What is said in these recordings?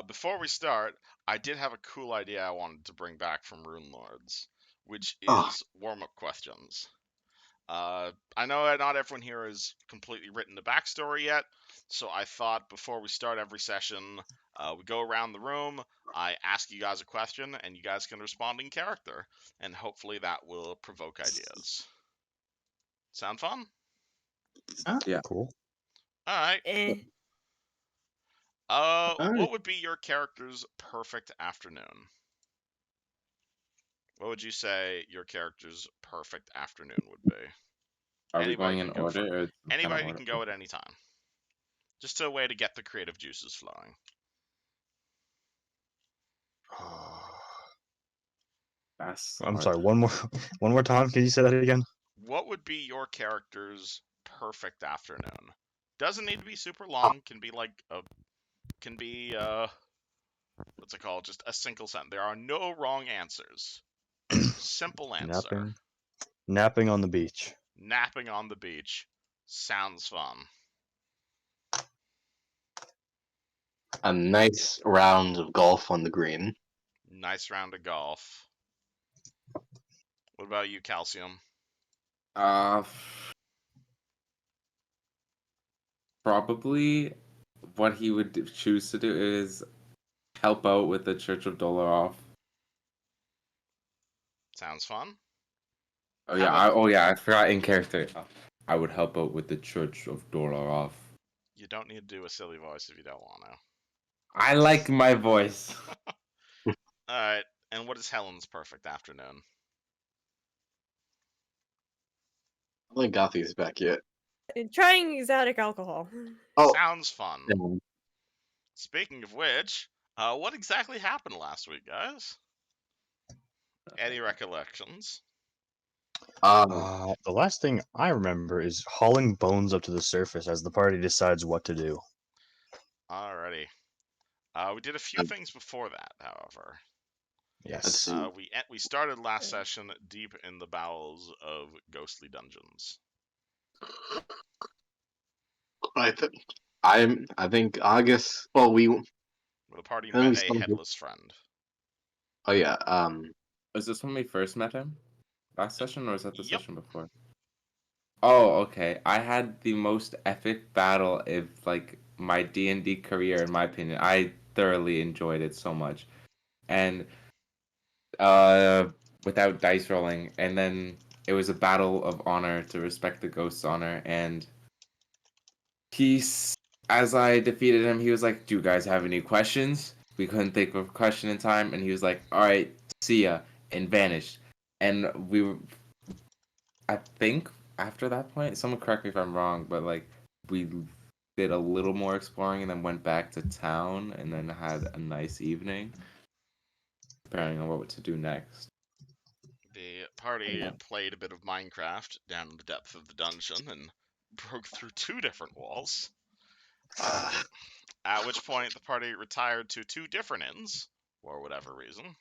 Before we start, I did have a cool idea I wanted to bring back from Rune Lords, which Oh. is warm-up questions. I know not everyone here has completely written the backstory yet, so I thought before we start every session, we go around the room, I ask you guys a question, and you guys can respond in character, and hopefully that will provoke ideas. Sound fun? Yeah. Cool. All right. Eh. right. What would be your character's perfect afternoon? What would you say your character's perfect afternoon would be? Are we Anybody going in can go order? for- Or some kind of Anybody order? can go at any time. Just a way to get the creative juices flowing. That's I'm hard. sorry. One more time. Can you say that again? What would be your character's perfect afternoon? Doesn't need to be super long. Can be what's it called? Just a single sentence. There are no wrong answers. Simple answer. Napping on the beach. Napping on the beach. Sounds fun. A nice round of golf on the green. Nice round of golf. What about you, Calcium? Probably what he would choose to do is help out with the Church of Dolorov. Sounds fun. Oh yeah, I forgot in character. I would help out with the Church of Dolorov. You don't need to do a silly voice if you don't want to. I like my voice. Alright, and what is Helen's perfect afternoon? I don't think Gothi's back yet. Trying exotic alcohol. Oh. Sounds fun. Yeah. Speaking of which, what exactly happened last week, guys? Any recollections? The last thing I remember is hauling bones up to the surface as the party decides what to do. Alrighty. We did a few things before that, however. Yes. Let's see. We started last session deep in the bowels of ghostly dungeons. I think August. Well, The party Then we met a stumbled- headless friend. Oh yeah. Was this when we first met him? Last session, or was that the Yep. session before? Oh, okay. I had the most epic battle of like my D&D career, in my opinion. I thoroughly enjoyed it so much, and without dice rolling, and then it was a battle of honor to respect the ghost's honor, and as I defeated him, he was like, "Do you guys have any questions?" We couldn't think of a question in time, and he was like, "All right, see ya," and vanished. And we were, I think, after that point, someone correct me if I'm wrong, but like we did a little more exploring and then went back to town and then had a nice evening, preparing on what to do next. The party played a bit of Minecraft down in the depth of the dungeon and broke through 2 different walls. At which point the party retired to 2 different inns, for whatever reason.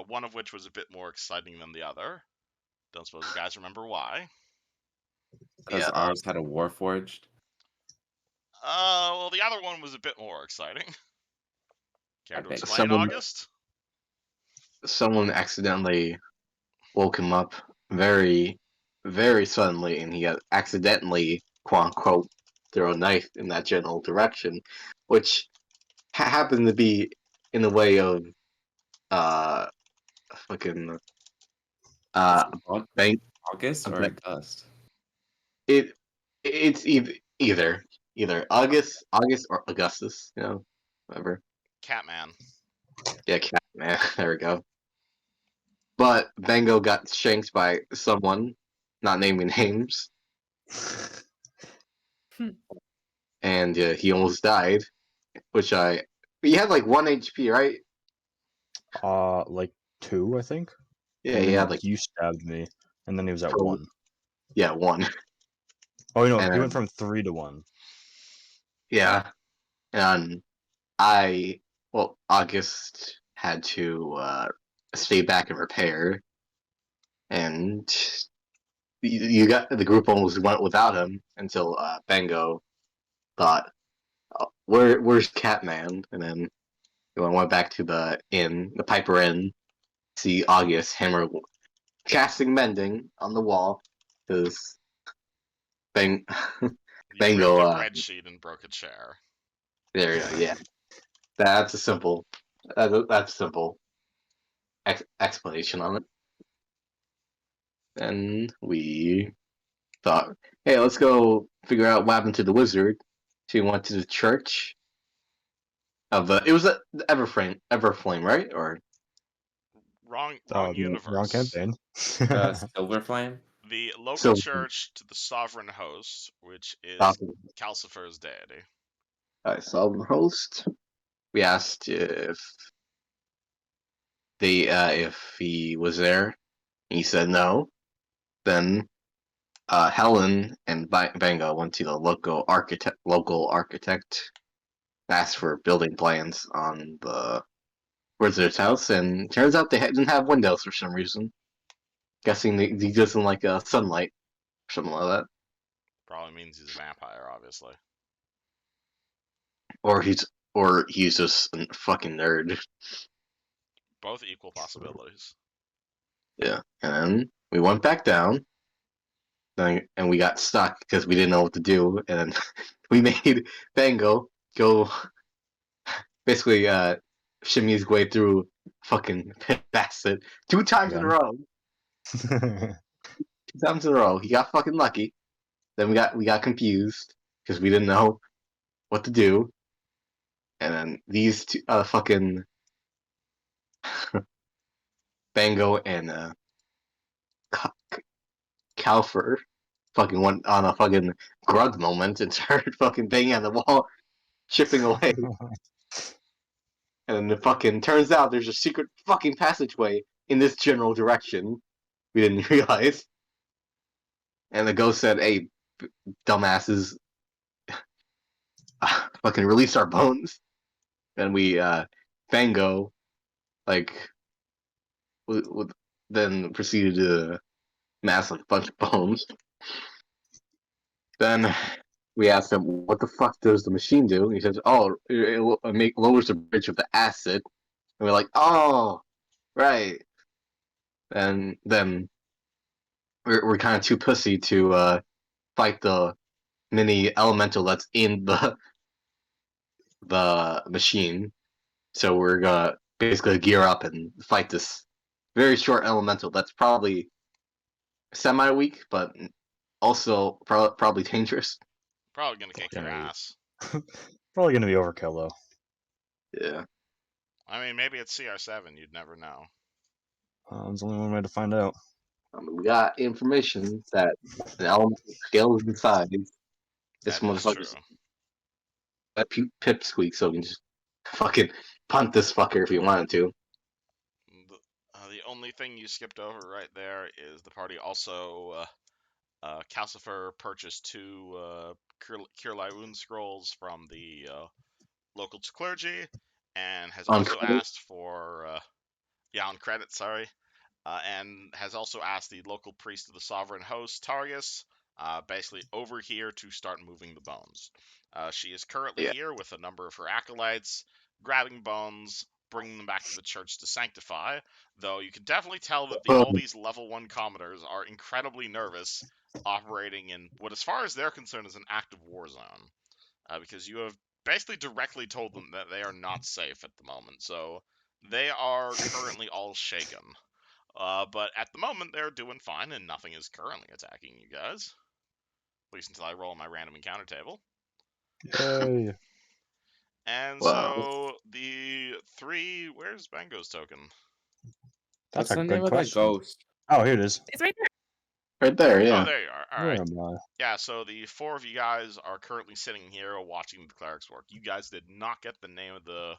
One of which was a bit more exciting than the other. Don't suppose you guys remember why. Because Yeah, ours had a warforged. Well, the other one was a bit more exciting. Care to Okay. explain, August? someone accidentally woke him up very, very suddenly, and he got accidentally, quote unquote, throw a knife in that general direction, which happened to be in the way of fucking bank. August or August? It's either August or Augustus, whatever. Catman. Yeah, cat man. There we go. But Bango got shanked by someone, not naming names, and he almost died. He had like 1 HP, right? Like 2, I think. Yeah, And he then had like you stabbed me, and then he was at Pro- 1. 1. Oh no, And he went from 3 to 1. Yeah, and August had to stay back and repair, and the group almost went without him until Bango thought, where's Catman? And then we went back to the inn, the Piper Inn. See August hammer casting mending on the wall because Bang You Bango. ripped a bread sheet and broke a chair. There you go. Yeah, that's a simple. That's a simple explanation on it. And we thought, hey, let's go figure out what happened to the wizard. So we went to the church of the. It was the Everflame, right? Or Wrong Oh, universe. wrong campaign. Silver Flame. The local So- church to the sovereign host, which is Sovereign. Calcifer's deity. Sovereign host. We asked if he was there. He said no. Then Helen and Bango went to the local architect, asked for building plans on the wizard's house, and turns out they didn't have windows for some reason. Guessing he doesn't like sunlight or something like that, Probably means he's a vampire, obviously. or he's just a fucking nerd. Both equal possibilities. Yeah, and then we went back down, and we got stuck because we didn't know what to do, and then we made Bango go basically shimmy his way through fucking pit acid 2 times in a row. 2 times in a row. He got fucking lucky. Then we got confused because we didn't know what to do. And then these two fucking Bango and Calfer fucking went on a fucking grug moment and started fucking banging on the wall, chipping away. And then it fucking turns out there's a secret fucking passageway in this general direction. We didn't realize. And the ghost said, "Hey, dumbasses, fucking release our bones." And we Bango like then proceeded to mass like a bunch of bones. Then we asked him, "What the fuck does the machine do?" And he says, "Oh, it lowers the bridge of the acid." And we're like, "Oh, right." And then we're kind of too pussy to fight the mini elemental that's in the machine. So we're gonna basically gear up and fight this very short elemental that's probably semi-weak, but also probably dangerous. Probably gonna kick your Yeah. ass. Probably gonna be overkill though. Yeah. I mean, maybe it's CR7. You'd never know. There's only one way to find out. We got information that an elemental scales in size. This That is true. motherfucker's let pipsqueak so we can just fucking punt this fucker if we wanted to. The only thing you skipped over right there is the party also Calcifer purchased 2 Cure Light Wound scrolls from the local clergy, and has On also credit? asked for on credit, sorry, and has also asked the local priest of the sovereign host, Tarius, basically over here to start moving the bones. She is currently Yeah. here with a number of her acolytes, grabbing bones, bringing them back to the church to sanctify, though you can definitely tell that all these level 1 commoners are incredibly nervous, operating in what, as far as they're concerned, is an active war zone, because you have basically directly told them that they are not safe at the moment, so they are currently all shaken. But at the moment, they're doing fine, and nothing is currently attacking you guys. At least until I roll my random encounter table. Yay. And Wow. so the 3... Where's Bango's token? What's That's a the good name of that question. ghost? Oh, here it is. It's right there. Right there, Oh, yeah. there you are. All Where right. am I? Yeah, so the 4 of you guys are currently sitting here watching the clerics work. You guys did not get the name of the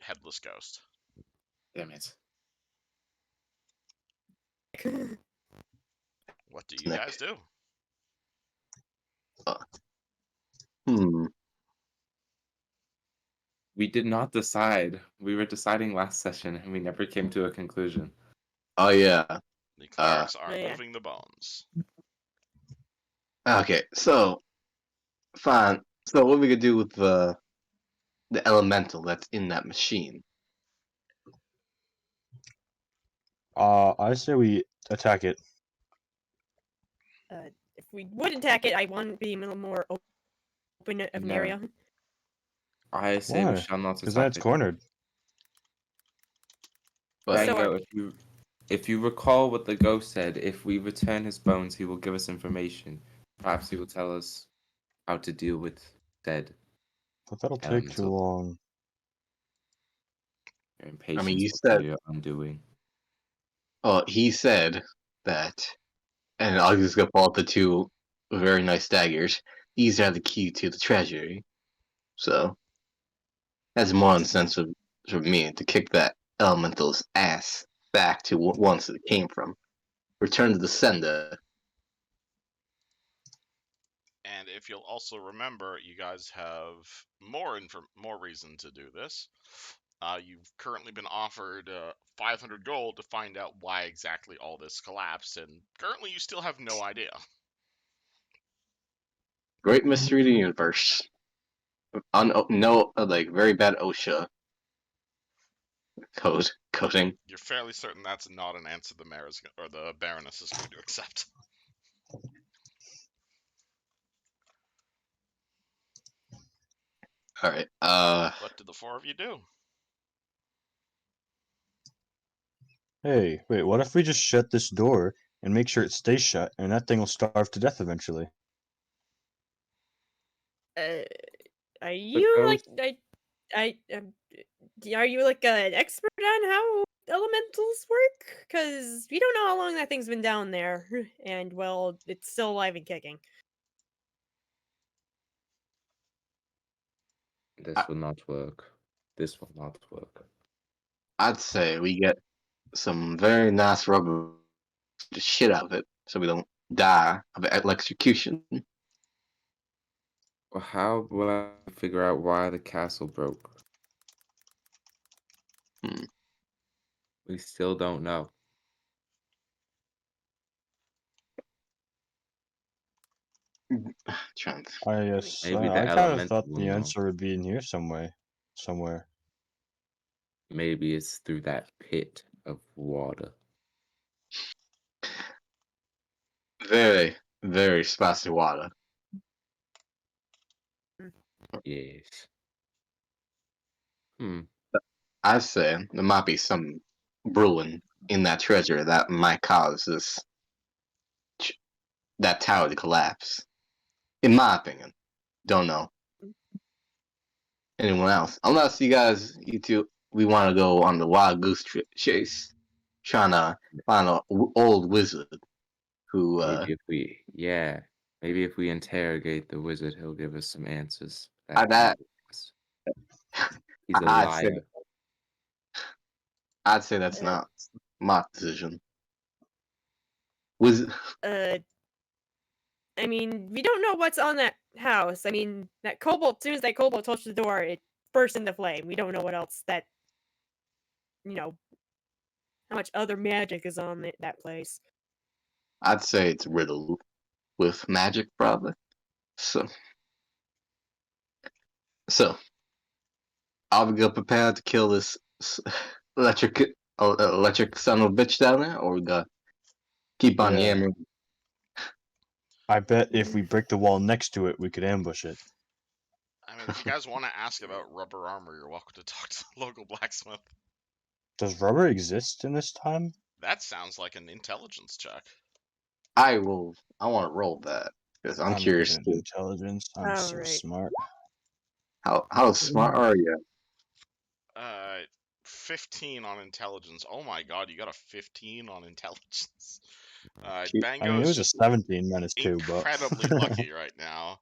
headless ghost. Damn it. What do you Nick. guys do? Hmm. We did not decide. We were deciding last session, and we never came to a conclusion. Oh yeah. The clerics are yeah. moving the bones. Okay, so fine. So what we could do with the the elemental that's in that machine. I say we attack it. If we would attack it, I want to be a little more open of an No. area. I say we Why? shall not Because then attack it's it. cornered. But So Bango, if you recall what the ghost said, if we return his bones, he will give us information. Perhaps he will tell us how to deal with dead But that'll take elements. too long. Your I impatience mean, you will said, be your undoing. he said that, and I'll just go pull out the two very nice daggers. These are the key to the treasury. So that's more incentive for me to kick that elemental's ass back to once it came from. Return to the sender. And if you'll also remember, you guys have more reason to do this. You've currently been offered 500 gold to find out why exactly all this collapsed, and currently you still have no idea. Great mystery of the universe. No, like very bad OSHA coding. You're fairly certain that's not an answer the mayor is, or the Baroness is going to accept. All right. What did the four of you do? Hey, wait, what if we just shut this door and make sure it stays shut, and that thing will starve to death eventually? Are you like ghost- are you like an expert on how elementals work? Because we don't know how long that thing's been down there, and well, it's still alive and kicking. This will not work. This will not work. I'd say we get some very nice rubber the shit out of it so we don't die of electrocution. Well, how will I figure out why the castle broke? Hmm. We still don't know. Trying to- Maybe the I kind of elemental thought will the know. answer would be in here somewhere. Maybe it's through that pit of water. Very, very spicy water. Yes. Hmm. I say there might be some brewing in that treasure that might cause that tower to collapse. In my opinion, don't know anyone else. Unless you two, we want to go on the wild goose chase, trying to find an old wizard who. Maybe if we interrogate the wizard, he'll give us some answers. That He's a I'd say liar. that's Uh, not my decision. Wizard. I mean, we don't know what's on that house. I mean, that kobold. As soon as that kobold touched the door, it burst into flame. We don't know what else how much other magic is on that place. I'd say it's riddled with magic, probably. So I'll be prepared to kill this electric electric son of a bitch down there, or we got keep on Yeah. yammering. I bet if we break the wall next to it, we could ambush it. I mean, if you guys want to ask about rubber armor, you're welcome to talk to the local blacksmith. Does rubber exist in this time? That sounds like an intelligence check. I want to roll that because I'm curious good at too. intelligence. I'm so Alright. smart. How smart are you? 15 on intelligence. Oh my god, you got a 15 on intelligence. I mean, it Bango's was a just 17 minus 2, but incredibly lucky right now.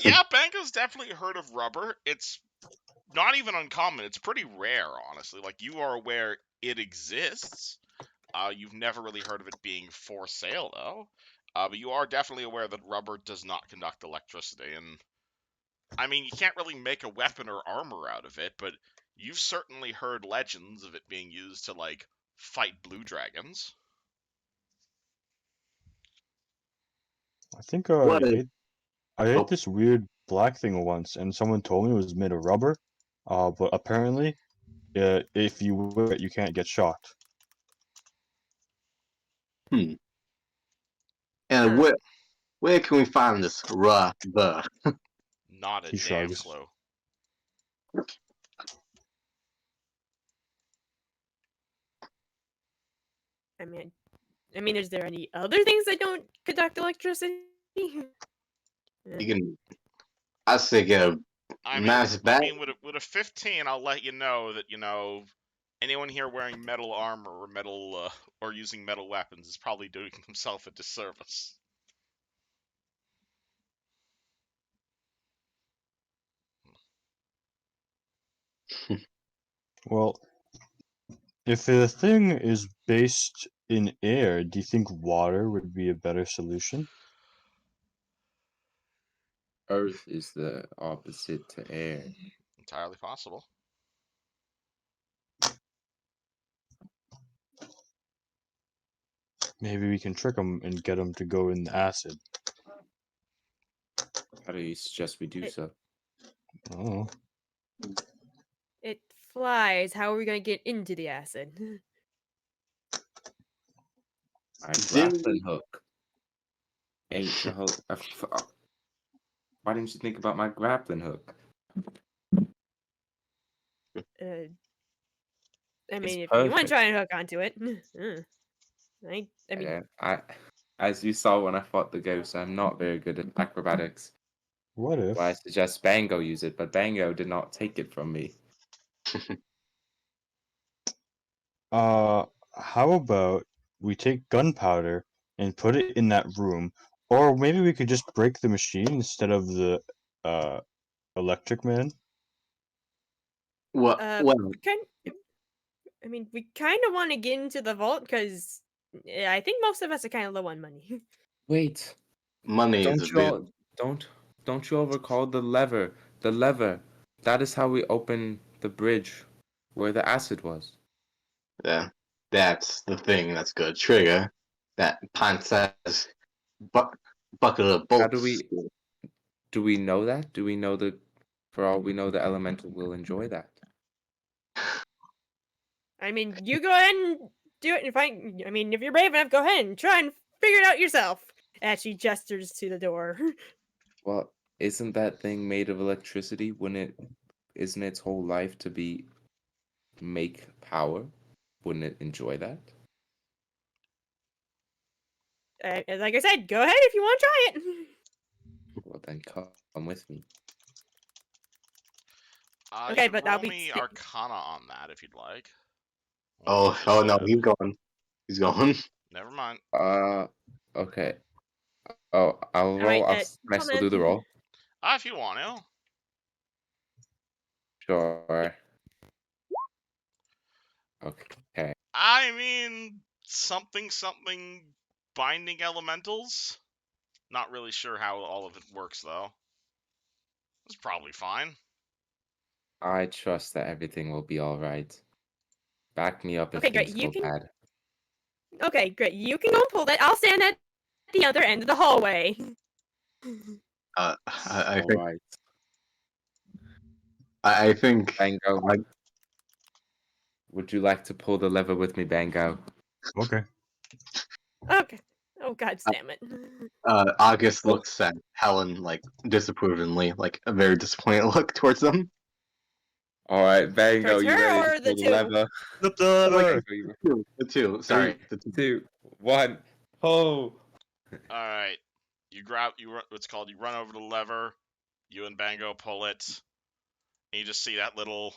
Yeah, Bango's definitely heard of rubber. It's not even uncommon. It's pretty rare, honestly. Like, you are aware it exists. You've never really heard of it being for sale, though. But you are definitely aware that rubber does not conduct electricity. And, I mean, you can't really make a weapon or armor out of it, but you've certainly heard legends of it being used to, like, fight blue dragons. I think What I is? ate Oh, this weird black thing once, and someone told me it was made of rubber. But apparently, if you wear it, you can't get shocked. And Huh. where can we find this rubber? Not a He damn shrugs. clue. I mean, is there any other things that don't conduct electricity? You can, I say, get a massive I bag. mean, with a 15, I'll let you know that anyone here wearing metal armor or metal or using metal weapons is probably doing himself a disservice. Well, if the thing is based in air, do you think water would be a better solution? Earth is the opposite to air. Entirely possible. Maybe we can trick them and get them to go in the acid. How do you suggest we do It- so? Oh, It flies. How are we gonna get into the acid? My Didn't grappling hook. Ancient hook. Why didn't you think about my grappling hook? I It's mean, if you want to perfect. try and hook onto it, I mean, As you saw when I fought the ghost, I'm not very good at acrobatics. what if? Well, I suggest Bango use it, but Bango did not take it from me. How about we take gunpowder and put it in that room, or maybe we could just break the machine instead of the electric man. well, kind. I mean, we kind of want to get into the vault because I think most of us are kind of low on money. Wait, money is a don't you bit. all don't you all recall the lever? The lever. That is how we open the bridge where the acid was. Yeah, that's the thing that's good. Trigger that pint size bucket of How bolts. do we know that? Do we know that for all we know the elemental will enjoy that? I mean, you go ahead and do it and find. I mean, if you're brave enough, go ahead and try and figure it out yourself. As she gestures to the door. Well, isn't that thing made of electricity? Isn't its whole life to be make power? Wouldn't it enjoy that? Like I said, go ahead if you want to try it. Well, then come with me. You Okay, could but roll I'll be. me Arcana on that if you'd like. Oh no, he's going. He's going. Never mind. Okay. Oh, I'll All roll. right, Can I still do the roll? If you want to. Sure. Okay. I mean, something binding elementals. Not really sure how all of it works though. It's probably fine. I trust that everything will be all right. Back me up if Okay, great. things go bad. Okay, great. You can go and pull that. I'll stand at the other end of the hallway. I All think right. I think Bango, like would you like to pull the lever with me, Bango? Okay. Okay. Oh God, damn it. August Oh. looks at Helen like disapprovingly, like a very disappointed look towards them. All right, Bango, Towards you her ready to or the pull the two? lever? Flip the lever. The two. Sorry, the two. 2, 1, pull. All right. You what's called. You run over the lever. You and Bango pull it, and you just see that little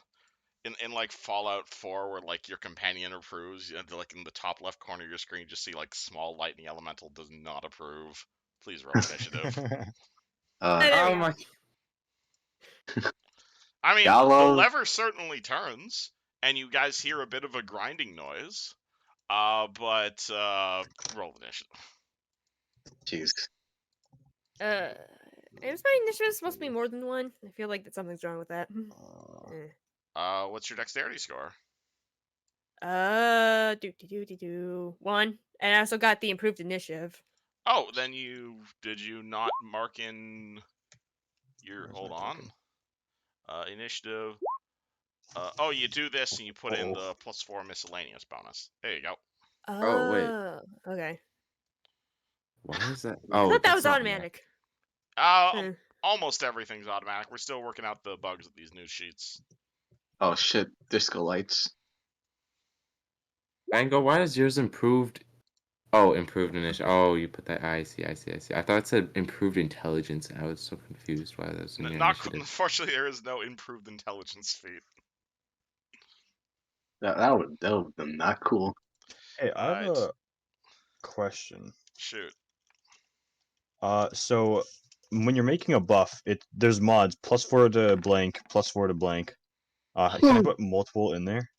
in like Fallout 4, where like your companion approves. Like in the top left corner of your screen, you just see like small lightning elemental does not approve. Please roll initiative. There we Oh go. my! I mean, the Gallo. lever certainly turns, and you guys hear a bit of a grinding noise. But roll initiative. Jeez. Is my initiative supposed to be more than one? I feel like that something's wrong with that. What's your dexterity score? One. And I also got the improved initiative. Oh, then did you not mark in your hold on? Initiative. Oh, you do this and you put in Oh. the +4 miscellaneous bonus. There you go. Oh, wait. Okay. Why is that? I Oh, thought that that's was not automatic. Hmm. Almost everything's automatic. We're still working out the bugs with these new sheets. Oh shit, disco lights. Bango, why is yours improved? Oh, improved initiative. Oh, you put that. I see. I thought it said improved intelligence, and I was so confused why that was in your initiative. Unfortunately, there is no improved intelligence feat. That would have been not cool. Hey, I have Alright. a question. Shoot. So when you're making a buff, there's mods +4 to blank, +4 to blank. Can I put multiple in there?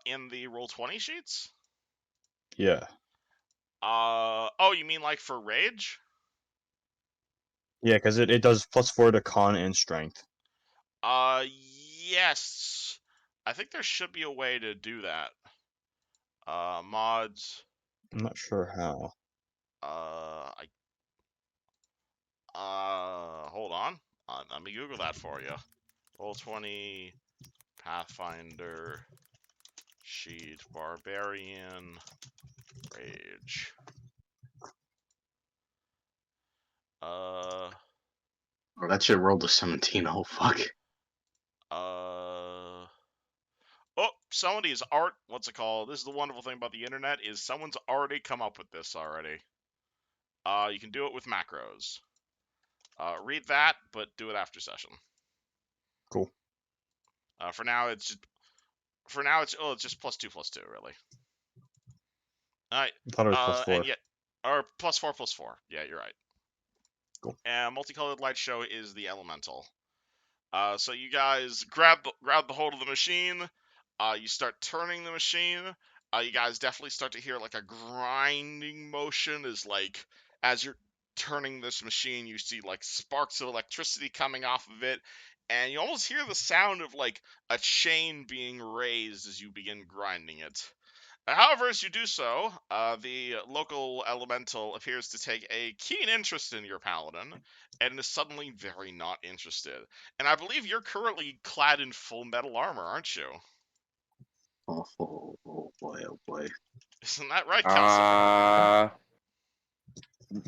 In the Roll20 sheets? Yeah. Oh, you mean like for rage? Yeah, because it does +4 to con and strength. Yes. I think there should be a way to do that. Mods. I'm not sure how. Hold on. Let me Google that for you. Roll20 Pathfinder sheet barbarian rage. Oh, that shit rolled a 17. Oh fuck. Oh, somebody's what's it called? This is the wonderful thing about the internet is someone's already come up with this already. You can do it with macros. Read that, but do it after session. Cool. For now, it's just +2/+2 really. All right. I thought it was +4. And yet, or +4/+4. Yeah, you're right. Cool. And multicolored light show is the elemental. So you guys grab the hold of the machine. You start turning the machine. You guys definitely start to hear like a grinding motion as you're turning this machine, you see like sparks of electricity coming off of it, and you almost hear the sound of like a chain being raised as you begin grinding it. However, as you do so, the local elemental appears to take a keen interest in your paladin and is suddenly very not interested. And I believe you're currently clad in full metal armor, aren't you? Oh boy, oh boy. Isn't that right, Calcifer?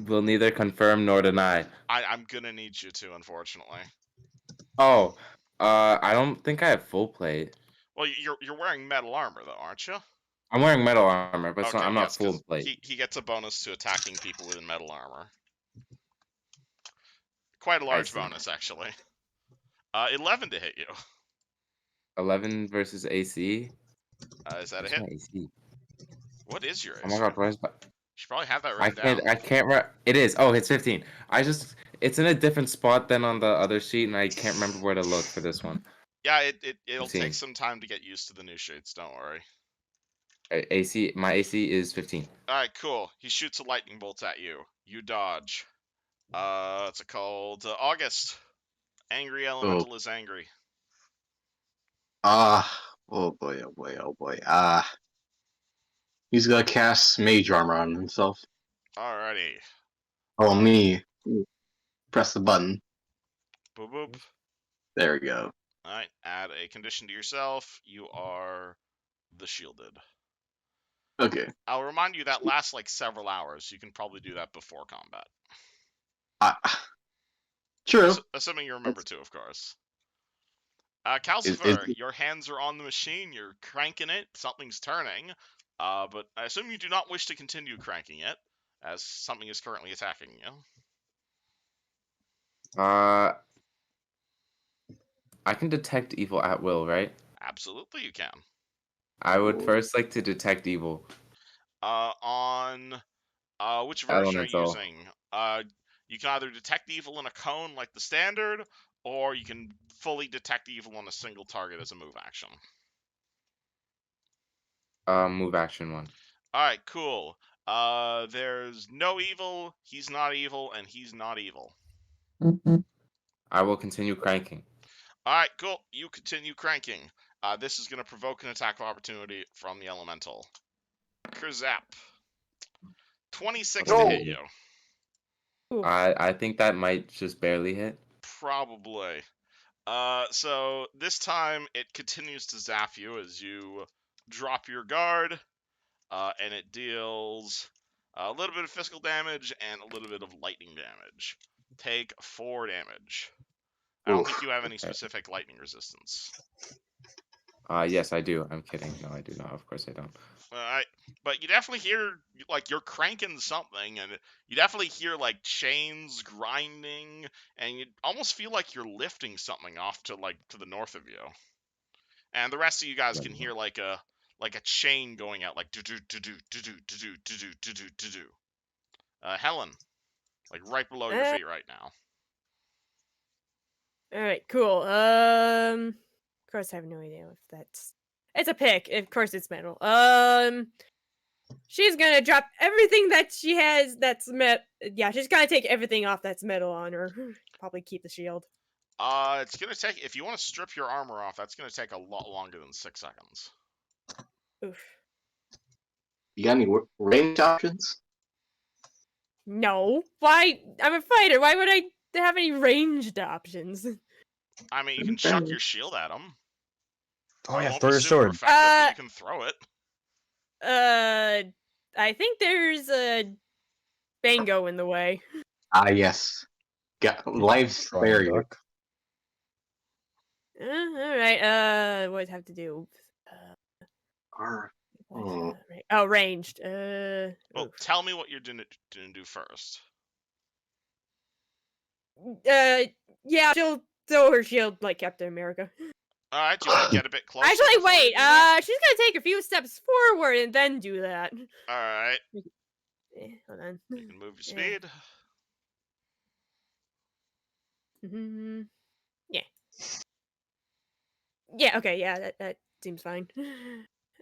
Will neither confirm nor deny. I'm gonna need you to, unfortunately. Oh, I don't think I have full plate. Well, you're wearing metal armor though, aren't you? I'm wearing metal armor, but Okay, I'm not yes, full because plate. he gets a bonus to attacking people within metal armor. Quite a I large see. bonus, actually. 11 to hit you. 11 versus AC. Is that a What's hit? my AC? What is your Oh my AC? god, where's my... You should probably have that I written can't. down. I can't. It is. Oh, it's 15. It's in a different spot than on the other sheet, and I can't remember where to look for this one. Yeah, it'll 15. take some time to get used to the new sheets. Don't worry. AC. My AC is 15. All right, cool. He shoots a lightning bolt at you. You dodge. What's it called? August. Angry Oh, elemental is angry. oh boy, oh boy, oh boy. He's gonna cast mage armor on himself. Alrighty. Oh, me. Press the button. Boop boop. There we go. All right. Add a condition to yourself. You are the shielded. Okay. I'll remind you that lasts like several hours. You can probably do that before combat. True. Assuming you remember That's- to, of course. Is Calcifer, your hands are on the machine. You're cranking it. Something's turning. But I assume you do not wish to continue cranking it, as something is currently attacking you. I can detect evil at will, right? Absolutely, you can. I would first like to detect evil. On which version are you Elemental. using? You can either detect evil in a cone like the standard, or you can fully detect evil on a single target as a move action. Move action one. Alright, cool. There's no evil, he's not evil, and he's not evil. I will continue cranking. Alright, cool. You continue cranking. This is going to provoke an attack of opportunity from the elemental. Kerzap. 26 to hit you. Ooh. I think that might just barely hit. Probably. So this time it continues to zap you as you drop your guard, and it deals a little bit of physical damage and a little bit of lightning damage. Take 4 damage. I don't think Oof. you have any Okay. specific lightning resistance. Yes, I do. I'm kidding. No, I do not. Of course I don't. But you definitely hear like you're cranking something, and you definitely hear like chains grinding, and you almost feel like you're lifting something off to the north of you. And the rest of you guys can hear like a chain going out, like do do do do do do do do do do do do do. Helen, like right below your feet right now. All right, cool. Of course, I have no idea if that's. It's a pick. Of course, it's metal. She's gonna drop everything that she has. That's Yeah, she's gonna take everything off that's metal on her. Probably keep the shield. It's gonna take, if you want to strip your armor off, that's gonna take a lot longer than 6 seconds. Oof. You got any range options? No. Why? I'm a fighter. Why would I have any ranged options? I mean, you can chuck your shield at them. Oh yeah, It won't throw be your super sword. effective, but you can throw it. I think there's a Bango in the way. Ah, yes. Got life's Strong barrier. duck. All right. What do I have to do? Arr. Right. Oh, ranged. Well, oof. tell me what you're gonna do first. Yeah, she'll throw her shield like Captain America. All right, do you want to get a bit closer? Actually, before you wait. do that? She's gonna take a few steps forward and then do that. All right, Hold on. you can move your speed. Yeah. Yeah. Okay. Yeah. That seems fine.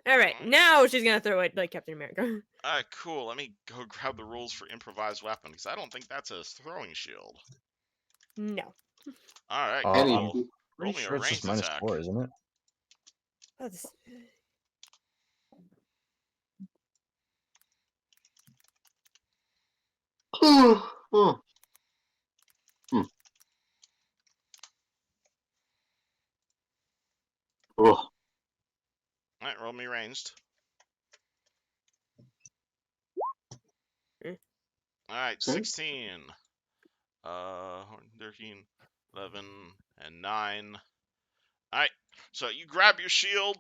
All right. Now she's gonna throw it like Captain America. All right, cool. Let me go grab the rules for improvised weapon, because I don't think that's a throwing shield. No. All right, I'm cool. Roll pretty me sure a it's just ranged -4, attack. isn't it? That's... Oh. Oh. All right, roll me ranged. Mm. All right, 16. 13, 11, and 9. All right, so you grab your shield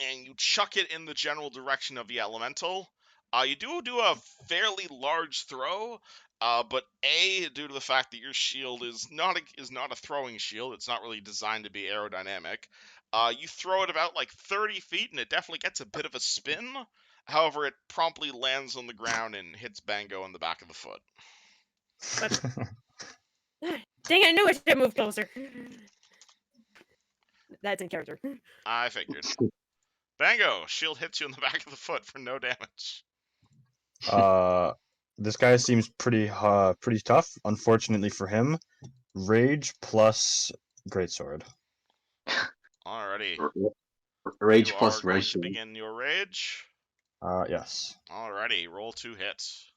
and you chuck it in the general direction of the elemental. You do a fairly large throw, but due to the fact that your shield is not a throwing shield, it's not really designed to be aerodynamic. You throw it about like 30 feet, and it definitely gets a bit of a spin. However, it promptly lands on the ground and hits Bango in the back of the foot. Dang it! I knew I should have moved closer. That's in character. I figured. Bango, shield hits you in the back of the foot for no damage. This guy seems pretty tough. Unfortunately for him, rage plus greatsword. Alrighty. Rage You plus are going rage. to begin your rage. Yes. Alrighty, roll 2 hits.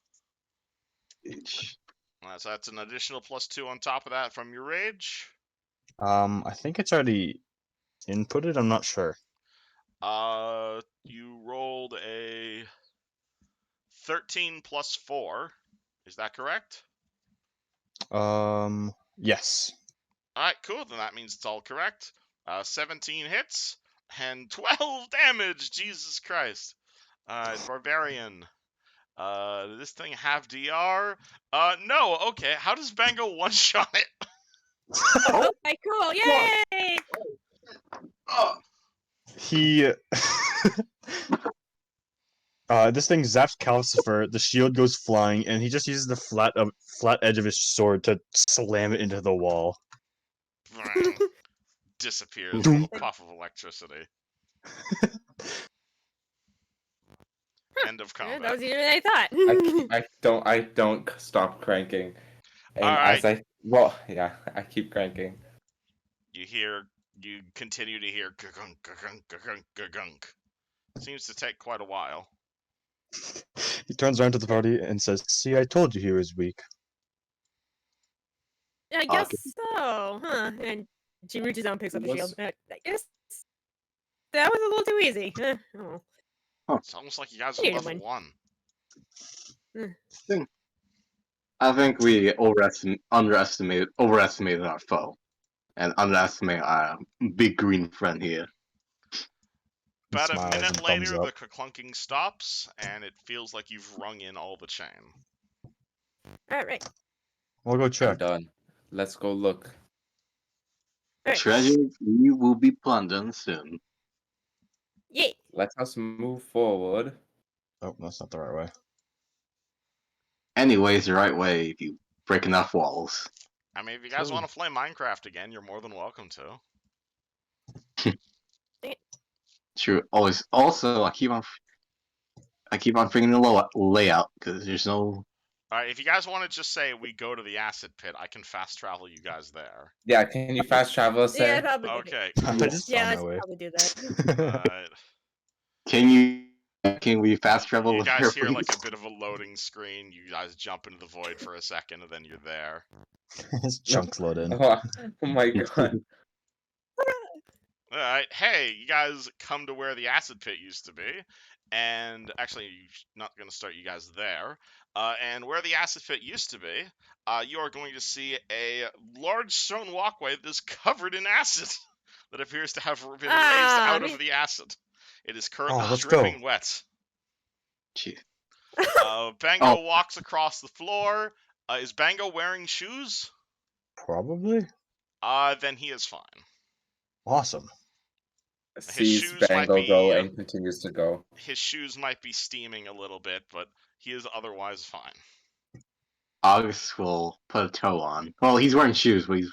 So that's an additional +2 on top of that from your rage. I think it's already inputted. I'm not sure. You rolled a 13 plus 4. Is that correct? Yes. Alright, cool. Then that means it's all correct. 17 hits and 12 damage. Jesus Christ. Barbarian. This thing have DR? No. Okay. How does Bango one-shot it? Okay, cool. Yay! He this thing zaps Calcifer, the shield goes flying, and he just uses the flat edge of his sword to slam it into the wall. Disappears with a puff of electricity. End of combat. That was easier than I thought. I don't stop cranking. And Alright. I keep cranking. You continue to hear gunk, gunk, gunk, gunk. Seems to take quite a while. He turns around to the party and says, "See, I told you he was weak." I guess so, huh? And She reaches out and picks up the shield. Was- I guess that was a little too easy. Oh, It's almost like you guys are Need to level win. 1. I think we overestimated our foe, and underestimated our big green friend here. About a Smiles minute and thumbs later, up. the clunking stops, and it feels like you've rung in all the chain. all right. We'll go I'm check. done. Let's go look. Alright. Treasure we will be plundering soon. Yay. Let us move forward. Oh, that's not the right way. Anyways, the right way if you break enough walls. I mean, if you guys True. want to play Minecraft again, you're more than welcome to. True. Always. Also, I keep on figuring the layout because there's no. Alright, if you guys want to just say we go to the acid pit, I can fast travel you guys there. Yeah, can you fast travel us Yeah, there? probably. Okay. I just Yeah, found let's my way. probably do that. Alright. Can we fast travel You there, guys hear please? like a bit of a loading screen. You guys jump into the void for a second, and then you're there. His chunks load in. Oh my god. Alright, hey, you guys come to where the acid pit used to be. And actually, not going to start you guys there. And where the acid pit used to be, you are going to see a large stone walkway that is covered in acid that appears to have been raised out of the acid. It is currently let's go. dripping wet. Jeez. Bango walks across the floor. Is Bango wearing shoes? Probably. Then he is fine. Awesome. Sees shoes might Bango go be- and continues to go. His shoes might be steaming a little bit, but he is otherwise fine. August will put a toe on. Well, he's wearing shoes, but he's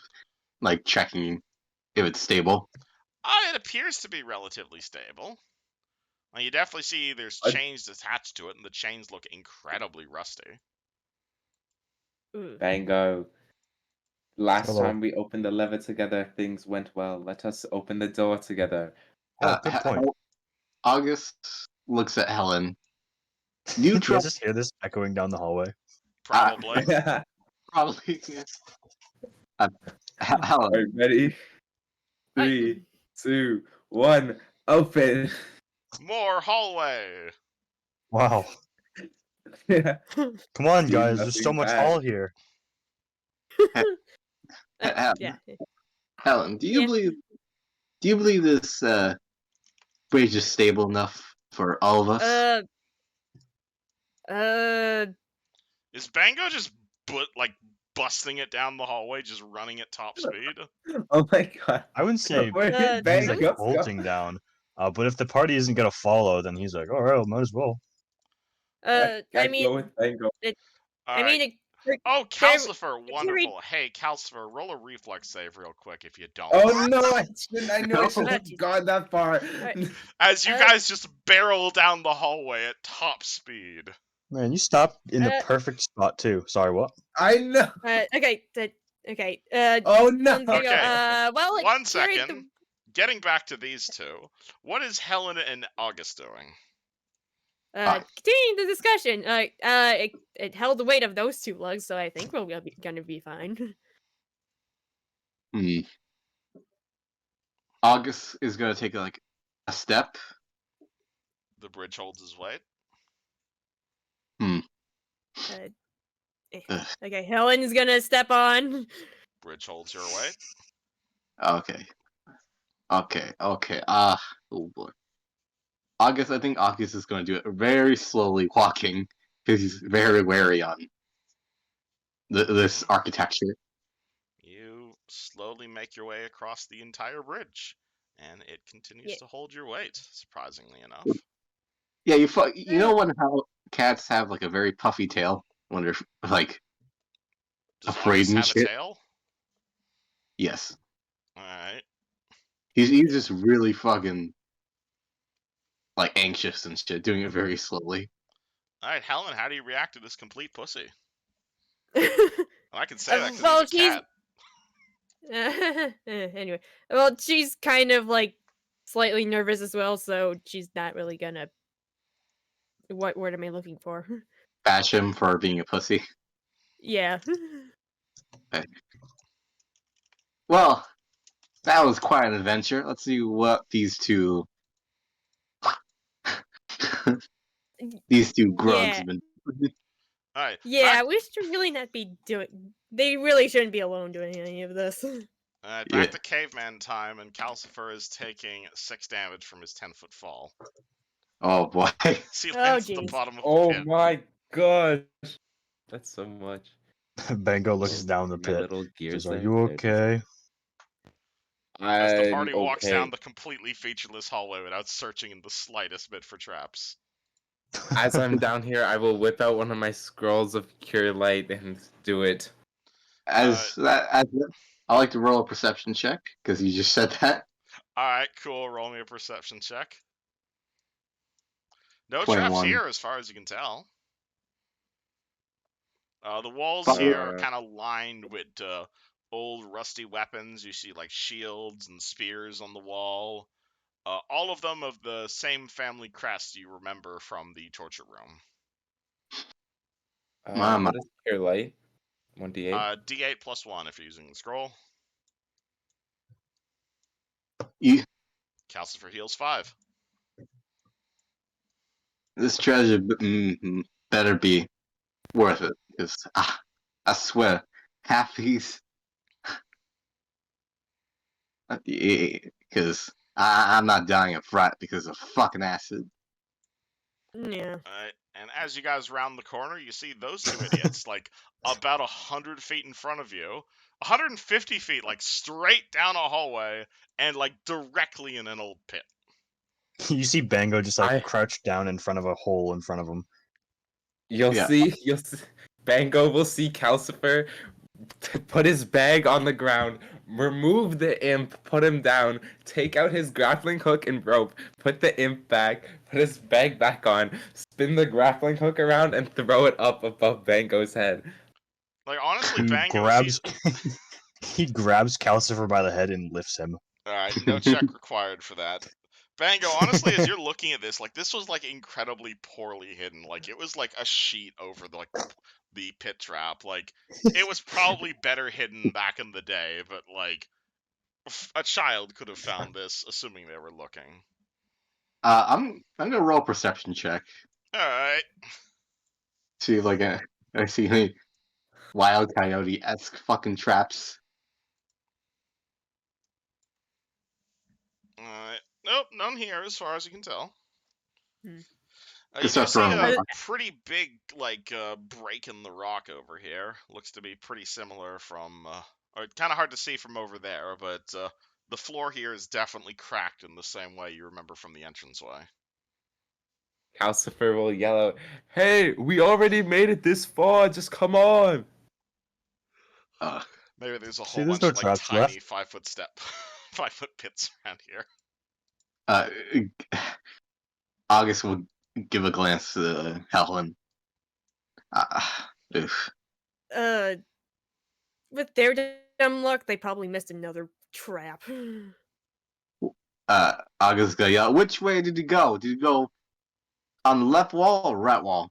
like checking if it's stable. It appears to be relatively stable. You definitely see there's I- chains attached to it, and the chains look incredibly rusty. Ooh. Bango. Last Hello. time we opened the lever together, things went well. Let us open the door together. Oh, good point. August looks at Helen. Do You you try just hear this echoing down the hallway? Probably. probably. Helen, Alright, ready? 3, 2, 1, open. More hallway. Wow. Come on, See guys. There's so nothing much bad. hall here. Yeah. Helen, do you Yeah. believe this bridge is stable enough for all of us? Is Bango just busting it down the hallway, just running at top speed? Oh my god. I wouldn't say Where did he's Bango like go? bolting down. But if the party isn't gonna follow, then he's like, all right, well, might as well. I Can't mean, go with Bango. All I right. mean, Oh, Carry- Calcifer, wonderful. Hey, Calcifer, roll a reflex save real quick if you don't. Oh no, I shouldn't. I know I shouldn't Oh, have jeez. gone that far. Alright. As you guys just barrel down the hallway at top speed. Man, you stopped in the Uh, perfect spot too. Sorry, what? I know. okay. Okay. Oh no. There you go. Okay. Well, like, One carried second. Getting back to these two, what is Helen and August doing? Continuing the discussion. It held the weight of those two lugs, so I think we're gonna be fine. August is gonna take a step. The bridge holds his weight. Okay, Helen's gonna step on. Bridge holds your weight. Okay. Oh boy. August, I think August is gonna do it very slowly, walking because he's very wary on this architecture. You slowly make your way across the entire bridge, and it continues Yeah. to hold your weight, surprisingly enough. Yeah, you know how cats have like a very puffy tail when they're like Does afraid August and have shit? a tail? Yes. Alright. He's just really fucking like anxious and shit, doing it very slowly. Alright, Helen, how do you react to this complete pussy? Well, I can say that because well, he's a cat. anyway, well, she's kind of like slightly nervous as well, so she's not really gonna. What word am I looking for? Bash him for being a pussy. Yeah. Well, That was quite an adventure. Let's see what these two grugs Yeah. have been. All right, Yeah, we should really not be doing. They really shouldn't be alone doing any of this. back Yeah. to caveman time, and Calcifer is taking 6 damage from his 10-foot fall. Oh boy. So he Oh, lands at the jeez. bottom of the Oh pit. my gosh. That's so much. Bango looks Oh, down the my pit. little gears Says, "Are there. you There it is. okay?" As the I'm party walks down okay. the completely featureless hallway without searching in the slightest bit for traps. As I'm down here, I will whip out one of my scrolls of cure light and do it. As I like to roll a perception check because you just said that. Alright, cool. Roll me a perception check. No traps 21. here, as far as you can tell. The walls Fuck. here are kind of lined with old rusty weapons. You see like shields and spears on the wall. All of them of the same family crest you remember from the torture room. Mama. What is cure light? 1d8. D8 plus 1 if you're using the scroll. You, Calcifer heals 5. this treasure better be worth it because I swear half these because I'm not dying of fright because of fucking acid. Yeah. Alright, and as you guys round the corner, you see those two idiots, like, about 100 feet in front of you. 150 feet, like, straight down a hallway, and, like, directly in an old pit. You see Bango just like I- crouched down in front of a hole in front of him. You'll Yeah. see. Bango will see Calcifer put his bag on the ground, remove the imp, put him down, take out his grappling hook and rope, put the imp back, put his bag back on, spin the grappling hook around, and throw it up above Bango's head. Like, honestly, He Bango, grabs he grabs Calcifer by the head and lifts him. Alright, no check required for that. Bango, honestly, as you're looking at this, like, this was, like, incredibly poorly hidden. Like, it was, like, a sheet over, the pit trap. Like, it was probably better hidden back in the day, but, like, a child could have found this, assuming they were looking. I'm gonna roll a perception check. Alright. See if I see any wild coyote-esque fucking traps. Alright. Nope, none here, as far as you can tell. Hmm. You Just do start see throwing a rocks. pretty big, like, break in the rock over here. Looks to be pretty similar from, or kind of hard to see from over there, but the floor here is definitely cracked in the same way you remember from the entranceway. Calcifer will yell out, "Hey, we already made it this far. Just come on!" Maybe there's a See, whole there's bunch no of, like, traps tiny left. 5-foot 5-foot pits around here. August will give a glance to Helen. Oof. With their dumb luck, they probably missed another trap. August go yell, which way did you go? Did you go on the left wall or right wall?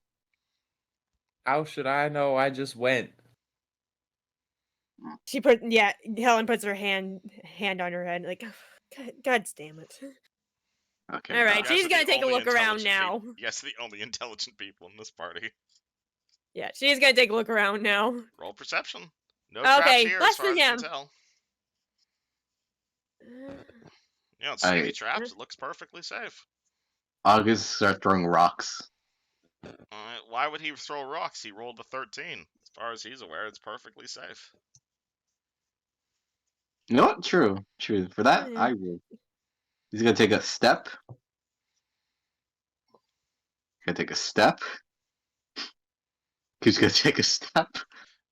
How should I know? I just went. Helen puts her hand on her head, like, God damn it. Okay. All right, You guys she's are gonna the take a only look around intelligent now. peop- You guys are the only intelligent people in this party. Yeah, she's gonna take a look around now. Roll perception. No traps Okay, here, as less far than as you can him. tell. You don't see any traps. It looks perfectly safe. August start throwing rocks. Why would he throw rocks? He rolled a 13. As far as he's aware, it's perfectly safe. You know what? True. For that, Yeah. I will. He's gonna take a step. Gonna take a step. He's gonna take a step.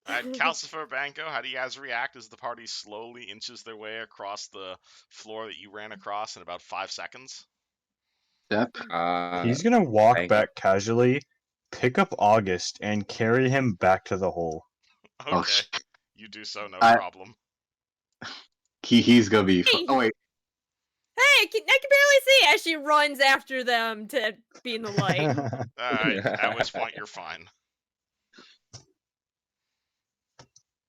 Alright, Calcifer, Bango, how do you guys react as the party slowly inches their way across the floor that you ran across in about 5 seconds? Step. He's gonna walk Bango. back casually, pick up August, and carry him back to the hole. Okay, Oh, shit. you do so, no I- problem. He's gonna be. Hey. Oh wait. Hey, I can barely see as she runs after them to be in the light. Alright, at which point you're fine.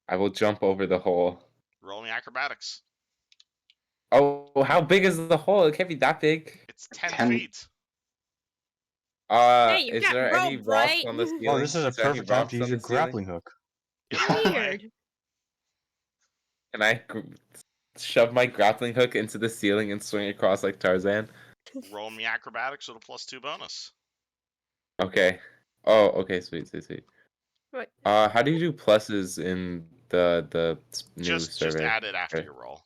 I will jump over the hole. Roll me acrobatics. Oh, how big is the hole? It can't be that big. It's 10 10 feet. Hey, you've Is got there any rope, rocks right? on the Oh, ceiling? this is a Is there any perfect time to rocks use on your the ceiling? grappling hook. Apparently. Weird. Can I shove my grappling hook into the ceiling and swing across like Tarzan? Roll me acrobatics with a +2 bonus. Okay. Oh, okay, sweet. What? How do you do pluses in the new Just survey? add it after Okay. your roll.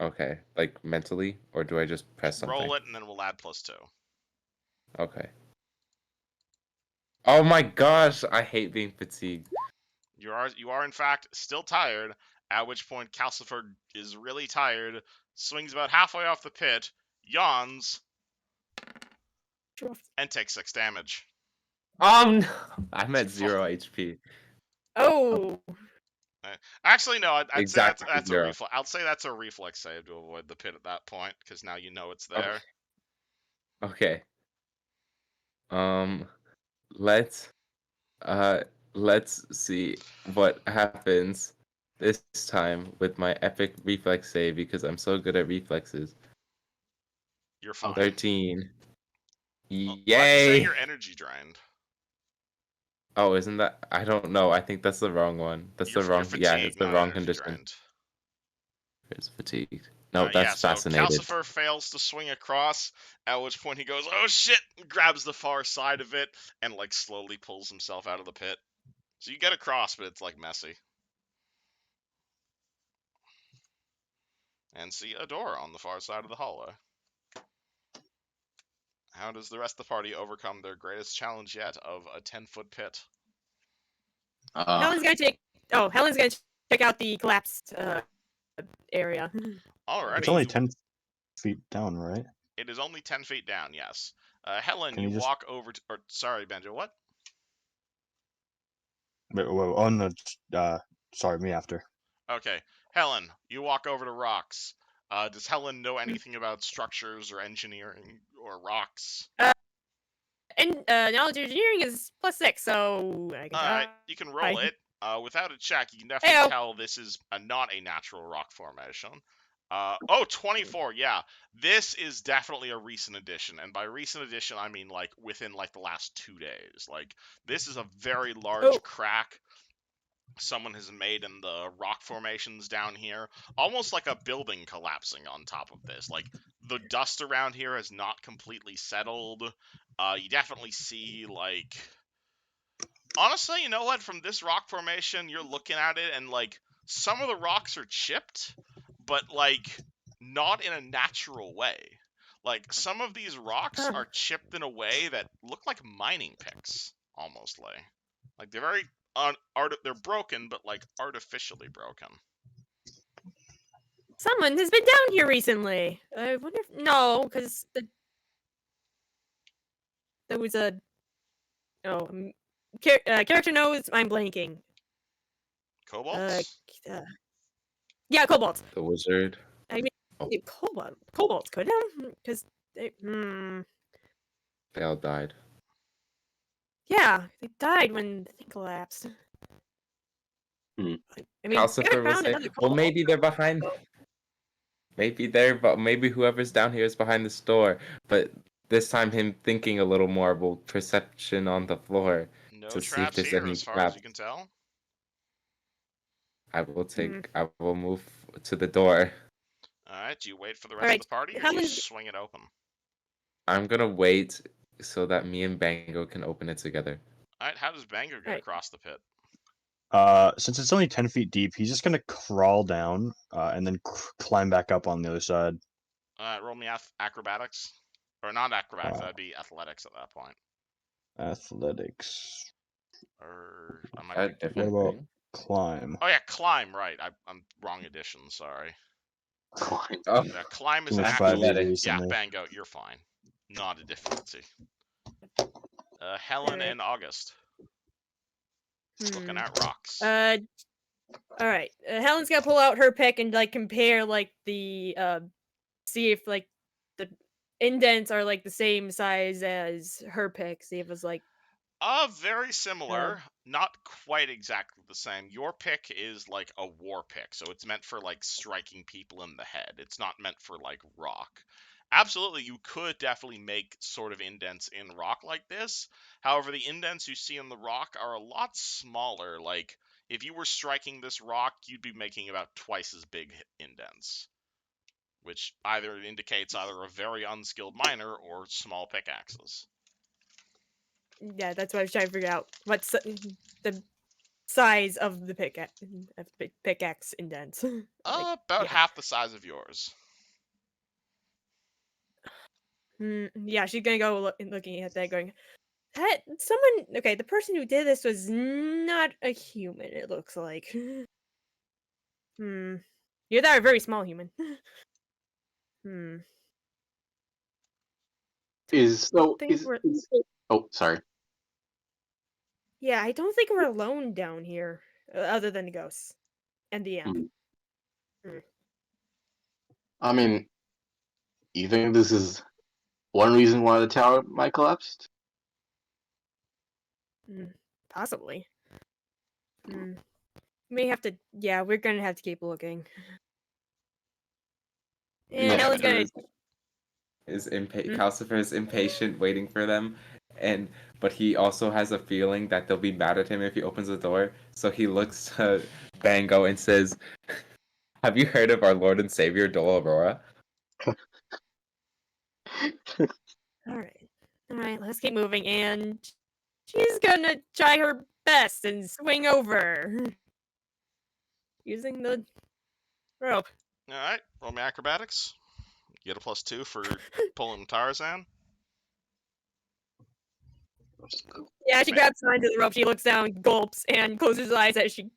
Okay, like mentally, or do I just press something? Roll it, and then we'll add +2. Okay. Oh my gosh, I hate being fatigued. You are in fact still tired. At which point Calcifer is really tired, swings about halfway off the pit, yawns, and takes 6 damage. No! I'm at 0 HP. Oh. Actually, no. I'd say Exactly that's a 0. reflex. I'll say that's a reflex save to avoid the pit at that point, because now you know it's Okay. there. Okay. Let's let's see what happens this time with my epic reflex save because I'm so good at reflexes. You're fine. 13. Well, why are you saying Yay! you're energy drained? Oh, isn't that? I don't know. I think that's the wrong one. That's the wrong. You're fatigued, Yeah, it's the not wrong energy condition. drained. It's fatigued. No, Yeah, that's so fascinated. Calcifer fails to swing across, at which point he goes, "Oh shit!" and grabs the far side of it and like slowly pulls himself out of the pit. So you get across, but it's like messy. And see a door on the far side of the hallway. How does the rest of the party overcome their greatest challenge yet of a 10-foot pit? Helen's gonna check out the collapsed area. Alrighty, It's only 10 feet down, right? It is only 10 feet down, yes. Helen, Can you you just- walk over to... Or, sorry, Benjo, what? Wait, oh no, sorry, me after. Okay, Helen, you walk over to rocks. Does Helen know anything about structures or engineering or rocks? And knowledge engineering is +6, so I can Alright, you can roll try. it. Without a check, you can definitely Heyo. tell this is not a natural rock formation. 24, yeah. This is definitely a recent addition, and by recent addition, I mean, like, within, like, the last 2 days. Like, this is a very large crack someone has made in the rock formations down here, almost like a building collapsing on top of this. Like, the dust around here has not completely settled. You definitely see, like... Honestly, you know what? From this rock formation, you're looking at it, and, like, some of the rocks are chipped, but, like, not in a natural way. Like, some of these rocks are chipped in a way that look like mining picks, almost like they're very they're broken, but like artificially broken. Someone has been down here recently. I wonder if because there was a character knows. I'm blanking. Kobolds? Yeah, kobolds. The wizard. I mean, Oh. kobolds could have because they. They all died. Yeah, they died when the thing collapsed. Hmm. I mean, Calcifer will say, well, maybe they're behind. Maybe but maybe whoever's down here is behind the store. But this time, him thinking a little more will perception on the floor No to see if traps there's here, any as far traps. as you can tell. I will move to the door. Alright, do you wait for the rest of the party, or do you swing it open? I'm gonna wait so that me and Bango can open it together. Alright, how does Bango get across the pit? Since it's only 10 feet deep, he's just gonna crawl down, and then climb back up on the other side. Roll me acrobatics. Or not acrobatics, that'd be athletics at that point. Athletics. Or I might be... What about climb? Oh yeah, climb, right. I'm wrong edition, sorry. Climb. Oh, Yeah, climb is Too much athletics. 5e recently. Yeah, Bango, you're fine. Not a difficulty. Helen and August. Looking at rocks. All right. Helen's gonna pull out her pick and like compare like the see if like the indents are like the same size as her pick. See if it's like Very similar. not quite exactly the same. Your pick is like a war pick, so it's meant for like striking people in the head. It's not meant for like rock. Absolutely, you could definitely make sort of indents in rock like this. However, the indents you see in the rock are a lot smaller. Like, if you were striking this rock, you'd be making about twice as big indents, which either indicates either a very unskilled miner or small pickaxes. Yeah, that's what I was trying to figure out. What's the size of the pickaxe indents? Like, About yeah. half the size of yours. Yeah, she's gonna go looking at that, going, "That someone. Okay, the person who did this was not a human. It looks like. You're that a very small human. Hmm. Is so Think is, we're. is oh sorry. Yeah, I don't think we're alone down here, other than the ghosts and the amp. Hmm. I mean, you think this is one reason why the tower might collapse? Possibly. May have to. Yeah, we're gonna have to keep looking. And Yeah, Ellen's gonna. Calcifer is impatient, waiting for them, but he also has a feeling that they'll be mad at him if he opens the door. So he looks to Bango and says, "Have you heard of our Lord and Savior Dol Aurora?" All right. Let's keep moving. And she's gonna try her best and swing over using the rope. All right, roll me acrobatics. You get a +2 for pulling Tarzan. Yeah, she grabs onto the rope. She looks down, gulps, and closes her eyes as she.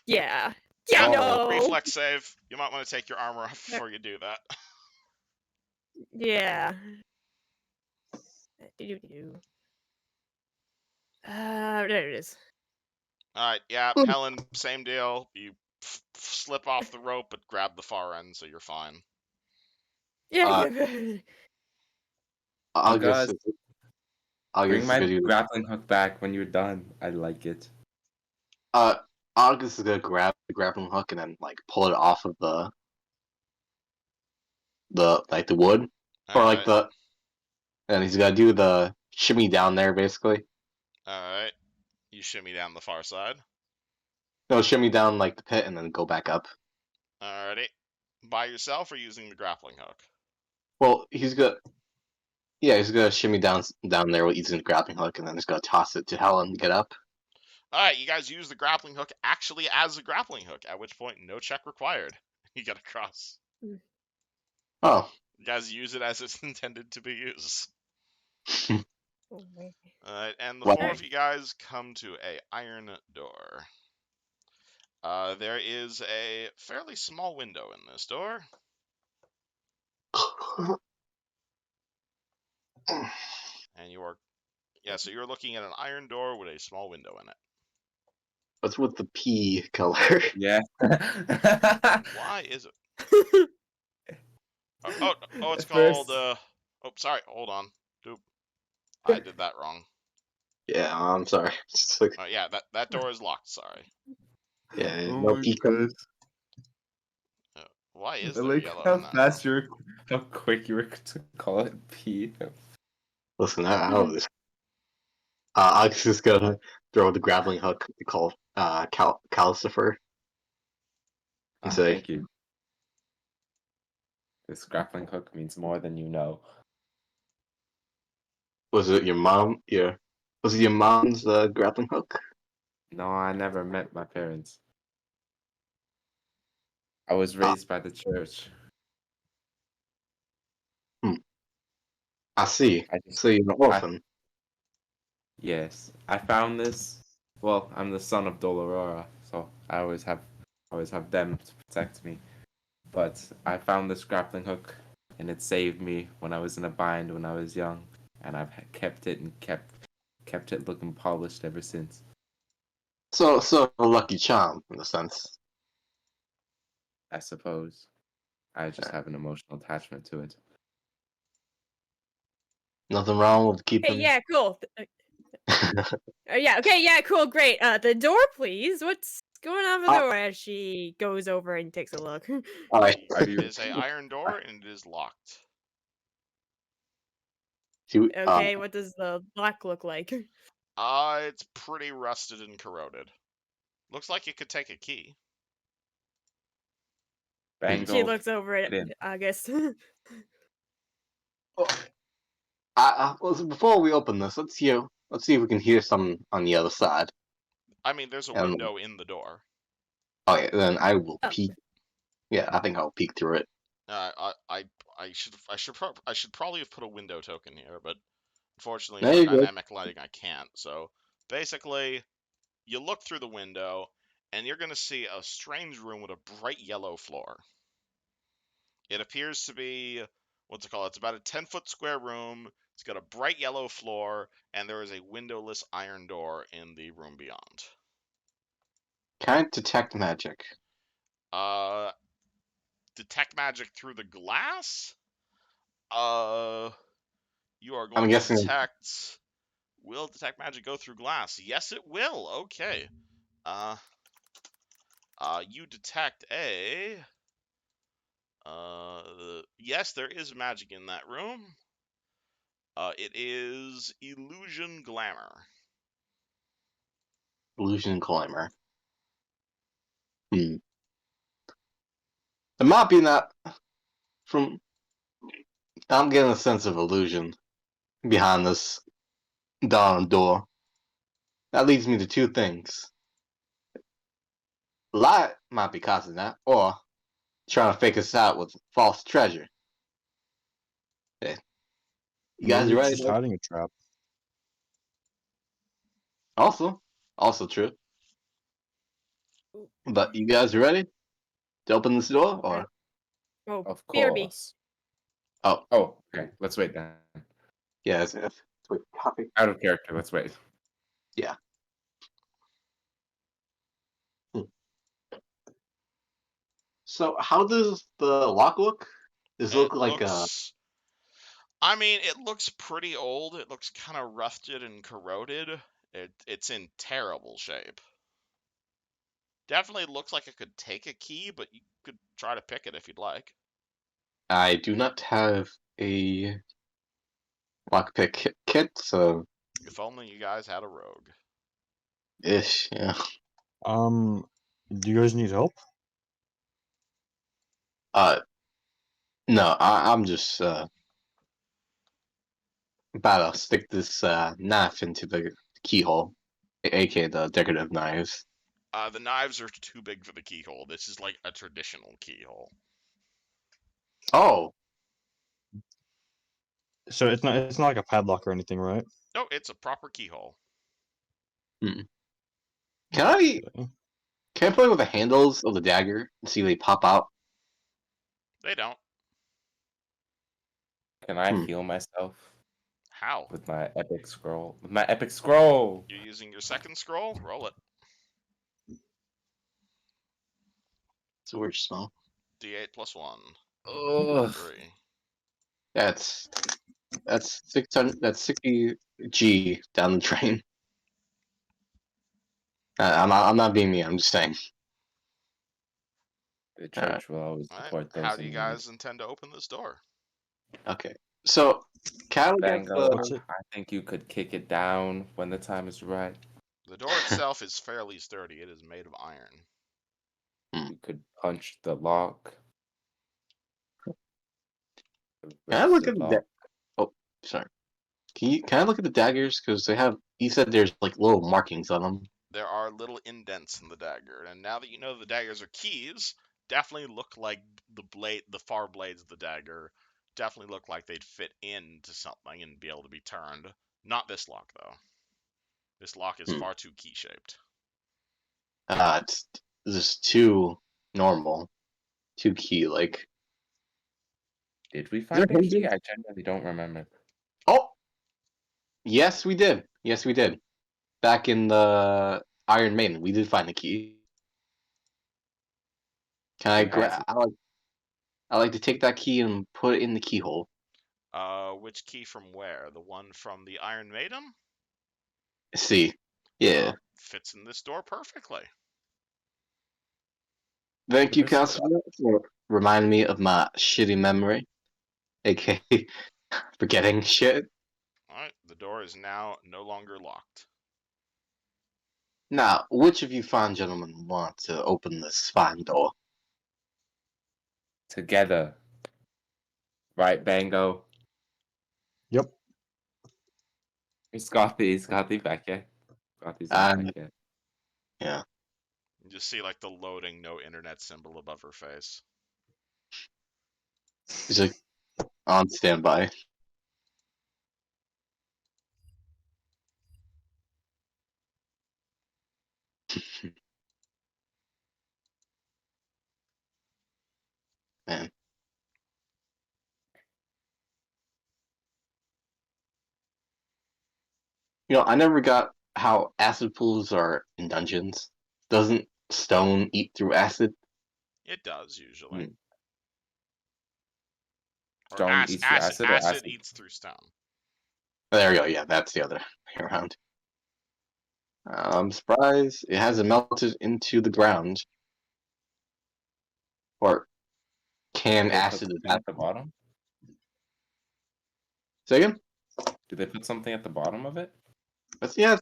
Yeah. Yeah, Oh. no. Reflex save. You might want to take your armor off before you do that. Yeah. There it is. All right, yeah, Ellen, same deal. You slip off the rope, but grab the far end, so you're fine. Yeah. I'll Guys, guess. I'll bring guess my it's gonna do. grappling hook back when you're done. I like it. August is gonna grab the grappling hook and then like pull it off of the wood All or like right, the and he's gonna do the shimmy down there basically. all right. You shimmy down the far side. No, shimmy down like the pit and then go back up. Alrighty. By yourself or using the grappling hook? Well, he's gonna shimmy down there using the grappling hook and then he's gonna toss it to Helen to get up. Alright, you guys use the grappling hook actually as a grappling hook, at which point no check required. You get across. Oh. You guys use it as it's intended to be used. Alright, and the Wow. four of you guys come to a iron door. There is a fairly small window in this door. And you are, yeah, so you're looking at an iron door with a small window in it. What's with the P color? Yeah. Why is it? Oh, it's called, oh, sorry, hold on. Doop. I did that wrong. Yeah, I'm sorry. Like, Yeah, that door is locked, sorry. yeah, Oh no my P color. Why is I there like yellow how in that? fast you were, how quick you were to call it P. Listen, I know this. I'm just gonna throw the grappling hook to call Calcifer and say, Thank you. This grappling hook means more than you know. Was it your mom's grappling hook? No, I never met my parents. I was raised by the church. I see. I just, So you're an orphan. yes, I found this. Well, I'm the son of Dol Aurora, so I always have them to protect me. But I found this grappling hook, and it saved me when I was in a bind when I was young, and I've kept it and kept it looking polished ever since. So a lucky charm in a sense. I suppose. I just have an emotional attachment to it. Nothing wrong with Hey, keeping. yeah, cool. Yeah, okay, yeah, cool, great. The door, please. What's going on with the door as she goes over and takes a look? Alright. Are It you is a iron door and it is locked. Okay, what does the lock look like? It's pretty rusted and corroded. Looks like it could take a key. Bango? She looks over get in. it, I guess. Before we open this, let's see if we can hear something on the other side. I mean, there's a And window in the door. okay, then I will Oh. peek. Yeah, I think I'll peek through it. I should probably have put a window token here, but unfortunately There for you go. dynamic lighting, I can't. So basically, you look through the window, and you're gonna see a strange room with a bright yellow floor. It appears to be what's it called? It's about a 10-foot square room. It's got a bright yellow floor, and there is a windowless iron door in the room beyond. Can I detect magic? Detect magic through the glass? You are I'm going to guessing. detect. Will detect magic go through glass? Yes, it will. Okay. You detect a. Yes, there is magic in that room. It is illusion glamour. Illusion climber. There might be that from. I'm getting a sense of illusion behind this darn door. That leads me to two things. Light might be causing that, or trying to fake us out with false treasure. Hey, you guys Maybe it's ready? just hiding a trap. Also true. But you guys ready to open this door, or? Oh, Of BRB. course. Oh, Oh, okay. Let's wait then. yeah, wait, copy. Out of character. Let's wait. Yeah. So, how does the lock look? Does it It look like looks. I mean, it looks pretty old. It looks kind of rusted and corroded. It's in terrible shape. Definitely looks like it could take a key, but you could try to pick it if you'd like. I do not have a lockpick kit, so If only you guys had a rogue. yeah. Do you guys need help? No, I'm just about to stick this knife into the keyhole, aka the decorative knives. The knives are too big for the keyhole. This is like a traditional keyhole. Oh, So it's not like a padlock or anything, right? No, it's a proper keyhole. can I play with the handles of the dagger and see if they pop out? They don't. Can I heal myself How? with my epic scroll? With my epic scroll. You're using your second scroll? Roll it. It's a weird smell. D8 plus 1. Ugh. 3. That's 600. That's 60 G down the drain. I'm not being mean. I'm just saying. The church will always Alright, support those how do you in guys intend to open this door? Okay, so can we get Bango, What's it? I think you could kick it down when the time is right. The door itself is fairly sturdy. It is made of iron. You could punch the lock. Can I look at the lock. Oh, sorry. Can I look at the daggers? Because they have. You said there's like little markings on them. There are little indents in the dagger, and now that you know the daggers are keys, definitely look like the far blades of the dagger definitely look like they'd fit into something and be able to be turned. Not this lock though. This lock is far too key shaped. It's just too normal, too key like. Did we Is there find a key? hinges? I genuinely don't remember. Oh, yes, we did. Yes, we did. Back in the Iron Maiden, we did find the key. Can I Who has grab? I like to take that key and put it in the keyhole. Which key from where? The one from the Iron Maiden? See. Yeah. Fits in this door perfectly. Thank you, This- Counselor, for reminding me of my shitty memory, aka forgetting shit. Alright, the door is now no longer locked. Now, which of you fine gentlemen want to open this fine door? Together. Right, Bango? Yep. Scotty back here. Scotty's back here. Yeah. You just see like the loading no internet symbol above her face. He's like on standby. Man. I never got how acid pools are in dungeons. Doesn't stone eat through acid? It does usually. Hmm. Or Stone eats through acid or acid acid? eats through stone. There you go. Yeah, that's the other way around. I'm surprised it hasn't melted into the ground. Or can Did they put acid something at the bottom? Say again? Did they put something at the bottom of it? But yeah,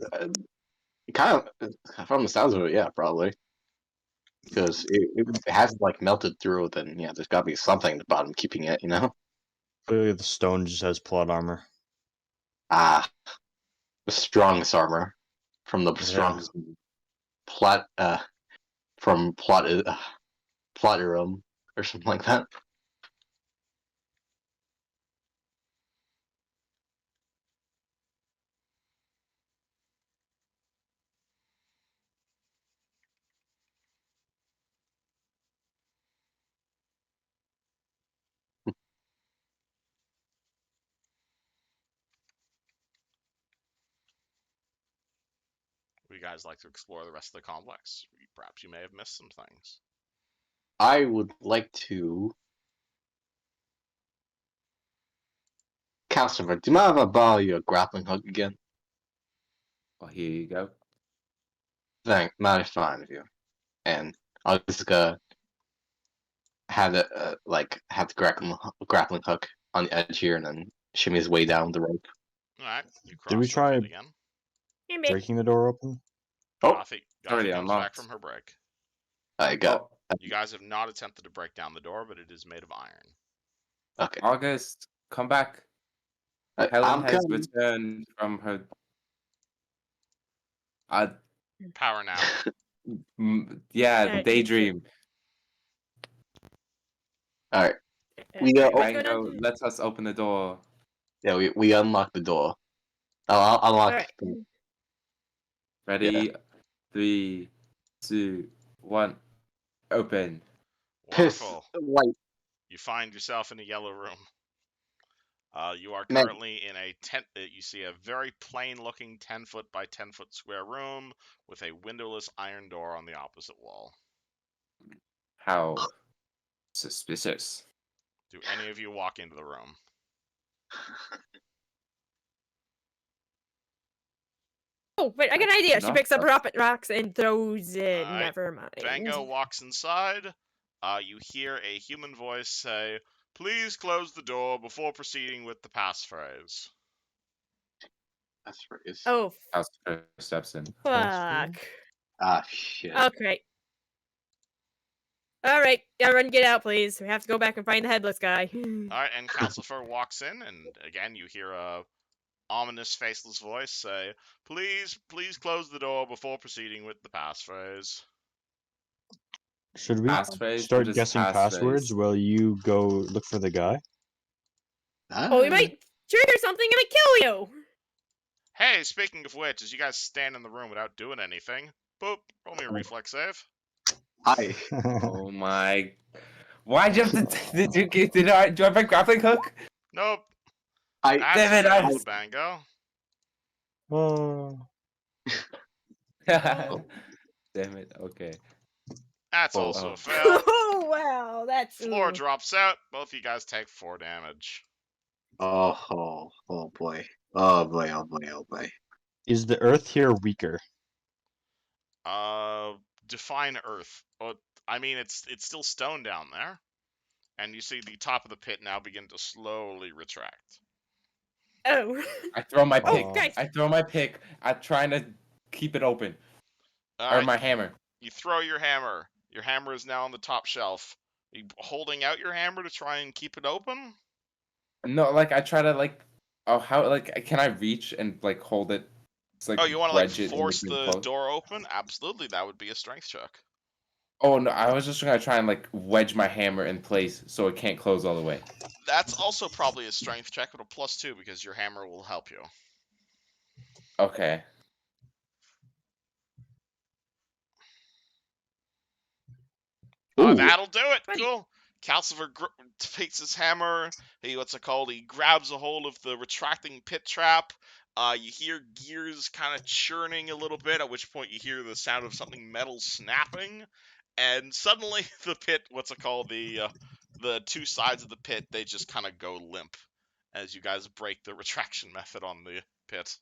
kind of from the sounds of it, yeah, probably. Because it hasn't like melted through, then yeah, there's got to be something at the bottom keeping it, Clearly, the stone just has plot armor. Ah, the strongest armor from the Yeah. strongest plot, from Plotirum or something like that. Would you guys like to explore the rest of the complex? Perhaps you may have missed some things. I would like to. Calcifer, do you mind if I borrow your grappling hook again? Well, here you go. Mighty fine of you. And I'll just have the grappling hook on the edge here, and then shimmy his way down the rope. Alright, you cross Did we your try feet again. Hey, mate. breaking the door open? Oh, Gothy already comes back unlocked. from her break. I got. You guys have not attempted to break down the door, but it is made of iron. Okay. August, come back. Helen I'm has coming. returned from her. Power now. Yeah, Alright, daydream. All right. Uh, We got. alright, what's Bango, going on? let us open the door. Yeah, we unlocked the door. I'll unlock. Alright. Ready? 3, 2, 1. Open. Piss Wonderful. white You find yourself in a yellow room. You are man. currently in a tent. You see a very plain-looking 10-foot by 10-foot square room with a windowless iron door on the opposite wall. How suspicious. Do any of you walk into the room? Oh, wait, I got an idea. She Not picks up that- rocks and throws it. Alright, Never mind. Bango walks inside. You hear a human voice say, "Please close the door before proceeding with the passphrase." That's phrase. Oh, House steps in. fuck. Ah, shit. Okay. Alright, everyone get out, please. We have to go back and find the headless guy. Alright, and Calcifer walks in, and again you hear a ominous, faceless voice say, please close the door before proceeding with the passphrase." Should we Passphrase? What start is guessing passwords passphrase? while you go look for the guy? Oh, we might trigger something and it kill you! Hey, speaking of which, as you guys stand in the room without doing anything, boop, roll me a reflex save. Hi. Oh my. Why'd you have to. Do I have a grappling hook? Nope. I That's Damn it, a fail I- to Bango. Oh. Damn it, okay. That's Oh. also Oh. a fail. Oh, wow, that's... Floor ooh. drops out. Both of you guys take 4 damage. oh boy. Oh boy. Oh boy. Oh boy. Is the earth here weaker? Define Earth. Well, I mean, it's still stone down there, and you see the top of the pit now begin to slowly retract. Oh. I throw my pick. Oh. guys. I throw my pick. I'm trying to keep it open. All Or right, my hammer. you throw your hammer. Your hammer is now on the top shelf. Are you holding out your hammer to try and keep it open? No, like I try to like. Oh, how like can I reach and like hold it? It's like Oh, you want to like wedge it in force between the close? door open? Absolutely, that would be a strength check. Oh no, I was just gonna try and like wedge my hammer in place so it can't close all the way. That's also probably a strength check, but a +2 because your hammer will help you. Okay. Ooh, That'll do it. Buddy. Cool. Calcifer takes his hammer. He He grabs a hold of the retracting pit trap. You hear gears kind of churning a little bit. At which point you hear the sound of something metal snapping, and suddenly the pit. The two sides of the pit. They just kind of go limp as you guys break the retraction method on the pit.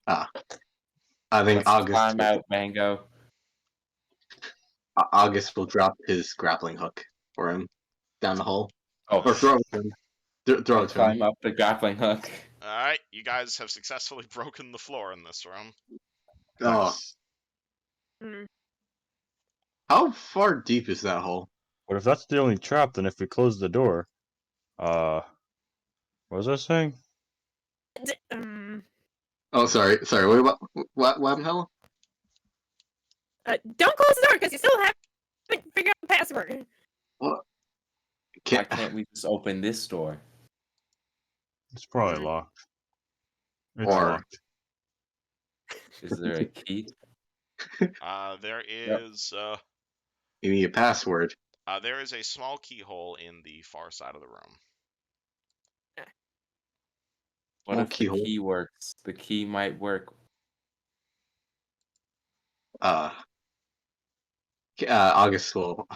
I think Let's climb out, Bango. August will drop his grappling hook for him down the hole, Oh, or throw it to him. Throw I it to him. climb up the grappling hook. All right, you guys have successfully broken the floor in this room. Oh, Nice. Mm. how far deep is that hole? But if that's the only trap, then if we close the door, what was I saying? Oh, sorry. What happened, Helen? Don't close the door because you still haven't figured out the password. What? Why can't we just open this door? It's probably Mm. locked. It's Or- locked. Is there a key? There is You need a password. there is a small keyhole in the far side of the room. What Small if the keyhole. key works? The key might work. August will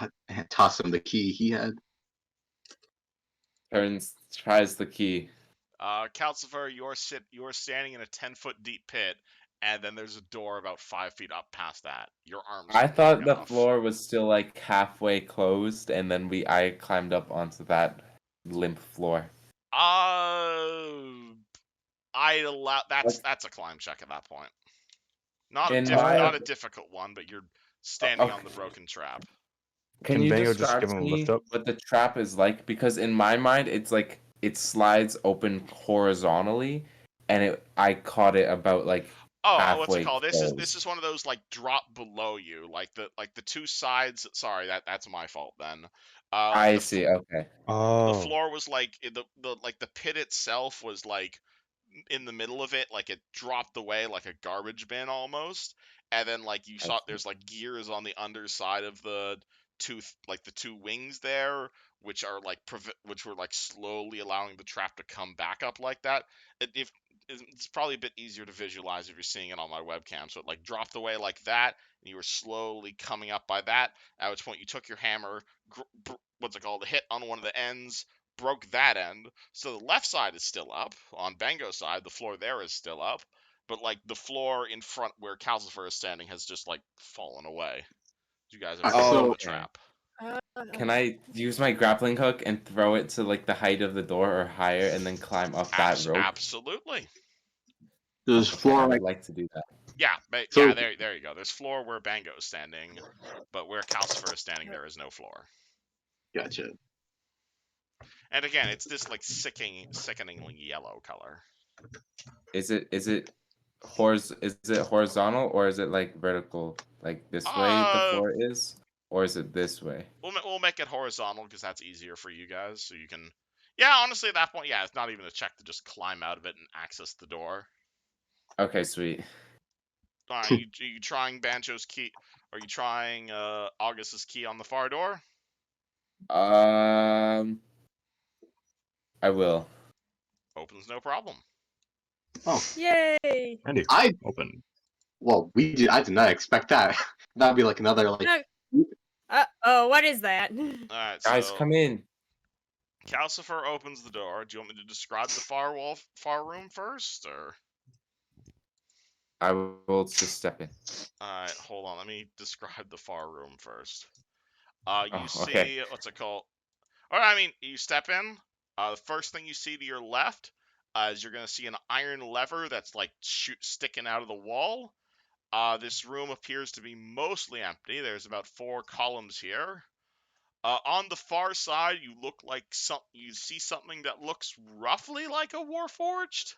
toss him the key he had. Tries the key. Calcifer, you're standing in a 10-foot deep pit, and then there's a door about 5 feet up past that. Your arms. I are thought long the enough. floor was still like halfway closed, and then I climbed up onto that limp floor. I'd allow that's a climb check at that point. Not a difficult one, but you're standing on the Okay. broken trap. Can you Bango just describe give to him a me lift up? what the trap is like? Because in my mind, it's like it slides open horizontally, and I caught it about like Oh, what's it halfway called? This closed. is one of those like drop below you, like the two sides. Sorry, that's my fault then. I see. Okay. The Oh. floor was like the pit itself was like in the middle of it, like it dropped away like a garbage bin almost, and then like you saw there's like gears on the underside of the two wings there, which are like which were like slowly allowing the trap to come back up like that. It's probably a bit easier to visualize if you're seeing it on my webcam. So it like dropped away like that, and you were slowly coming up by that. At which point you took your hammer, hit on one of the ends, broke that end. So the left side is still up. On Bango's side, the floor there is still up. But like the floor in front where Calcifer is standing has just like fallen away. You guys have broken the okay. trap. Can I use my grappling hook and throw it to like the height of the door or higher, and then climb up that rope? Absolutely. There's Okay, floor I would like like to do that. Yeah, So- there you go. There's floor where Bango is standing, but where Calcifer is standing, there is no floor. Gotcha. And again, it's this like sickeningly yellow color. Is it horizontal or is it like vertical? Like this way the floor is, or is it this way? We'll make it horizontal because that's easier for you guys, so you can. Yeah, honestly, at that point, yeah, it's not even a check to just climb out of it and access the door. Okay, sweet. Are you trying Banjo's key? Are you trying August's key on the far door? I will. Opens no problem. Oh, Yay! Andy, I open. well, I did not expect that. That'd be like another like. Oh, what is that? All right, Guys, so come in. Calcifer opens the door. Do you want me to describe the far room first, or? I will just step in. Alright, hold on. Let me describe the far room first. You Oh, okay. see, what's it called? Or, I mean, you step in. The first thing you see to your left is you're going to see an iron lever that's like sticking out of the wall. This room appears to be mostly empty. There's about 4 columns here. On the far side, you see something that looks roughly like a warforged.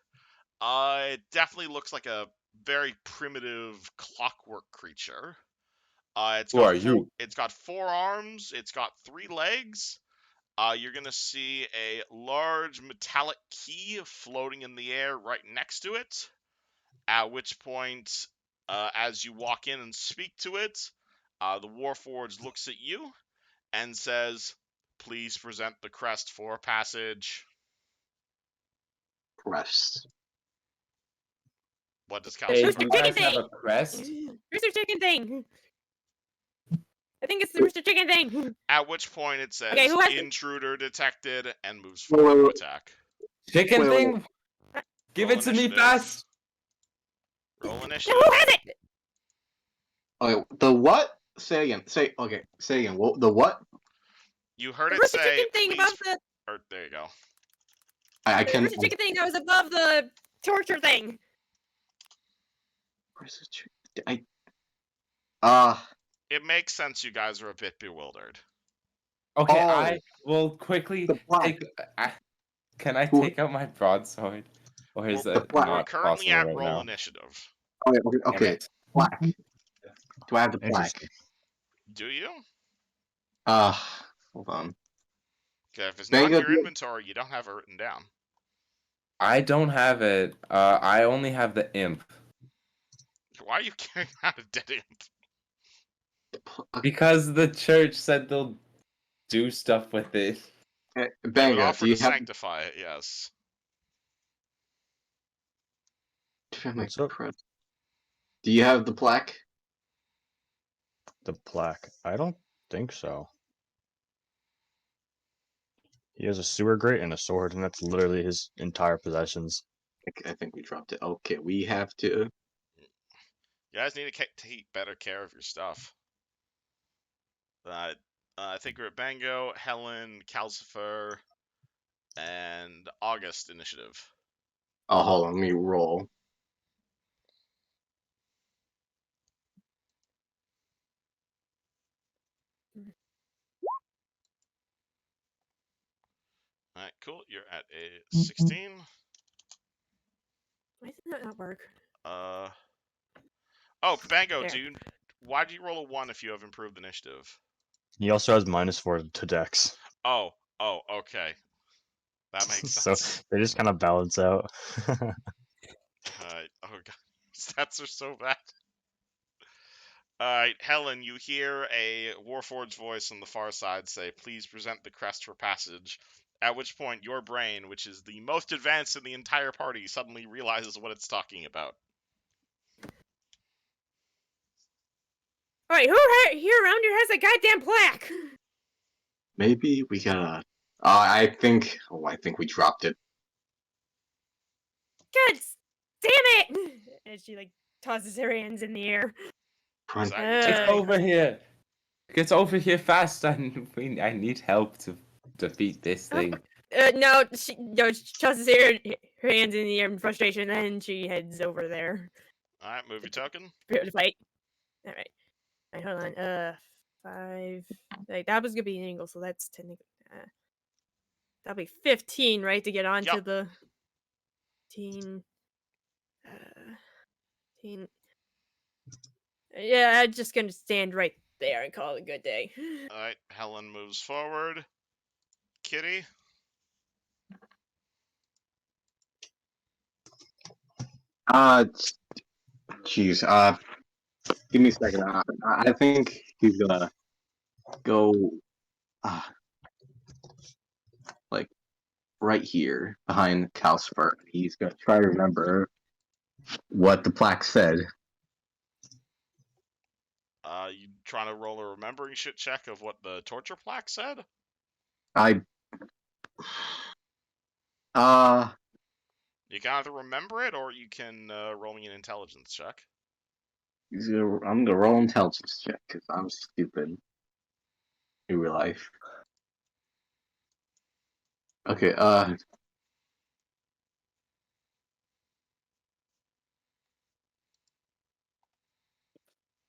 It definitely looks like a very primitive clockwork creature. It's Who got are you? it's got 4 arms. It's got 3 legs. You're gonna see a large metallic key floating in the air right next to it. At which point, as you walk in and speak to it, the Warforged looks at you and says, "Please present the crest for passage." Crest. What does Hey, Calcifer do you Rooster guys chicken have thing! a crest? Rooster chicken thing! I think it's the rooster chicken thing! At which point it says, Okay, who has it? "Intruder detected," and moves Wait, forward wait, to wait. attack. Chicken Wait. thing? Give Roll it to me initiative. fast! Roll Who initiative. has it? Okay, the what? Say again. Say again. The what? You heard The it rooster say, chicken thing "Please." above the There you go. I the can. rooster chicken thing that was above the torture thing. Where's the chicken? Uh. It makes sense. You guys are a bit bewildered. Okay, Oh. I will quickly The black. take. Can I Who- take out my broadsword? Or is Well, that black. we're not currently possible at right roll now? initiative. Okay. Damn Okay. it. Black. Do I have the black? Interesting. Do you? Hold on. Okay, if it's not in Bango, your inventory, you don't have it written down. I don't have it. I only have the imp. Why are you carrying out a dead end? Because the church said they'll do stuff with it. They would Bango, offer do you to have? sanctify it, yes. What's up? Do you have the plaque? The plaque. I don't think so. He has a sewer grate and a sword, and that's literally his entire possessions. I think we dropped it. Okay, we have to. You guys need to take better care of your stuff. I think we're at Bango, Helen, Calcifer, and August initiative. Oh, hold on. Let me roll. Alright, cool. You're at a 16. Why did that not work? Oh, Bango, There. why do you roll a 1 if you have improved initiative? He also has -4 to Dex, Oh, okay. That makes so sense. they just kind of balance out. Alright, oh god. Stats are so bad. Alright, Helen, you hear a Warforged voice on the far side say, "Please present the crest for passage." At which point, your brain, which is the most advanced in the entire party, suddenly realizes what it's talking about. Alright, who here around here has a goddamn plaque? Maybe we gotta. I think. Oh, I think we dropped it. God damn it! And she like tosses her hands in the air. Run. Is that your Get turn? over here! Get over here fast! I need help to defeat this thing. No, she tosses her hands in the air in frustration, and she heads over there. Alright, move your token. Prepare to fight. Alright. Alright, hold on. 5. Like, that was gonna be an angle, so that's technically. That'll be 15, right? To get onto Yep. the. 15. 15. Yeah, I'm just gonna stand right there and call it a good day. Alright, Helen moves forward. Kitty? Jeez. Give me a second. I think he's gonna go. Like right here behind Calcifer. He's gonna try to remember what the plaque said. You trying to roll a remembering shit check of what the torture plaque said? I. You can either remember it or you can roll me an intelligence check. I'm gonna roll intelligence check because I'm stupid in real life. Okay,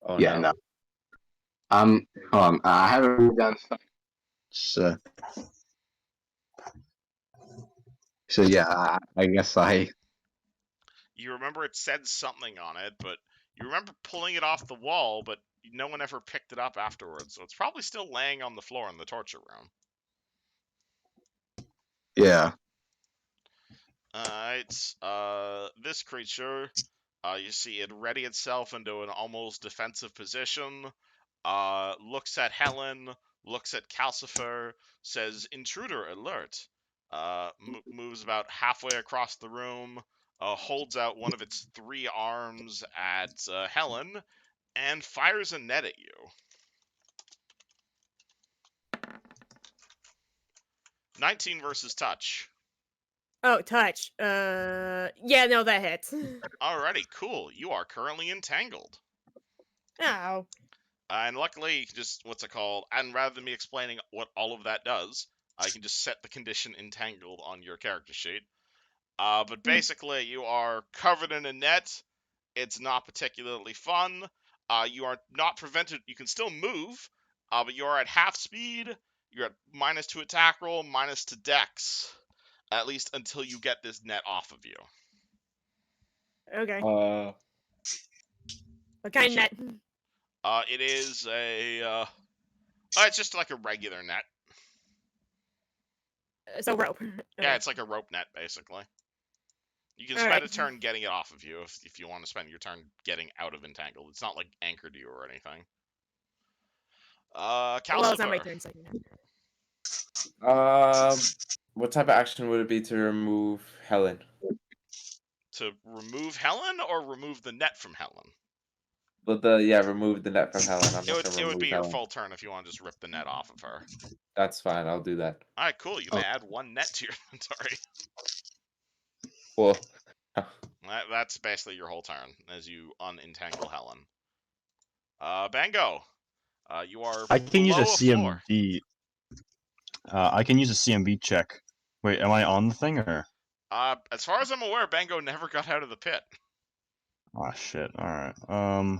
Oh yeah, no. no. Hold on. I haven't written down so, so yeah, I guess You remember it said something on it, but you remember pulling it off the wall, but no one ever picked it up afterwards, so it's probably still laying on the floor in the torture room. yeah. Alright, this creature, you see it ready itself into an almost defensive position, looks at Helen, looks at Calcifer, says, "Intruder alert," moves about halfway across the room, holds out one of its 3 arms at Helen, and fires a net at you. 19 versus touch. Oh, touch. Yeah, no, that hits. Alrighty, cool. You are currently entangled. Ow. And luckily, just, what's it called? And rather than me explaining what all of that does, I can just set the condition entangled on your character sheet. But basically, you are covered in a net. It's not particularly fun. You are not prevented. You can still move, but you are at half speed. You're at -2 attack roll, -2 dex, at least until you get this net off of you. Okay. Uh, What kind of net? It is a. It's just like a regular net. So rope. Yeah, Okay. it's like a rope net, basically. You can All spend right. a turn getting it off of you if you want to spend your turn getting out of entangled. It's not like anchored to you or anything. Well, it's not my Calcifer. turn. So. what type of action would it be to remove Helen? To remove Helen or remove the net from Helen? But remove the net from Helen. I'm not gonna It would be remove your Helen. full turn if you want to just rip the net off of her. That's fine. I'll do that. Alright, cool. You may add 1 net to your inventory. Well, That's basically your whole turn as you unentangle Helen. Bango. You are I can use a below a floor. CMB. I can use a CMB check. Wait, am I on the thing or? As far as I'm aware, Bango never got out of the pit. Oh shit! All right.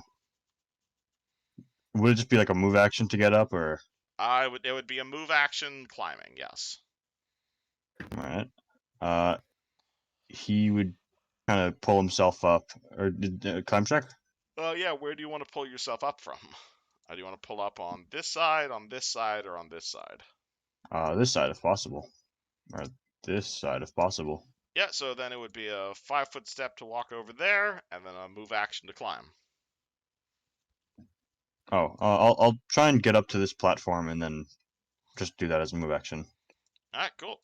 Would it just be like a move action to get up, or? It would be a move action climbing, yes. All right. He would kind of pull himself up, or climb check. Yeah, where do you want to pull yourself up from? Do you want to pull up on this side, or on this side? This side if possible, or this side if possible. Yeah, so then it would be a 5-foot step to walk over there, and then a move action to climb. Oh, I'll try and get up to this platform and then just do that as a move action. Alright, cool.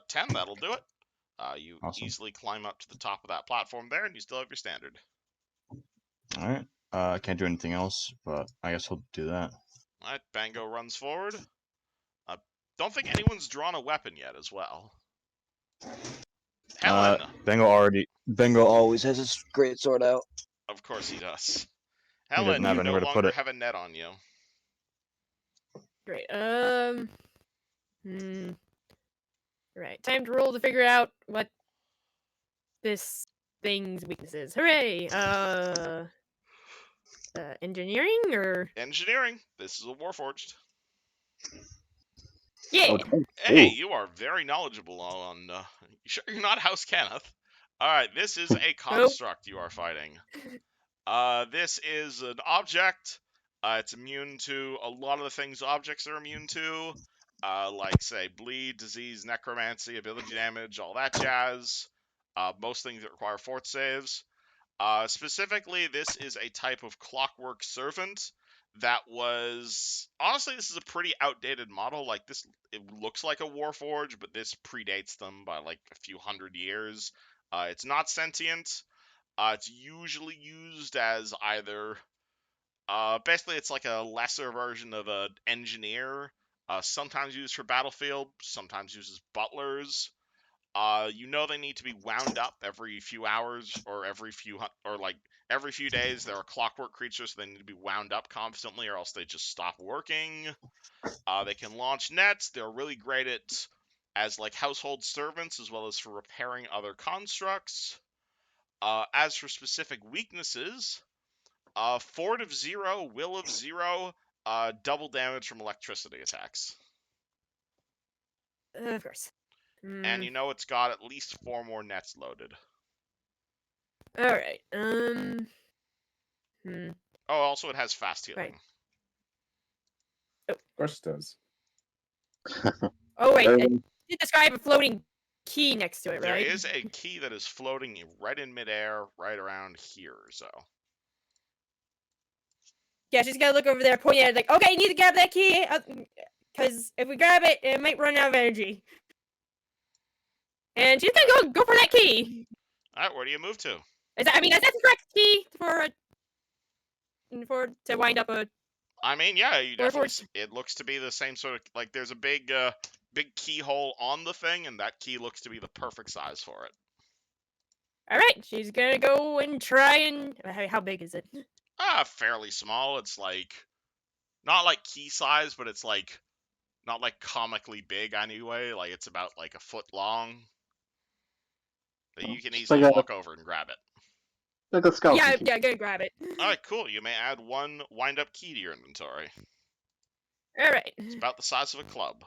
10, that'll do it. You Awesome. easily climb up to the top of that platform there, and you still have your standard. All right. I can't do anything else, but I guess we'll do that. Alright, Bango runs forward. Don't think anyone's drawn a weapon yet as well. Helen! Bango always has his great sword out. Of course he does. He doesn't Helen, have you no anywhere to put longer it. have a net on you. Great. Right. Time to roll to figure out what this thing's weakness is. Hooray! Engineering or Engineering. This is a Warforged. yeah. Hey, you are very knowledgeable on. You sure you're not House Kenneth? All right, this is a construct you are fighting. This is an object. It's immune to a lot of the things objects are immune to, like say bleed, disease, necromancy, ability damage, all that jazz. Most things that require fort saves. Specifically, this is a type of clockwork servant that was honestly, this is a pretty outdated model. Like this, it looks like a Warforge, but this predates them by like a few hundred years. It's not sentient. It's usually used as either basically it's like a lesser version of an engineer. Sometimes used for battlefield, sometimes used as butlers. You know they need to be wound up every few hours or every few days. They're a clockwork creature, so they need to be wound up constantly, or else they just stop working. They can launch nets. They're really great at as like household servants as well as for repairing other constructs. As for specific weaknesses, Fort of 0, Will of 0, double damage from electricity attacks. Of course. And you know it's got at least 4 more nets loaded. Alright. Oh, also it has fast healing. Right. Of course it does. Oh wait, Everyone- you describe a floating key next to it, There right? is a key that is floating right in midair, right around here, so. Yeah, she's gonna look over there, pointing at it, like, okay, you need to grab that key, because if we grab it, it might run out of energy. And she's gonna go for that key. Alright, where do you move to? Is that the correct key to wind up a? I mean, yeah, you Or definitely. for- It looks to be the same sort of like. There's a big keyhole on the thing, and that key looks to be the perfect size for it. All right, she's gonna go and try and. How big is it? Fairly small. It's like not like key size, but it's like not like comically big anyway. Like it's about like a foot long. That you can Just easily like a- walk over and grab it. Like a skeleton Yeah, key. yeah, gonna grab it. All right, cool. You may add 1 wind-up key to your inventory. All right. It's about the size of a club.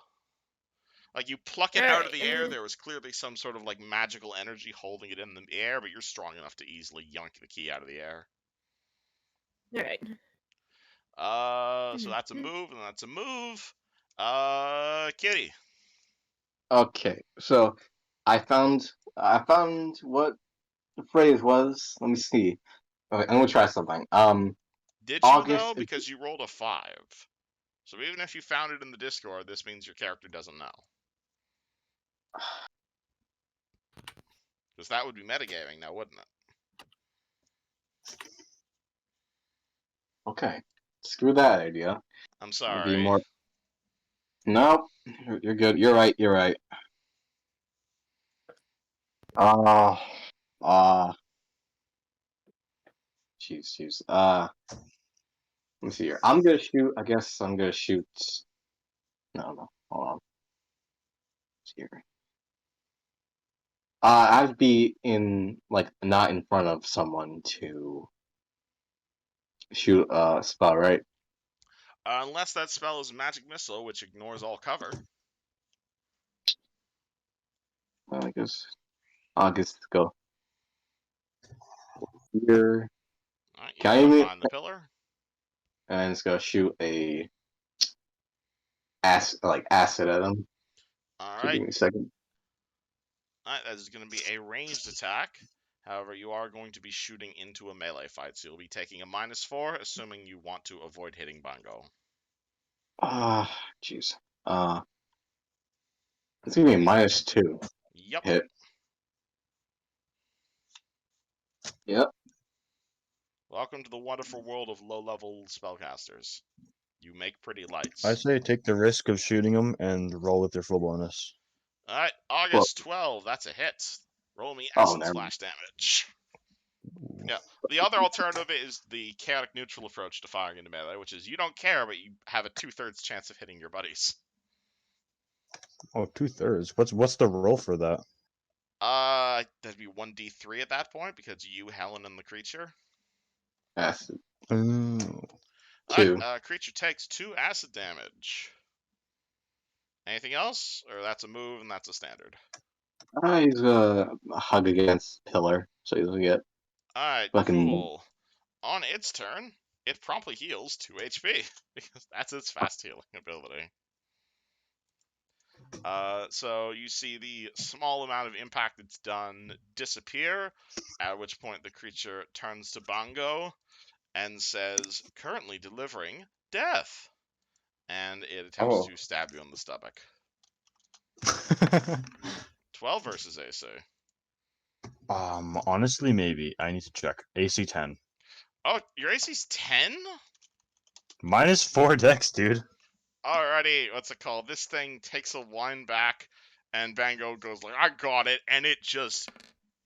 Like you pluck it out of the air, Alright. there was clearly some sort of like magical energy holding it in the air, but you're strong enough to easily yank the key out of the air. All right. So that's a move, and that's a move. Kitty. Okay, so I found what the phrase was. Let me see. Okay, I'm gonna try something. Did you August though? is- Because you rolled a 5. So even if you found it in the Discord, this means your character doesn't know. Because that would be metagaming now, wouldn't it? Okay, screw that idea. I'm It'll be sorry. more. No, you're good. You're right. You're right. Uh, uh, jeez. Let me see here. I'm gonna shoot. I guess I'm gonna shoot. No. Hold on. Let's see here. I'd be in like not in front of someone to shoot a spell, right? Unless that spell is a magic missile, which ignores all cover. I guess August go here, Alright, you Can I go even- behind the pillar. and it's gonna shoot a acid at him. So Alright. give me a second. Alright, that is going to be a ranged attack. However, you are going to be shooting into a melee fight, so you'll be taking a -4, assuming you want to avoid hitting Bango. Jeez. It's gonna be a -2 Yep. hit. Yep. Welcome to the wonderful world of low-level spellcasters. You make pretty lights. I say take the risk of shooting them and roll with your full bonus. Alright, August 12, that's a hit. Roll me Oh, acid never slash damage. Yeah. The other alternative is the chaotic neutral approach to firing into melee, which is you don't care, but you have a 2/3 chance of hitting your buddies. Oh, 2/3. What's the roll for that? That'd be 1d3 at that point because you, Helen, and the creature. Acid. Oh. Two. Alright, creature takes 2 acid damage. Anything else? Or that's a move and that's a standard. He's gonna hug against pillar, so he's gonna get Alright, fucking. cool. On its turn, it promptly heals 2 HP because that's its fast healing ability. So you see the small amount of impact it's done disappear, at which point the creature turns to Bango and says, currently delivering death. And it attempts Oh. to stab you in the stomach. 12 versus AC. Honestly, maybe. I need to check. AC 10. Oh, your AC's 10? -4 dex, dude. Alrighty, what's it called? This thing takes a wind back And Bango goes like, I got it, and it just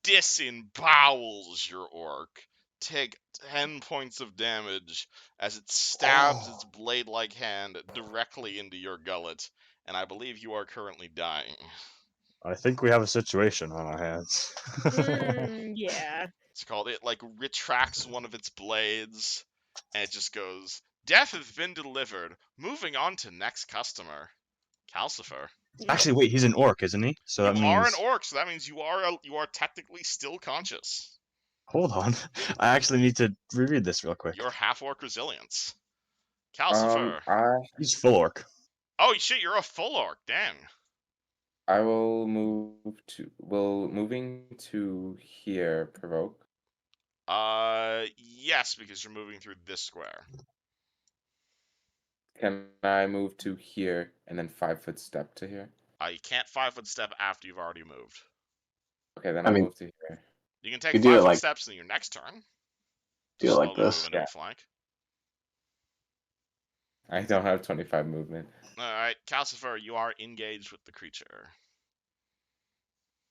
disembowels your orc. Take 10 points of damage as it stabs its blade-like hand directly into your gullet, and I believe you are currently dying. I think we have a situation on our hands. Yeah. It's called, it like retracts one of its blades, and it just goes, death has been delivered. Moving on to next customer. Calcifer. Actually, wait, he's an orc, isn't he? So that You are an means. orc, so that means you are technically still conscious. Hold on. I actually need to reread this real quick. You're half-orc resilience. Calcifer. He's full orc. Oh shit, you're a full orc. Dang. I will moving to here provoke. Yes, because you're moving through this square. Can I move to here and then 5-foot step to here? You can't 5-foot step after you've already moved. Okay, then I I'll mean, move to here. You can take you do it 5-foot like steps in your next turn. do it like Slowly this. move into Yeah. a flank. I don't have 25 movement. Alright, Calcifer, you are engaged with the creature.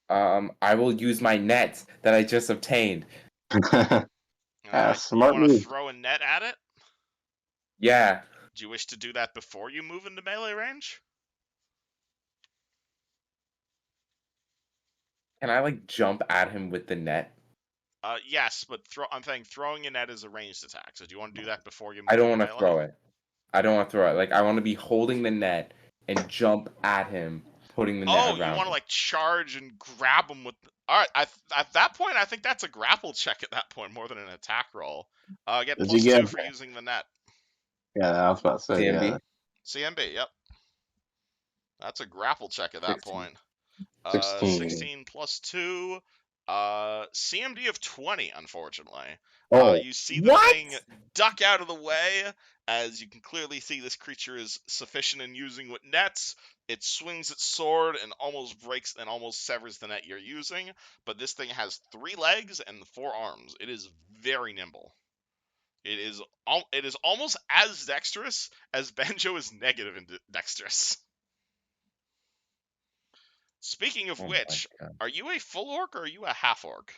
I will use my net that I just obtained. Yeah, You smart want to move. throw a net at it? Yeah. Do you wish to do that before you move into melee range? Can I like jump at him with the net? Yes, but I'm saying throwing a net is a ranged attack. So do you want to do that before you move I don't into want to melee? throw it. I don't want to throw it. Like I want to be holding the net and jump at him, putting the net Oh, around you want to him. like charge and grab him with. All right, at that point, I think that's a grapple check at that point more than an attack roll. Get Did you +2 get? for using the net. Yeah, I was about to say. CMB? Yeah, CMB, yep. That's a grapple check at that 16. point. 16. 16 +2. CMD of 20, unfortunately. Oh, You see the thing duck out of the way, as you can clearly see this creature is sufficient in using with nets. It swings its sword and almost breaks and almost severs the net you're using, but this thing has 3 legs and 4 arms. It is very nimble. It is almost as dexterous as Banjo is negative in dexterous. Speaking of Oh my which, God. are you a full orc or are you a half orc?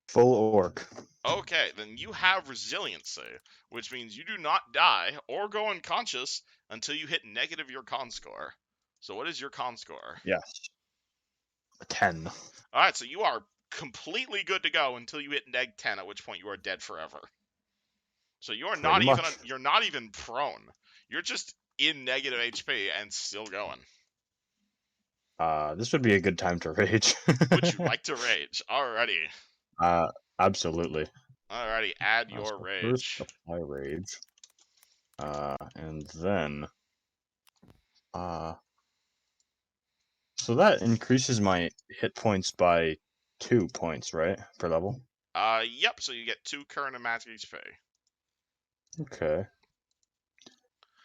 Full orc. Okay, then you have resiliency, which means you do not die or go unconscious until you hit negative your con score. So what is your con score? Yes. A 10. Alright, so you are completely good to go until you hit neg 10, at which point you are dead forever. So you are not Pretty even much. you're not even prone. You're just in negative HP and still going. This would be a good time to rage. Would you like to rage? Alrighty. Absolutely. Alrighty, add your So first rage. apply rage. And then so that increases my hit points by 2 points, right? Per level? Yep, so you get 2 current and magic HP. Okay.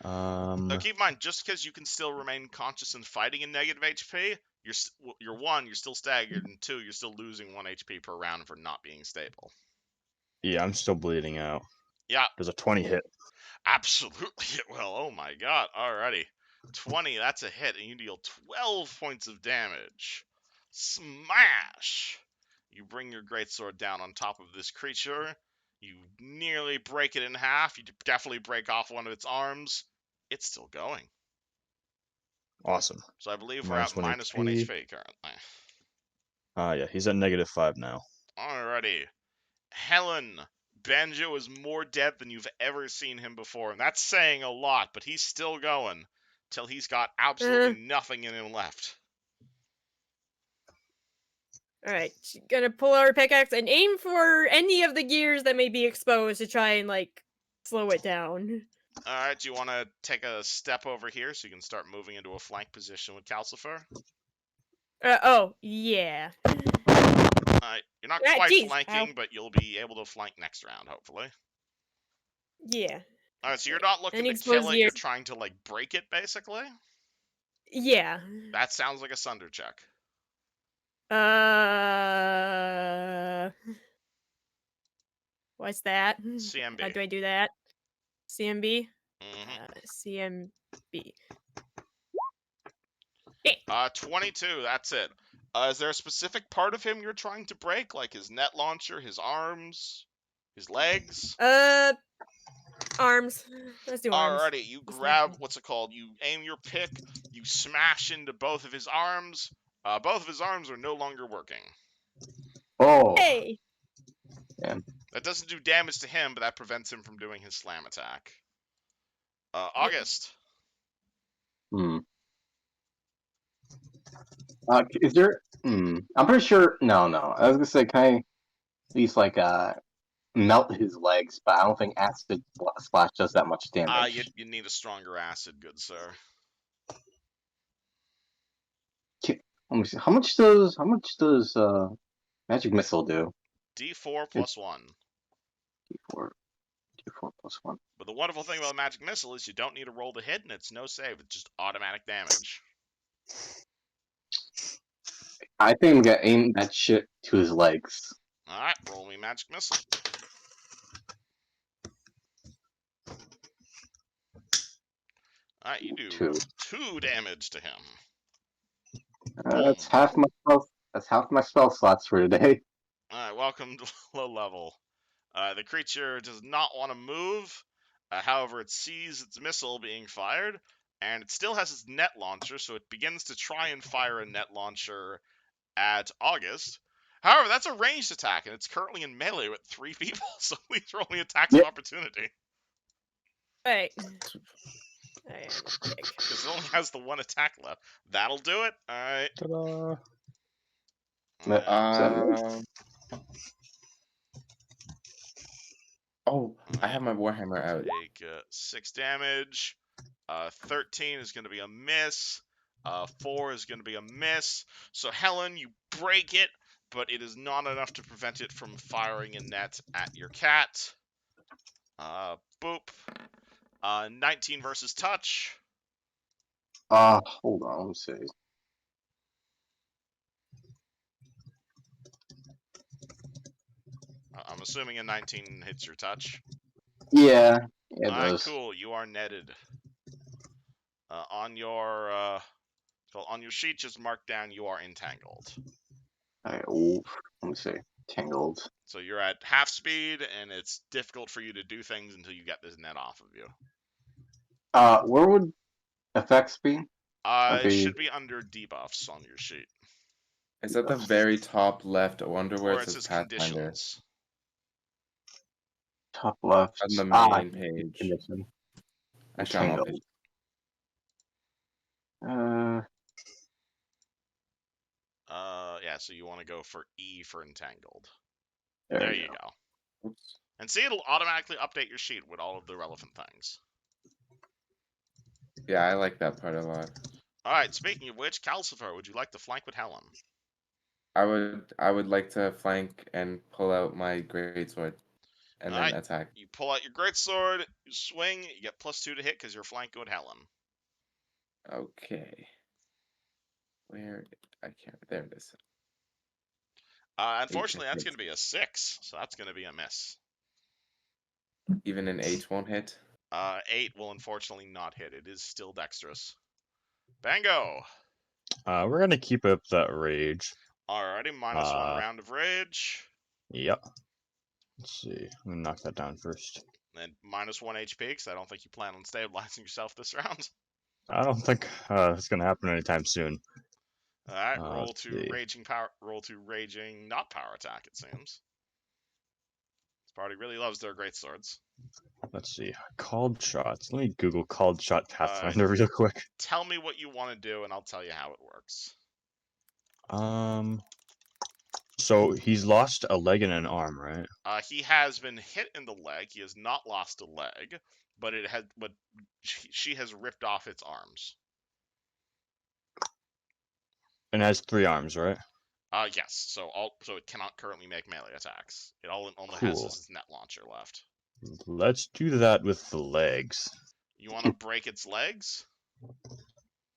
Now keep in mind, just because you can still remain conscious and fighting in negative HP, you're 1, you're still staggered, and 2, you're still losing 1 HP per round for not being stable. Yeah, I'm still bleeding out. Yeah, Does a 20 hit? absolutely it will. Oh my god, alrighty. 20, that's a hit, and you deal 12 points of damage. Smash! You bring your greatsword down on top of this creature. You nearly break it in half. You definitely break off one of its arms. It's still going. Awesome. So I believe we're Minus at 1 minus 1 HP. HP currently. Yeah, he's at -5 now. Alrighty. Helen, Banjo is more dead than you've ever seen him before, and that's saying a lot, but he's still going till he's got absolutely nothing in him left. Alright, she's gonna pull out her pickaxe and aim for any of the gears that may be exposed to try and, like, slow it down. Alright, do you want to take a step over here so you can start moving into a flank position with Calcifer? Oh, yeah. You're not Ah, quite jeez, flanking, ow. but you'll be able to flank next round, hopefully. Yeah. Alright, so you're not looking Any to exposed kill it, you're gears. trying to, like, break it, basically? Yeah. That sounds like a sunder check. What's that? CMB. How do I do that? CMB? Mm-hmm. CMB. 22, that's it. Is there a specific part of him you're trying to break? Like his net launcher, his arms, his legs? Arms. Let's do arms. Alrighty, you grab, what's it called? You aim your pick, you smash into both of his arms. Both of his arms are no longer working. Oh, Hey! That doesn't do damage to him, but that prevents him from doing his slam attack. August. Hmm. Is there? I'm pretty sure. No. I was gonna say, can I at least like melt his legs? But I don't think acid splash does that much damage. You need a stronger acid, good sir. Let me see. How much does magic missile do? D4 plus 1. D4 plus 1. But the wonderful thing about magic missile is you don't need to roll the hit, and it's no save. It's just automatic damage. I think I'm gonna aim that shit to his legs. Alright, roll me magic missile. Alright, you do 2 damage to him. That's half my spell. That's half my spell slots for today. Alright, welcome to low level. The creature does not want to move. However, it sees its missile being fired, and it still has its net launcher, so it begins to try and fire a net launcher at August. However, that's a ranged attack, and it's currently in melee with 3 people, so please roll me attacks of opportunity. Right. I am a dick. Because it only has the 1 attack left. That'll do it. Alright. Ta-da! Oh, I have my Warhammer out. Take 6 damage. 13 is going to be a miss. 4 is going to be a miss. So Helen, you break it, but it is not enough to prevent it from firing a net at your cat. Boop. 19 versus touch. Hold on, let me see. I'm assuming a 19 hits your touch. Yeah, it Alright, does. cool. You are netted. On your sheet, just mark down you are entangled. Alright, let me see. Tangled. So you're at half speed, and it's difficult for you to do things until you get this net off of you. Where would effects be? It should be under debuffs on your sheet. It's at the very top left. I wonder where Or it it says says Pathfinder. conditions. Top left. On the main page. Condition. Actually, I'm on Tangled. page. Yeah, so you want to go for E for entangled. There There you you go. Oops. And see, it'll automatically update your sheet with all of the relevant things. Yeah, I like that part a lot. Alright, speaking of which, Calcifer, would you like to flank with Helen? I would like to flank and pull out my greatsword and then attack. You pull out your greatsword, you swing, you get +2 to hit because you're flanking with Helen. Okay. Where I can't. There it is. Unfortunately, that's hit. going to be a 6, so that's going to be a miss. Even an 8 won't hit. 8 will unfortunately not hit. It is still dexterous. Bango! We're gonna keep up that rage. Alrighty, -1 round of rage. Yep. Let's see. I'm gonna knock that down first. And -1 HP, because I don't think you plan on stabilizing yourself this round. I don't think it's gonna happen anytime soon. Alright, roll let's to see. raging not power attack, it seems. This party really loves their greatswords. Let's see. Called shots. Let me Google called shot Pathfinder real quick. Tell me what you want to do, and I'll tell you how it works. So he's lost a leg and an arm, right? He has been hit in the leg. He has not lost a leg, but she has ripped off its arms. And has 3 arms, right? Yes. So it cannot currently make melee attacks. It only Cool. has its net launcher left. Let's do that with the legs. You want to break its legs?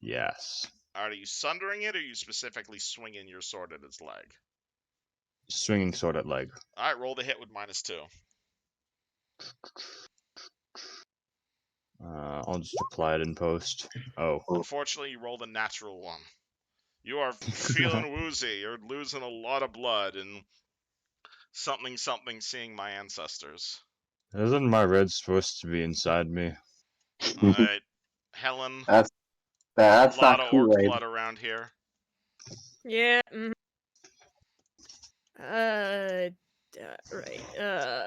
Yes. Are you sundering it, or are you specifically swinging your sword at its leg? Swinging sword at leg. All right, roll the hit with -2. I'll just apply it in post. Oh. Unfortunately, you rolled a natural 1. You are feeling woozy. You're losing a lot of blood and something seeing my ancestors. Isn't my red supposed to be inside me? Alright, Helen, That's a lot not of orc Kool-Aid. blood around here. Yeah. Right.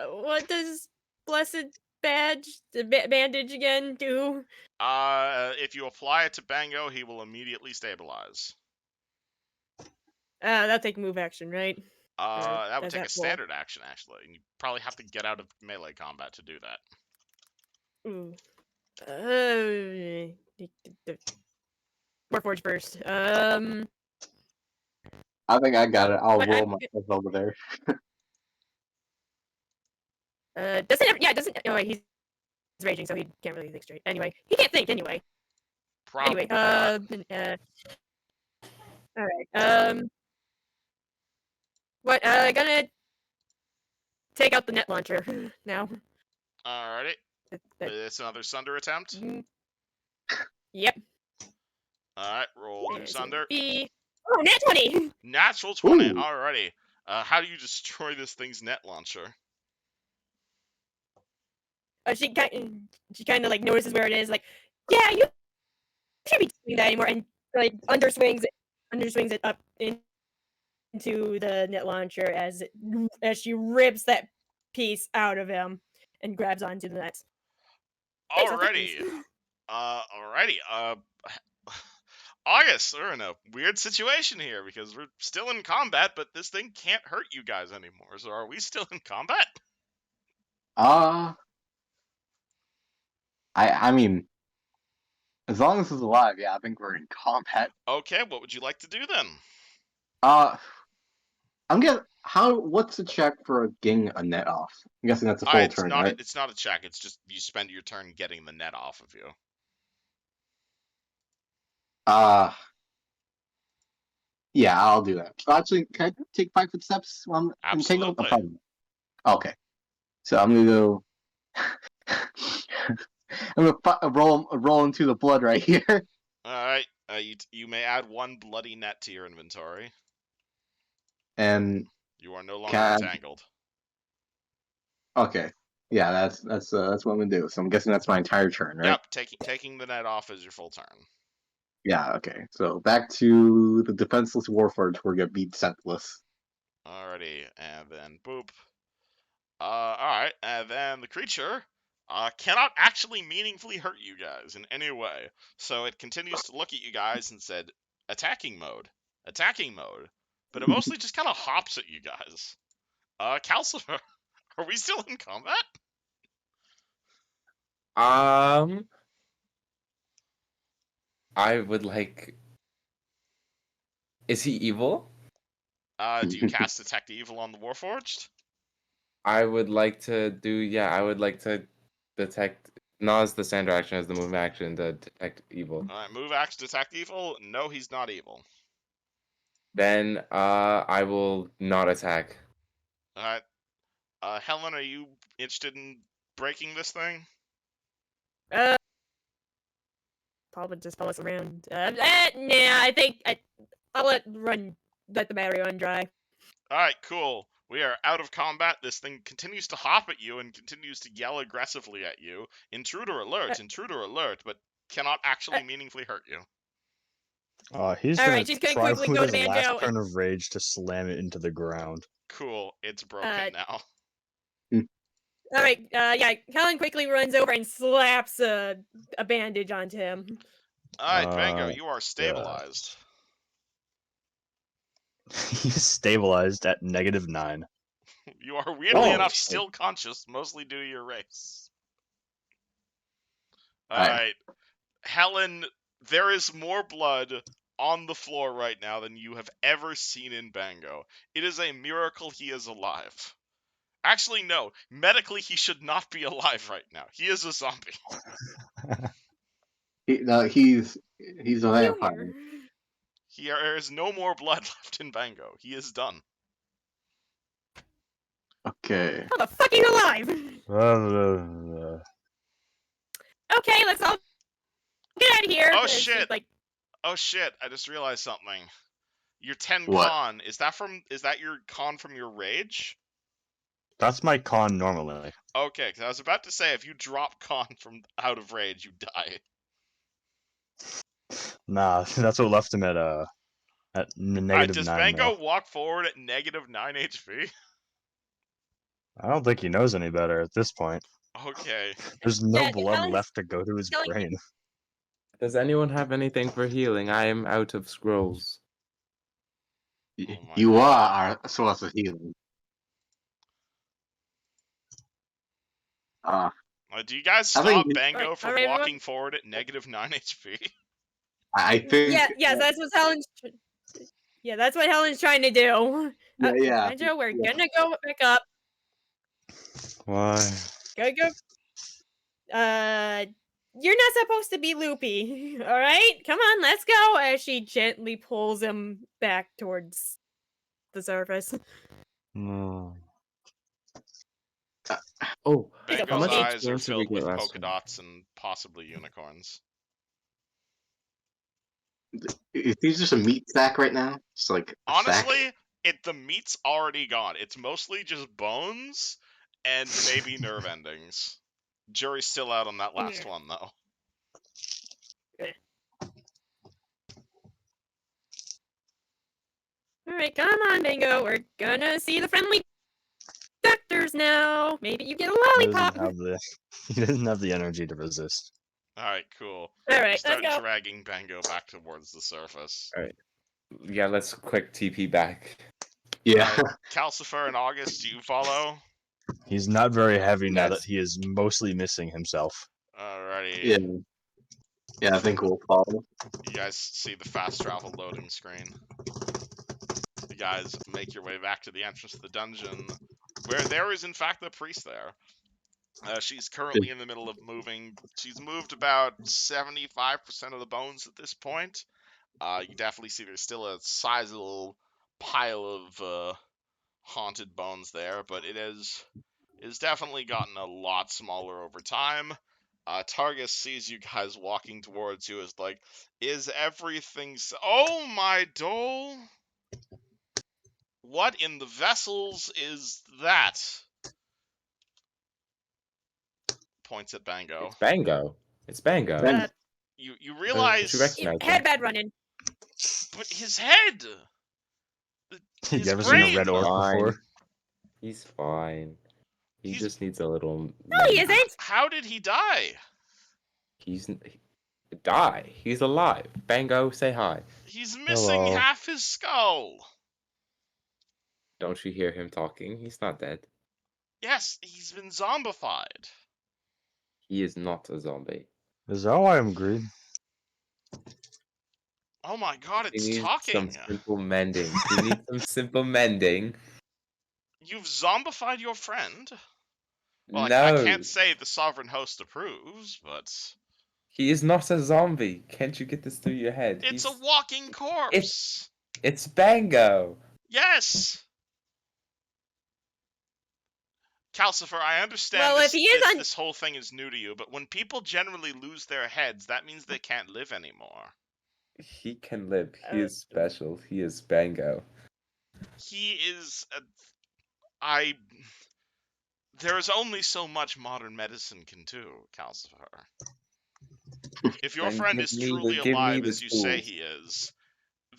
What does blessed bandage again do? If you apply it to Bango, he will immediately stabilize. That'll take move action, right? That would does take that a pull? standard action, actually. And you probably have to get out of melee combat to do that. Ooh. Warforge first. I think I got it. I'll But roll I'm myself over there. doesn't. Oh, wait, he's raging, so he can't really think straight. Anyway, he can't think anyway. Probably Anyway, not. all right. What? Gonna take out the net launcher now. Alrighty. That- It's another Sunder attempt. Yep. Alright, roll And do it's gonna Sunder. be nat 20. Natural 20. Ooh. Alrighty. How do you destroy this thing's net launcher? She kind of like notices where it is. Like, yeah, you shouldn't be doing that anymore, and like underswings it up into the net launcher as she rips that piece out of him and grabs onto the nets. Thanks, I'll take these. Alrighty. August, we're in a weird situation here because we're still in combat, but this thing can't hurt you guys anymore. So are we still in combat? I mean, as long as it's alive, yeah, I think we're in combat. Okay, what would you like to do then? I'm guessing what's the check for getting a net off? I'm guessing that's a full turn, right? It's not a check. It's just you spend your turn getting the net off of you. Yeah, I'll do that. Actually, can I take 5 footsteps while I'm entangled? Absolutely. Okay. So I'm gonna go. I'm gonna roll into the blood right here. Alright, you may add 1 bloody net to your inventory. And you are no longer entangled. Okay. Yeah, that's what I'm gonna do. So I'm guessing that's my entire turn, right? Yep, taking the net off is your full turn. Yeah, okay. So back to the defenseless warforged where we get beat senseless. Alrighty, and then boop. Alright, and then the creature cannot actually meaningfully hurt you guys in any way. So it continues to look at you guys and said, attacking mode. But it mostly just kind of hops at you guys. Calcifer, are we still in combat? I would like. Is he evil? Do you cast Detect Evil on the Warforged? I would like to do. Yeah, I would like to detect. Not as the standard action, as the move action to detect evil. Alright, move action, Detect Evil. No, he's not evil. Then I will not attack. Alright. Helen, are you interested in breaking this thing? Probably just follow us around. Nah, I think I'll let the battery run dry. Alright, cool. We are out of combat. This thing continues to hop at you and continues to yell aggressively at you. Intruder alert, but cannot actually meaningfully hurt you. He's Alright, gonna she's gonna try quickly with go his to last Banjo. turn of rage to slam it into the ground. Cool, it's broken now. Alright, yeah, Helen quickly runs over and slaps a bandage onto him. Alright, Bango, you are stabilized. He's stabilized at -9. You are weirdly enough shit. still conscious, mostly due to your race. Alright. Alright. Helen, there is more blood on the floor right now than you have ever seen in Bango. It is a miracle he is alive. Actually, no. Medically, he should not be alive right now. He is a zombie. He's a vampire. There is no more blood left in Bango. He is done. Okay. I'm fucking alive! Okay, let's all get out of here. Oh And she's shit! like, Oh shit! I just realized something. Your 10 What? con, is that your con from your rage? That's my con normally. Okay, because I was about to say, if you drop con from out of rage, you die. Nah, that's what left him at Alright, negative does 9 Bango now. walk forward at negative 9 HP? I don't think he knows any better at this point. Okay. There's no yeah, blood Helen's left to go to his telling brain. Does anyone have anything for healing? I am out of scrolls. Oh my You god. are our source of healing. Uh, Do you guys I think stop Bango from alright, everyone. walking forward at negative 9 HP? I think. yeah, yes, that's what Helen's. Yeah, that's what Helen's trying to do. Yeah. Banjo, we're yeah. gonna go back up. Why? Go. You're not supposed to be loopy. All right, come on, let's go. As she gently pulls him back towards the surface. No. Oh, He's a how Bango's much puppy. eyes are experience did we filled get with last polka time? dots and possibly unicorns. Is he just a meat sack right now? Just like a sack? Honestly, the meat's already gone. It's mostly just bones and maybe nerve endings. Jury's still out on that last Yeah. one, though. All right, come on, Bango. We're gonna see the friendly doctors now. Maybe you get a He lollipop. doesn't have the he doesn't have the energy to resist. Alright, cool. All You right, let's start go. dragging Bango back towards the surface. Yeah, let's quick TP back. Yeah. Alright, Calcifer and August, do you follow? He's not very heavy now that Yes. he is mostly missing himself. Alrighty. yeah. Yeah, I think we'll follow. You guys see the fast travel loading screen. You guys make your way back to the entrance to the dungeon, where there is in fact the priest there. She's currently in the middle of moving. She's moved about 75% of the bones at this point. You definitely see there's still a sizable pile of haunted bones there, but it's definitely gotten a lot smaller over time. Targus sees you guys walking towards you, is like, is everything oh my dole! What in the vessels is that? Points at Bango. It's Bango. It's Bango. Ben- You Don't realize, you recognize Head him? bad running. but his head, You his ever seen a brain. red orc before? He's fine. He He's- just needs a little. No, he mend. isn't. How did he die? He's die. He's alive. Bango, say hi. He's missing Hello. half his skull. Don't you hear him talking? He's not dead. Yes, he's been zombified. He is not a zombie. Is that why I'm green? Oh my god, He it's needs talking. some simple mending. He needs some simple mending. You've zombified your friend. Well, No, I can't say the sovereign host approves, but he is not a zombie. Can't you get this through your head? it's a He's- walking corpse. It's Bango. Yes. Calcifer, I understand Well, if he is on- this whole thing is new to you, but when people generally lose their heads, that means they can't live anymore. He can live. He is special. He is Bango. He is there's only so much modern medicine can do, Calcifer. If your Then friend give is me the- truly give me alive the as you say tools. he is,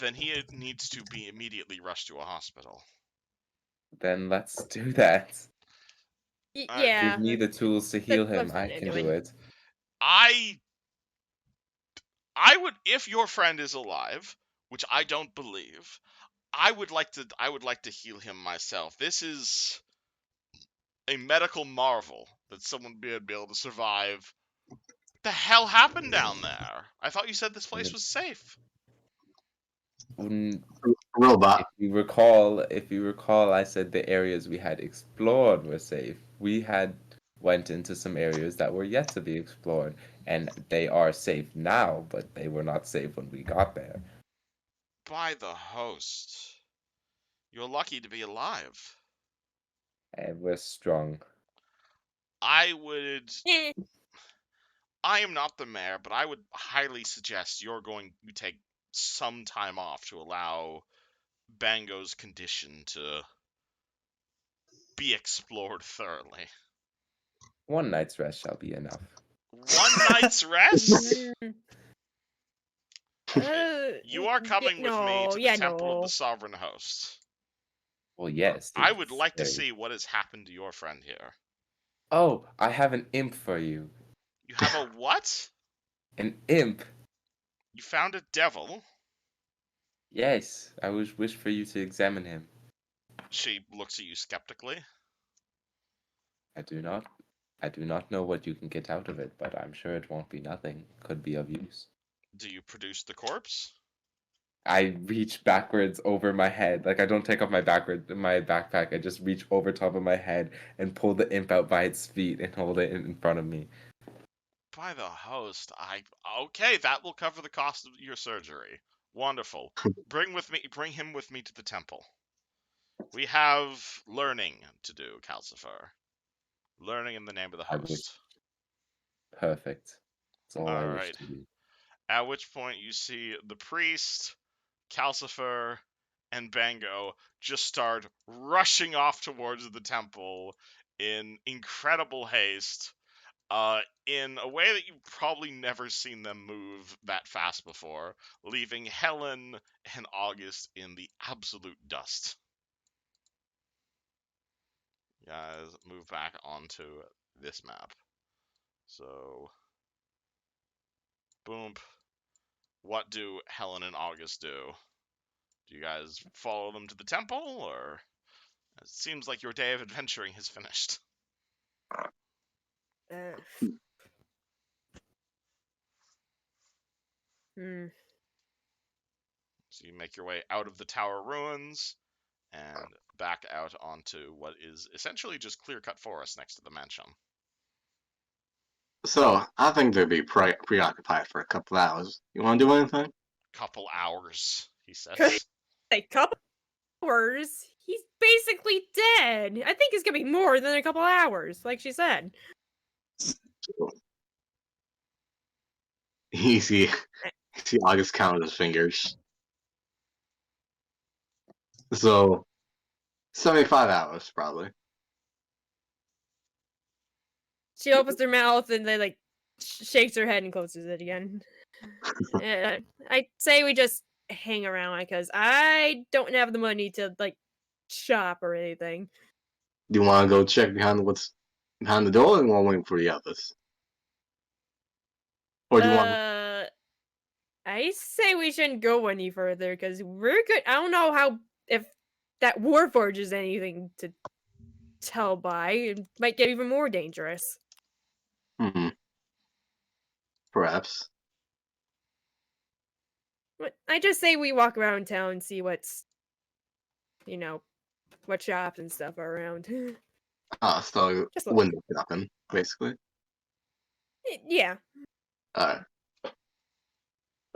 then he needs to be immediately rushed to a hospital. Then let's do that. Yeah. Give me the tools to heal him. what's I that can doing? do it. I would, if your friend is alive, which I don't believe, I would like to heal him myself. This is a medical marvel that someone would be able to survive. What the hell happened down there? I thought you said this place was safe. If Robot. you recall, I said the areas we had explored were safe. We had went into some areas that were yet to be explored, and they are safe now, but they were not safe when we got there. By the host. You're lucky to be alive. And we're strong. I would Eh. I am not the mayor, but I would highly suggest you take some time off to allow Bango's condition to be explored thoroughly. 1 night's rest shall be enough. 1 night's rest? Mm, You are coming with me no, to the yeah, Temple of the no. Sovereign Host. Well, yes. I would like to very- see what has happened to your friend here. Oh, I have an imp for you. You have a what? An imp? You found a devil? Yes, I wish for you to examine him. She looks at you skeptically. I do not know what you can get out of it, but I'm sure it won't be nothing. Could be of use. Do you produce the corpse? I reach backwards over my head. Like, I don't take off my backpack. I just reach over top of my head and pull the imp out by its feet and hold it in front of me. By the host, okay, that will cover the cost of your surgery. Wonderful. Bring him with me to the temple. We have learning to do, Calcifer. Learning in the name of the I wish- host. Perfect. That's all I wish Alright. to do. At which point you see the priest, Calcifer, and Bango just start rushing off towards the temple in incredible haste, in a way that you've probably never seen them move that fast before, leaving Helen and August in the absolute dust. Guys, move back onto this map. So, boom. What do Helen and August do? Do you guys follow them to the temple, or it seems like your day of adventuring has finished? Hmm. So you make your way out of the tower ruins and back out onto what is essentially just clear-cut forest next to the mansion. So I think they'd be preoccupied for a couple hours. You want to do anything? Couple hours, he says. A couple hours? He's basically dead. I think it's gonna be more than a couple hours, like she said. You see August count his fingers. So 75 hours probably. She opens her mouth and then like shakes her head and closes it again. I say we just hang around because I don't have the money to like shop or anything. Do you want to go check what's behind the door, and we'll wait for the others? Or do you want? I say we shouldn't go any further because we're good. I don't know if that Warforge is anything to tell by. It might get even more dangerous. Perhaps. But I just say we walk around town and see what shops and stuff are around. So Just look. window shopping, basically. Yeah. Alright.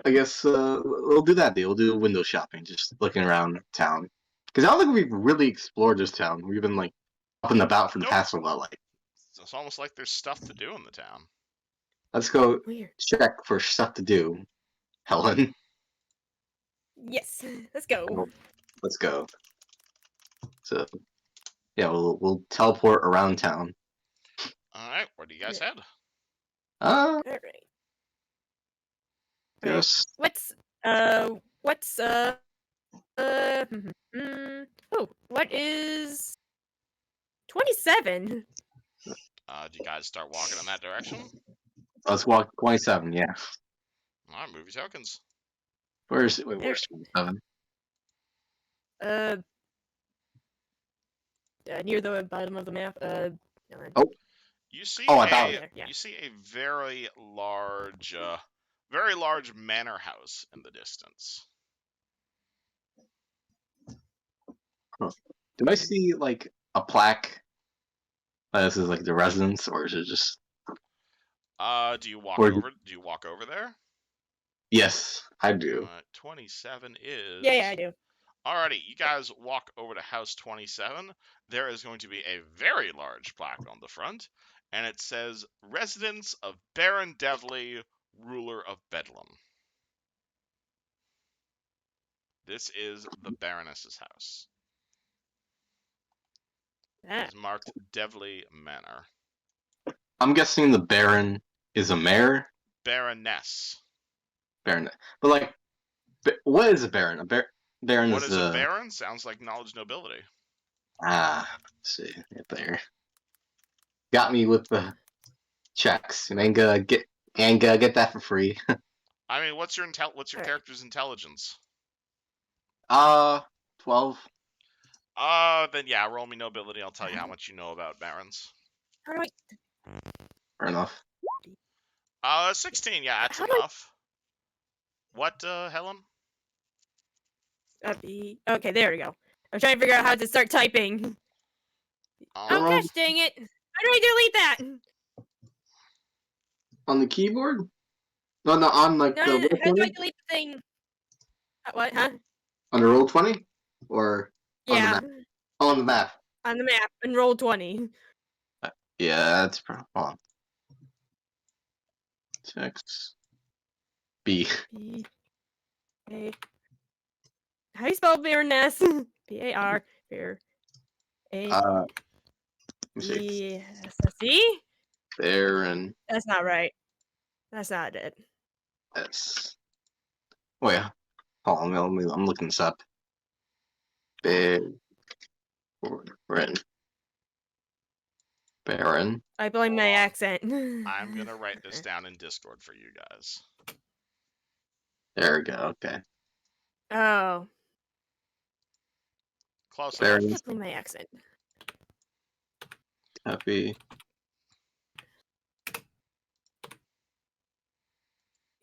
I guess we'll do that deal. We'll do window shopping, just looking around town. Because I don't think we've really explored this town. We've been like up and about for the Nope. past while. Like, It's almost like there's stuff to do in the town. let's go Weird. check for stuff to do, Helen. Yes. Let's go. Let's go. So, yeah, we'll teleport around town. Alright, where do you guys head? All right. Yes. Oh, what is 27? Do you guys start walking in that direction? Let's walk 27. Yeah. Alright, move your tokens. Where's 27? Near the bottom of the map. You see Oh, I found it. Yeah. You see a very large manor house in the distance. Do I see like a plaque? This is like the residence, or is it just? Do you walk Where- over? Do you walk over there? Yes, I do. 27 is. Yeah, I do. Alrighty, you guys walk over to house 27. There is going to be a very large plaque on the front, and it says residence of Baron Devley, ruler of Bedlam. This is the Baroness's house. It is marked Devley Manor. I'm guessing the Baron is a mayor. Baroness. Baron, but like, what is a Baron? Baron What is is a the baron? Sounds like knowledge nobility. let's see right there. Got me with the checks, and ain't gonna get that for free. I mean, what's your Alright. character's intelligence? 12. Then yeah, roll me nobility. I'll tell you how much you know about barons. Alright. Fair enough. 16. Yeah, that's How do I- enough. What, Helen? Okay, there we go. I'm trying to figure out how to start typing. Oh Wrong. gosh, dang it! How do I delete that? On the keyboard? No, on like No, the no, roll how do I 20? delete the thing? What? Huh? On the roll 20? Or on the Yeah, map? On the map. on the map and roll 20. Yeah, that's hold on. Text. B. B A. How do you spell Baroness? B-A-R. Bear. A. Let me see. E. S-S-E? Baron That's not right. That's not it. S. Wait, hold on, I'm looking this up. Baron. Baron. I blame my accent. I'm gonna write this down in Discord for you guys. There we go, okay. Oh. Close Yeah, I Baron. enough. can't blame my accent. Copy.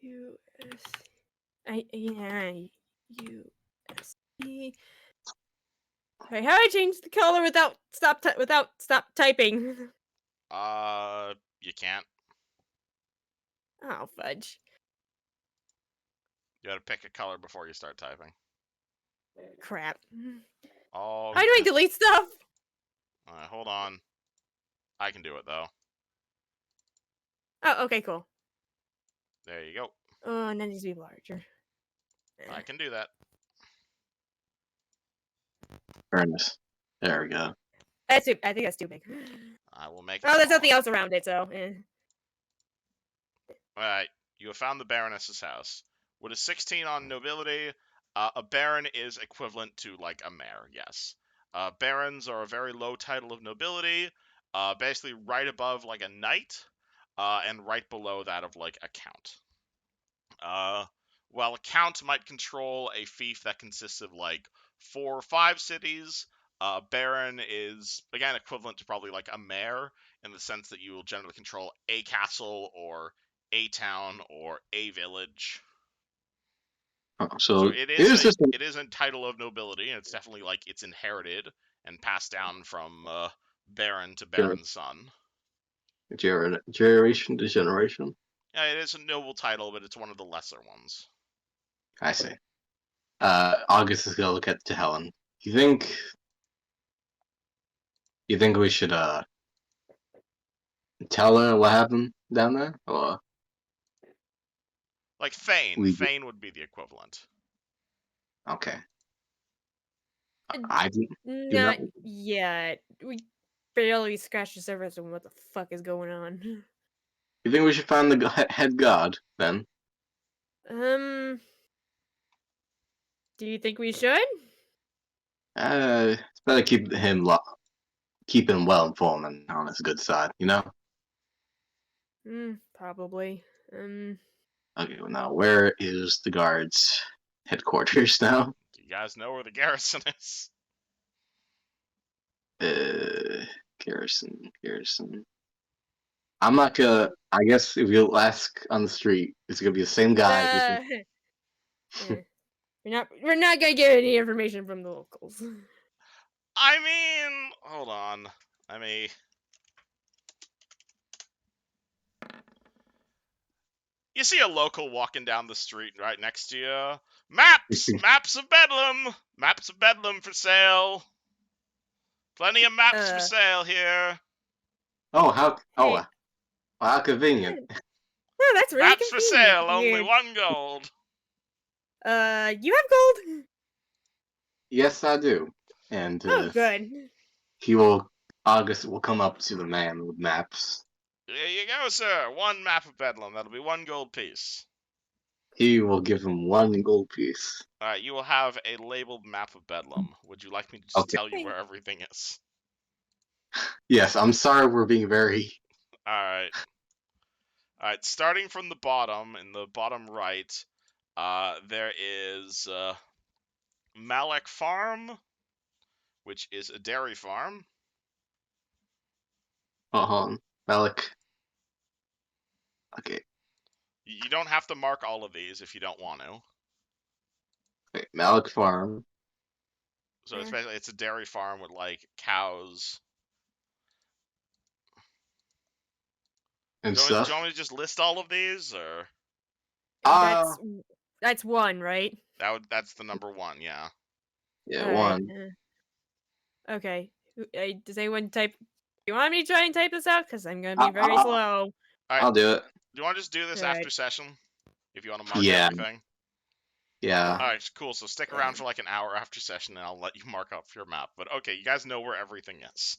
U-S. U-S-E. Alright, how do I change the color without stop typing? You can't. Oh, fudge. You gotta pick a color before you start typing. Crap. Oh, How do I delete stuff? hold on. I can do it though. Oh, okay, cool. There you go. Oh, and that needs to be larger. I can do that. Furnace. There we go. I think that's too big. I will make it. Oh, there's smaller. nothing else around it, so. Alright, you have found the Baroness's house. With a 16 on nobility, a baron is equivalent to, like, a mayor, yes. Barons are a very low title of nobility, basically right above, like, a knight, and right below that of, like, a count. While a count might control a fief that consists of, like, 4 or 5 cities, a baron is, again, equivalent to probably, like, a mayor, in the sense that you will generally control a castle, or a town, or a village. So it is a title of nobility, and it's definitely like it's inherited and passed down from baron to baron's son. Generation to generation. Yeah, it is a noble title, but it's one of the lesser ones. I see. August is gonna look at to Helen. You think we should tell her what happened down there, or Like Fane. Fane would be the equivalent. Okay. I do Not yet. We barely scratched the surface of what the fuck is going on. You think we should find the head guard then? Do you think we should? It's better keep him well informed and on his good side, you know? Probably. Okay, well now where is the guard's headquarters now? Do you guys know where the garrison is? Garrison. I'm not gonna. I guess if you'll ask on the street, it's gonna be the same guy. We're not gonna get any information from the locals. I mean, hold on. You see a local walking down the street right next to you. Maps! Maps of Bedlam! Maps of Bedlam for sale! Plenty of maps for sale here. Oh, Hey. how convenient. Oh, that's really Maps for convenient. sale, only Weird. 1 gold. You have gold? Yes, I do. And Oh, good. August will come up to the man with maps. There you go, sir. 1 map of Bedlam. That'll be 1 gold piece. He will give him 1 gold piece. Alright, you will have a labeled map of Bedlam. Would you like me to just Okay. tell you where everything is? Yes, I'm sorry we're being very. Alright. Alright, starting from the bottom, in the bottom right, there is Malek Farm, which is a dairy farm. Malik. Okay. You don't have to mark all of these if you don't want to. Okay. Malik Farm. So it's basically it's a dairy farm with like cows. And Do you want stuff. me to just list all of these, or That's 1, right? that's the number 1, yeah. Yeah, Alright, 1. okay. Does anyone type? You want me to try and type this out? Because I'm gonna be very slow. Alright, I'll do it. do you want to just do this Alright. after session? If you want to mark Yeah. everything. Yeah. Alright, cool. So stick around for like an hour after session, and I'll let you mark up your map. But okay, you guys know where everything is.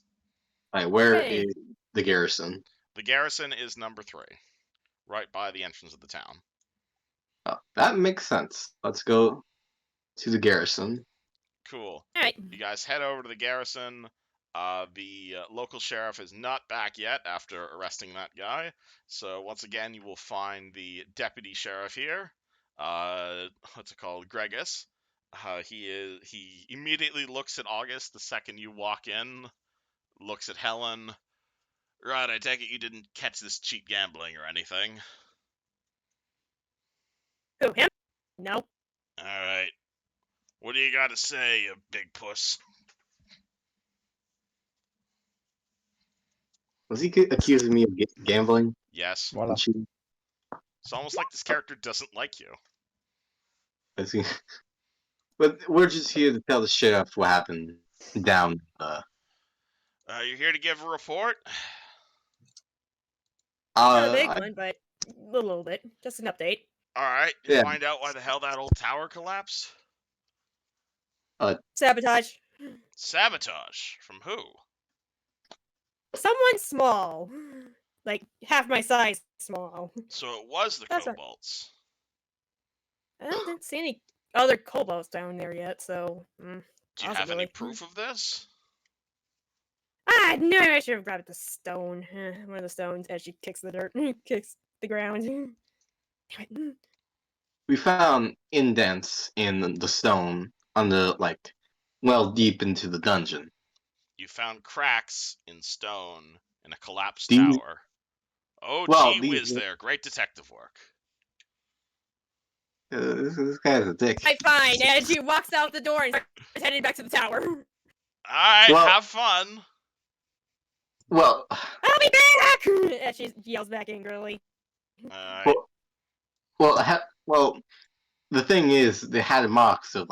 Alright, where Okay. is the garrison? The garrison is number 3, right by the entrance of the town. Oh, that makes sense. Let's go to the garrison. Cool. Alright. You guys head over to the garrison. The local sheriff is not back yet after arresting that guy. So once again, you will find the deputy sheriff here. What's it called? Gregus. He immediately looks at August the second you walk in. Looks at Helen. Right, I take it you didn't catch this cheap gambling or anything. Who, him? No. All right. What do you got to say, you big puss? Was he accusing me of gambling? Yes. Voila. And cheating? It's almost like this character doesn't like you. Is he? But we're just here to tell the sheriff what happened down. You're here to give a report? Not a big I, one, but a little bit. Just an update. Alright, did you Yeah. find out why the hell that old tower collapsed? Sabotage. Sabotage. From who? Someone small. Like half my size small. So it was the That's right. kobolds. I didn't see any other kobolds down there yet, so. Do you possibly. have any proof of this? Ah, no, I should have grabbed the stone. One of the stones as she kicks the dirt. Kicks the ground. Damn it. we found indents in the stone on the deep into the dungeon. You found cracks in stone in a collapsed These- tower. Oh, Well, gee whiz there. Great detective work. This guy's a dick. I fine, and she walks out the door and is heading back to the tower. Alright, Well- have fun. Well, I'll be back! And she yells back angrily. Alright. well, the thing is, they had marks of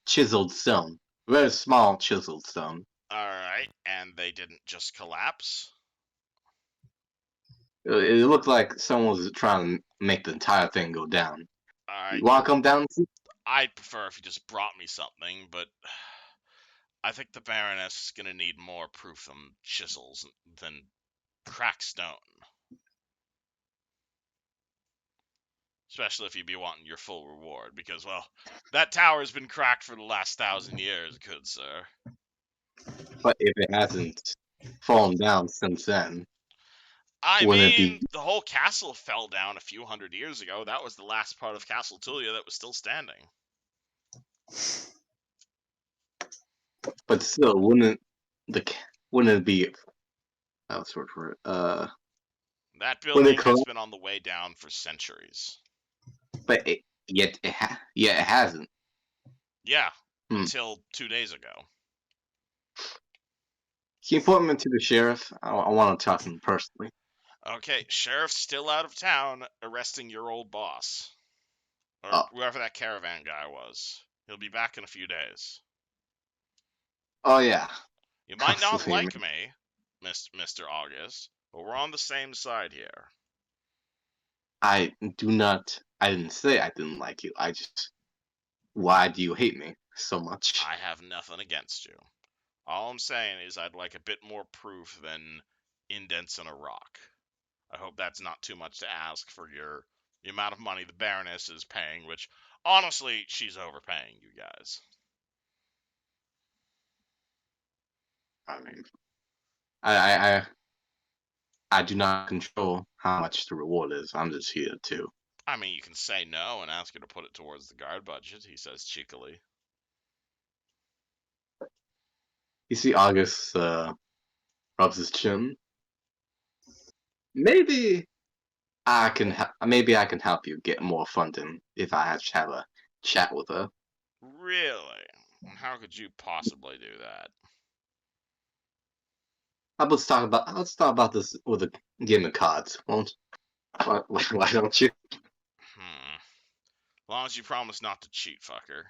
chiseled stone, very small chiseled stone. Alright, and they didn't just collapse? It looked like someone was trying to make the entire thing go down. Alright. You want to come down? I'd prefer if you just brought me something, but I think the Baroness is gonna need more proof than chisels than cracked stone. Especially if you'd be wanting your full reward, because, well, that tower's been cracked for the last 1,000 years, good sir. But if it hasn't fallen down since then, I Wouldn't it mean, be- the whole castle fell down a few hundred years ago. That was the last part of Castle Tulia that was still standing. but still, wouldn't it be? What's the word for it? That When building they has collapsed- been on the way down for centuries. But yet it hasn't. Yeah, Hmm. until 2 days ago. Can you point me to the sheriff? I want to talk to him personally. Okay, sheriff's still out of town arresting your old boss. Or Oh. whoever that caravan guy was. He'll be back in a few days. Oh yeah. You might not Constantly. like me, Mr. August, But we're on the same side here. I didn't say I didn't like you. Why do you hate me so much? I have nothing against you. All I'm saying is I'd like a bit more proof than indents in a rock. I hope that's not too much to ask for the amount of money the Baroness is paying, which honestly, she's overpaying you guys. I mean, I I do not control how much the reward is. I'm just here to. I mean, you can say no and ask her to put it towards the guard budget, he says cheekily. You see, August rubs his chin. Maybe maybe I can help you get more funding if I have a chat with her. Really? How could you possibly do that? Let's talk about this with a game of cards. Why don't you? As long as you promise not to cheat, fucker.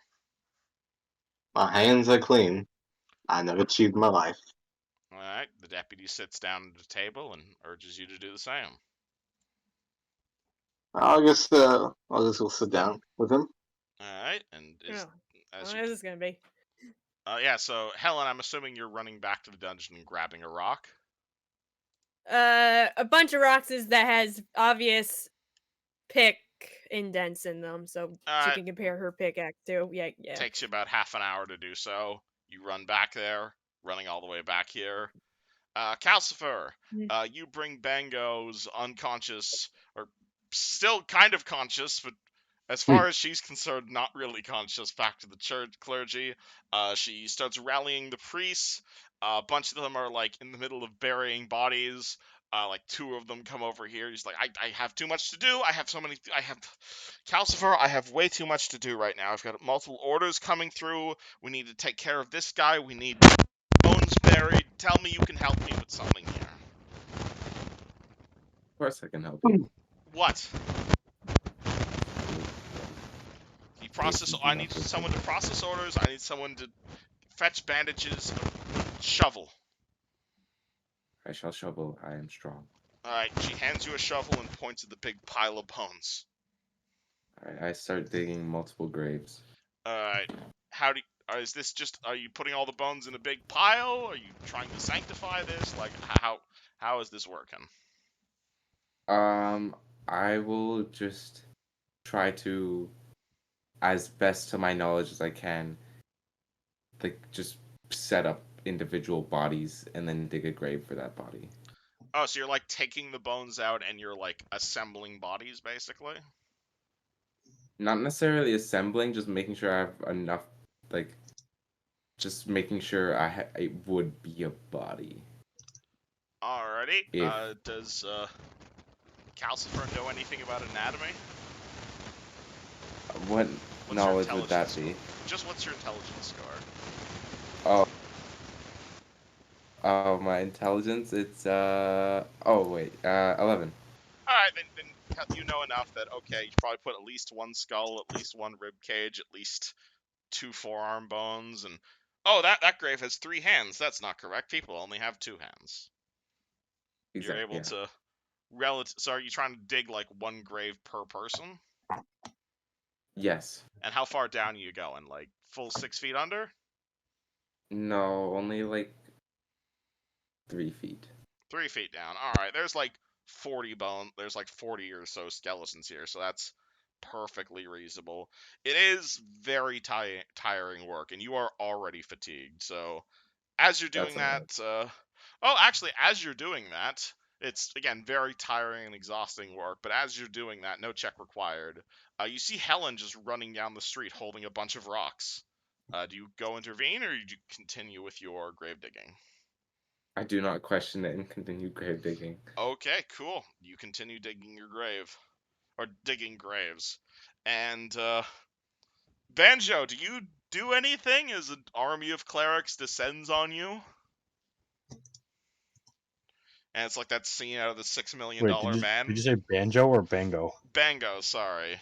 My hands are clean. I never cheated in my life. Alright, the deputy sits down at the table and urges you to do the same. August will sit down with him. Alright, and How long is this gonna be? Yeah, so Helen, I'm assuming you're running back to the dungeon and grabbing a rock. A bunch of rocks that has obvious pick indents in them, so she can compare her pickaxe to. Yeah. Takes you about half an hour to do so. You run back there, running all the way back here. Calcifer, you bring Bango's unconscious, or still kind of conscious, but as far as she's concerned, not really conscious, back to the church clergy. She starts rallying the priests. A bunch of them are like in the middle of burying bodies. Like two of them come over here. He's like, I have too much to do. I have Calcifer, I have way too much to do right now. I've got multiple orders coming through. We need to take care of this guy. We need bones buried. Tell me you can help me with something here. Of course I can help you. What? I need someone to process orders. I need someone to fetch bandages. Shovel. I shall shovel. I am strong. Alright, she hands you a shovel and points at the big pile of bones. Alright, I start digging multiple graves. Alright, are you putting all the bones in a big pile? Are you trying to sanctify this? Like, how is this working? I will just try to, as best to my knowledge as I can, like, just set up individual bodies and then dig a grave for that body. Oh, so you're like taking the bones out and you're like assembling bodies, basically? Not necessarily assembling, just making sure I have enough, like, just making sure it would be a body. Alrighty. Does Calcifer know anything about anatomy? What What's knowledge your would that intelligence be? score? Just what's your intelligence score? Oh, my intelligence, it's, 11. Alright, then you know enough that, okay, you probably put at least one skull, at least one rib cage, at least 2 forearm bones, and... Oh, that grave has 3 hands. That's not correct. People only have 2 hands. Exactly, You're able yeah. to... So are you trying to dig, like, one grave per person? Yes. And how far down are you going? Like, full 6 feet under? No, only, like, 3 feet. 3 feet down. Alright, there's like 40 or so skeletons here, so that's perfectly reasonable. It is very tiring work, and you are already fatigued, so as you're doing that, as you're doing that, it's, again, very tiring and exhausting work, but as you're doing that, no check required, you see Helen just running down the street holding a bunch of rocks. Do you go intervene, or do you continue with your grave digging? I do not question it and continue grave digging. Okay, cool. You continue digging your grave. Or digging graves. And, Banjo, do you do anything as an army of clerics descends on you? And it's like that scene out of the $6 Million Wait, did Man. you say banjo or bango? Bango, sorry.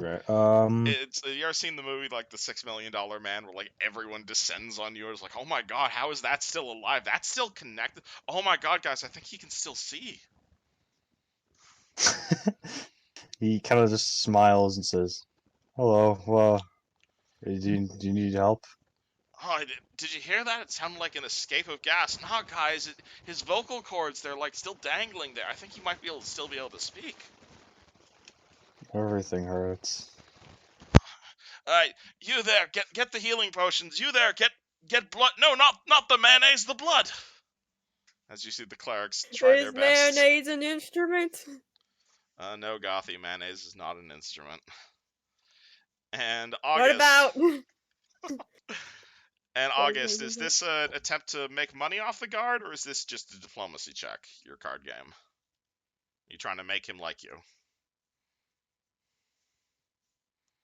Okay. It's you ever seen the movie like the $6 Million Man, where like everyone descends on you? It's like, oh my god, how is that still alive? That's still connected. Oh my god, guys, I think he can still see. He kind of just smiles and says, "Hello. Well, do you need help?" Oh, did you hear that? It sounded like an escape of gas. Nah, guys, his vocal cords, they're like still dangling there. I think he might still be able to speak. Everything hurts. Alright, you there, get the healing potions. You there, get blood. No, not the mayonnaise, the blood. As you see the clerics try their Is best. mayonnaise an instrument? No, Gothy, mayonnaise is not an instrument. And What about? August, is this an attempt to make money off the guard, or is this just a diplomacy check, your card game? You trying to make him like you?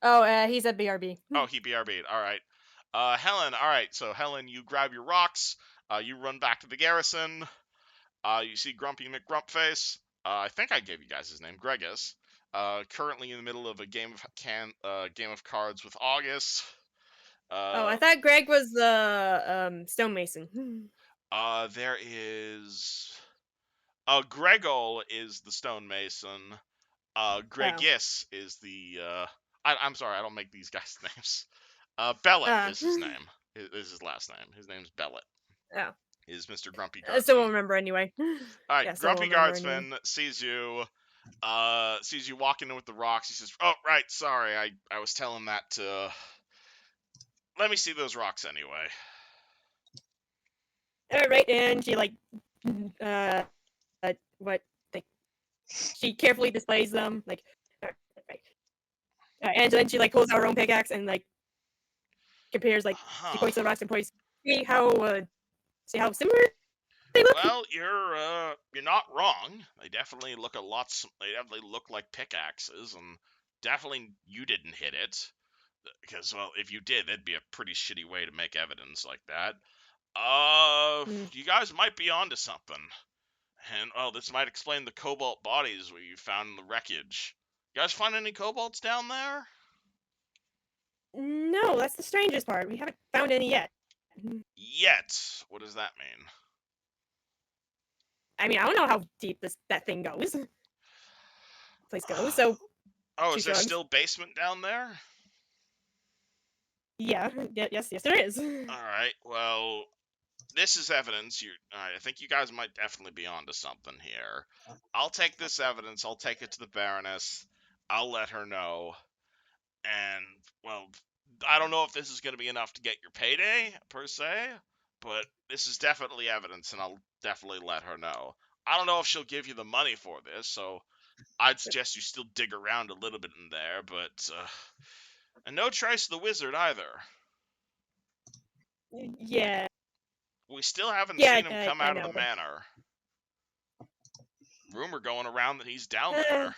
Oh, he's at BRB. Oh, he BRB'd. All right. Helen, all right. So, Helen, you grab your rocks. You run back to the garrison. You see Grumpy McGrumpface. I think I gave you guys his name, Gregus. Currently in the middle of a game of cards with August. Oh, I thought Greg was the stonemason. There is. Gregol is the stonemason. Gregis is the. I'm sorry, I don't make these guys' names. Bellet is his name. Is his last name. His name's Bellet. Oh. Is Mr. Grumpy I Guardsman. still won't remember anyway. Alright, Yeah, Grumpy Guardsman sees you walking in with the rocks. He says, "Oh, right, sorry, I was telling that to... Let me see those rocks anyway." Alright, and she, like, what? Like, she carefully displays them, like, right. And then she, like, pulls out her own pickaxe and, like, compares, like, she points to the rocks and points, see how similar they look? Well, you're not wrong. They definitely look they definitely look like pickaxes, and definitely you didn't hit it. Because, well, if you did, that'd be a pretty shitty way to make evidence like that. You guys might be onto something. And, well, this might explain the cobalt bodies where you found in the wreckage. You guys find any cobalts down there? No, that's the strangest part. We haven't found any yet. Yet. What does that mean? I mean, I don't know how deep that thing goes. Place goes, so Oh, she is there shrugs. still basement down there? Yeah, yes, there is. Alright, well, this is evidence. I think you guys might definitely be onto something here. I'll take this evidence. I'll take it to the Baroness. I'll let her know. And, well, I don't know if this is going to be enough to get your payday, per se, but this is definitely evidence, and I'll definitely let her know. I don't know if she'll give you the money for this, so I'd suggest you still dig around a little bit in there, but, and no trace of the wizard either. Yeah. We still haven't Yeah, seen him come I out of the know. manor. Rumor going around that he's down there.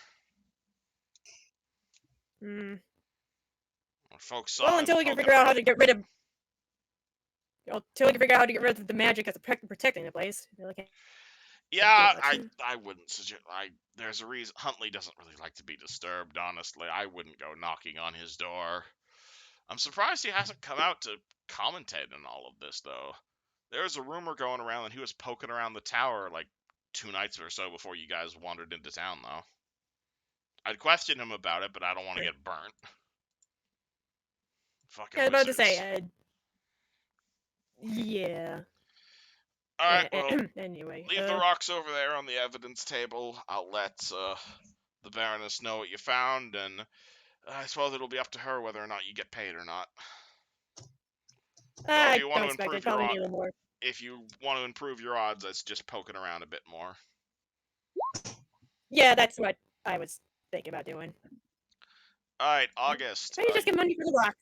Folks saw Well, him until we can poking figure out how around. to get rid of... Until we can figure out how to get rid of the magic that's protecting the place. Really can't do Yeah, much. I wouldn't suggest. There's a reason Huntley doesn't really like to be disturbed. Honestly, I wouldn't go knocking on his door. I'm surprised he hasn't come out to commentate on all of this, though. There's a rumor going around that he was poking around the tower like 2 nights or so before you guys wandered into town, though. I'd question him about it, but I don't want to get burnt. Fucking I was about to wizards. say, yeah. Alright, well, anyway. leave the rocks over there on the evidence table. I'll let the Baroness know what you found, and I suppose it'll be up to her whether or not you get paid or not. Though if you want to improve your odds, if you want to improve your odds, that's just poking around a bit more. Yeah, that's what I was thinking about doing. All right, August. Maybe just get money for the rock.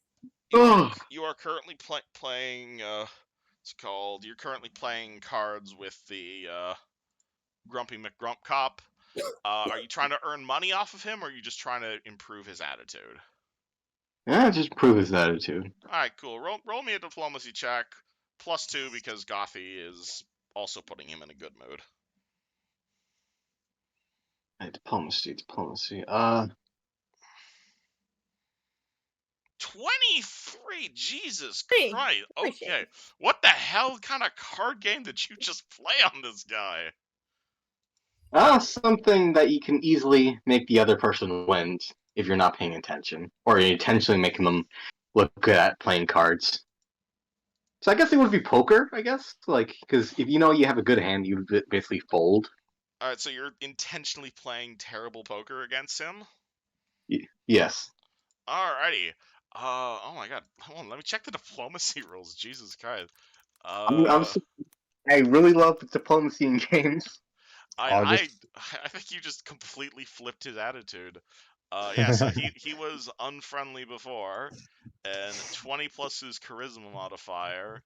You are currently playing. It's called. You're currently playing cards with the Grumpy McGrump Cop. Are you trying to earn money off of him, or are you just trying to improve his attitude? Yeah, just improve his attitude. All right, cool. Roll me a diplomacy check, +2 because Gothy is also putting him in a good mood. Diplomacy. 23. Jesus Hey, Christ. appreciate Okay. it. What the hell kind of card game did you just play on this guy? Something that you can easily make the other person win if you're not paying attention, or you're intentionally making them look good at playing cards. So I guess it would be poker. I guess, like, because if you know you have a good hand, you basically fold. All right, so you're intentionally playing terrible poker against him? Yes. Alrighty. Oh my god. Hold on, let me check the diplomacy rules. Jesus Christ. I'm, I'm Uh, s- I really love diplomacy in games. I August. I think you just completely flipped his attitude. Yeah, so he was unfriendly before, and 20 plus his charisma modifier.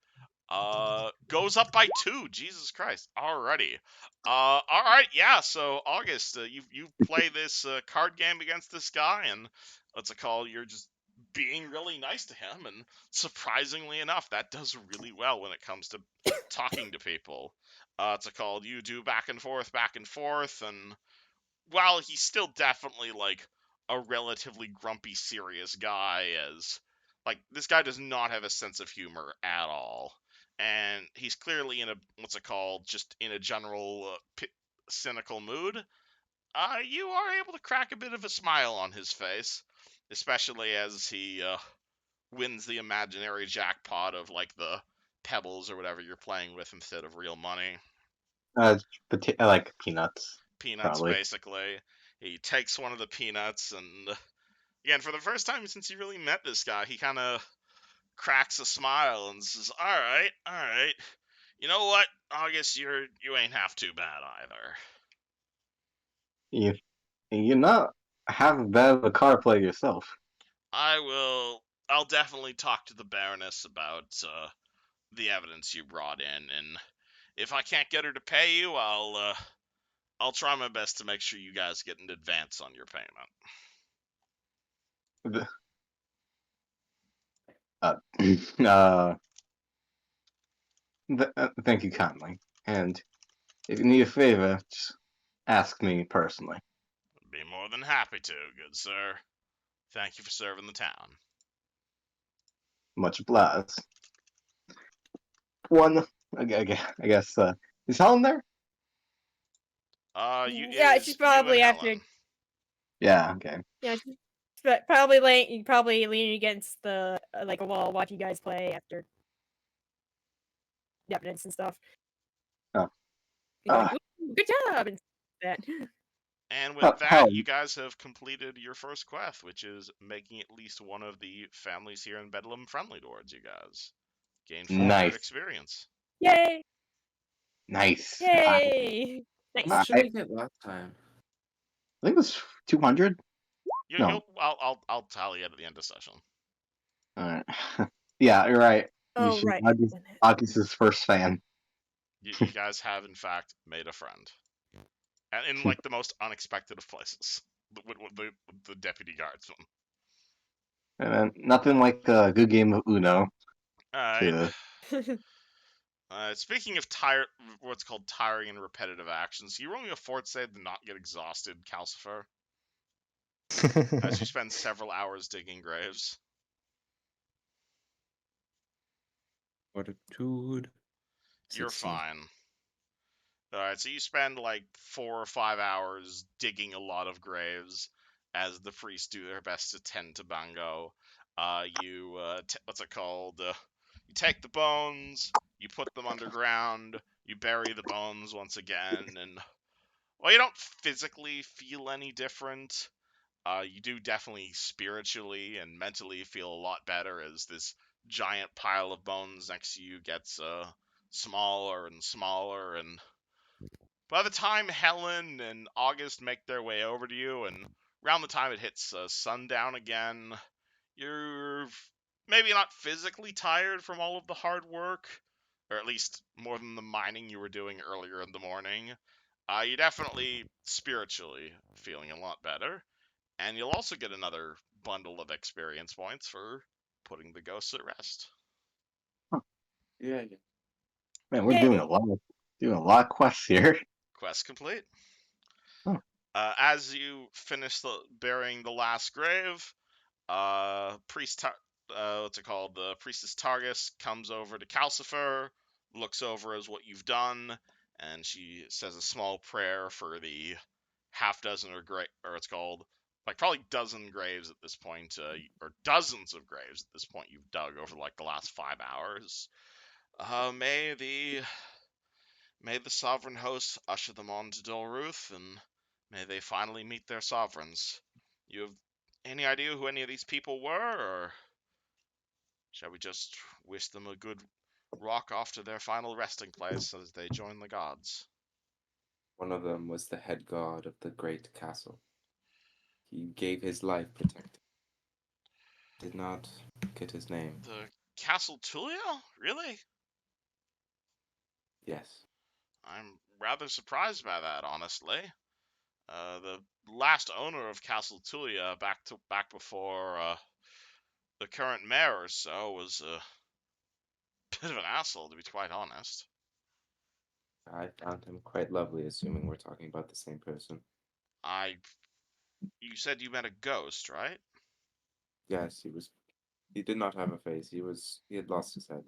Goes up by 2. Jesus Christ. Alrighty. All right. Yeah. So August, you play this card game against this guy, and what's it called? You're just being really nice to him, and surprisingly enough, that does really well when it comes to talking to people. It's a called. You do back and forth, and while he's still definitely like a relatively grumpy, serious guy, as like this guy does not have a sense of humor at all, and he's clearly in a what's it called, just in a general cynical mood. You are able to crack a bit of a smile on his face, especially as he wins the imaginary jackpot of like the pebbles or whatever you're playing with instead of real money. I like peanuts, Peanuts, probably. basically. He takes one of the peanuts, and again, for the first time since he really met this guy, he kind of cracks a smile and says, all right. You know what? August, you ain't half too bad either. You, you're not half bad of a card player yourself. I'll definitely talk to the Baroness about the evidence you brought in, and if I can't get her to pay you, I'll try my best to make sure you guys get an advance on your payment. The- Uh, uh, thank you kindly. And if you need a favor, just ask me personally. Be more than happy to, good sir. Thank you for serving the town. Much obliged. One, I guess, is Helen there? It Yeah, is she's you and probably after. Helen. Yeah, okay. Yeah, she's probably leaning against the like a wall, watching you guys play after the evidence and stuff. Oh, Be going, uh, "Ooh, good job," and that. And with that, Helen, you guys have completed your first quest, which is making at least one of the families here in Bedlam friendly towards you guys. Gain 400 nice, experience. Yay! nice. Yay! How Nice. much did I we get last time? think it was 200. No, I'll tally it at the end of session. all right. Yeah, you're right. You Oh should. right. August's first fan. You guys have in fact made a friend, and in like the most unexpected of places, with the deputy guardsman. And then nothing like a good game of Uno All right. to. Speaking of what's called tiring and repetitive actions, you roll me a fort save to not get exhausted, Calcifer, as you spend several hours digging graves. Fortitude. You're 16. fine. Alright, so you spend like 4 or 5 hours digging a lot of graves as the priests do their best to tend to Bango. What's it called? You take the bones, you put them underground, you bury the bones once again, and well, you don't physically feel any different. You do definitely spiritually and mentally feel a lot better as this giant pile of bones next to you gets smaller and smaller. And by the time Helen and August make their way over to you, and around the time it hits sundown again, you're maybe not physically tired from all of the hard work, or at least more than the mining you were doing earlier in the morning. You're definitely spiritually feeling a lot better. And you'll also get another bundle of experience points for putting the ghosts at rest. Yeah. Man, we're Yay! doing a lot of quests here. Quest complete. Oh. As you finish burying the last grave, what's it called? The priestess Targus comes over to Calcifer, looks over as what you've done, and she says a small prayer for the half dozen or it's called like probably dozen graves at this point, or dozens of graves at this point you've dug over like the last 5 hours. May the sovereign host usher them on to Dolruth, and may they finally meet their sovereigns. You have any idea who any of these people were, or shall we just wish them a good rock off to their final resting place as they join the gods? One of them was the head guard of the great castle. He gave his life protecting. Did not get his name. The Castle Tulia? Really? Yes. I'm rather surprised by that, honestly. The last owner of Castle Tulia, back before the current mayor or so, was a bit of an asshole, to be quite honest. I found him quite lovely, assuming we're talking about the same person. You said you met a ghost, right? Yes, he did not have a face. He had lost his head.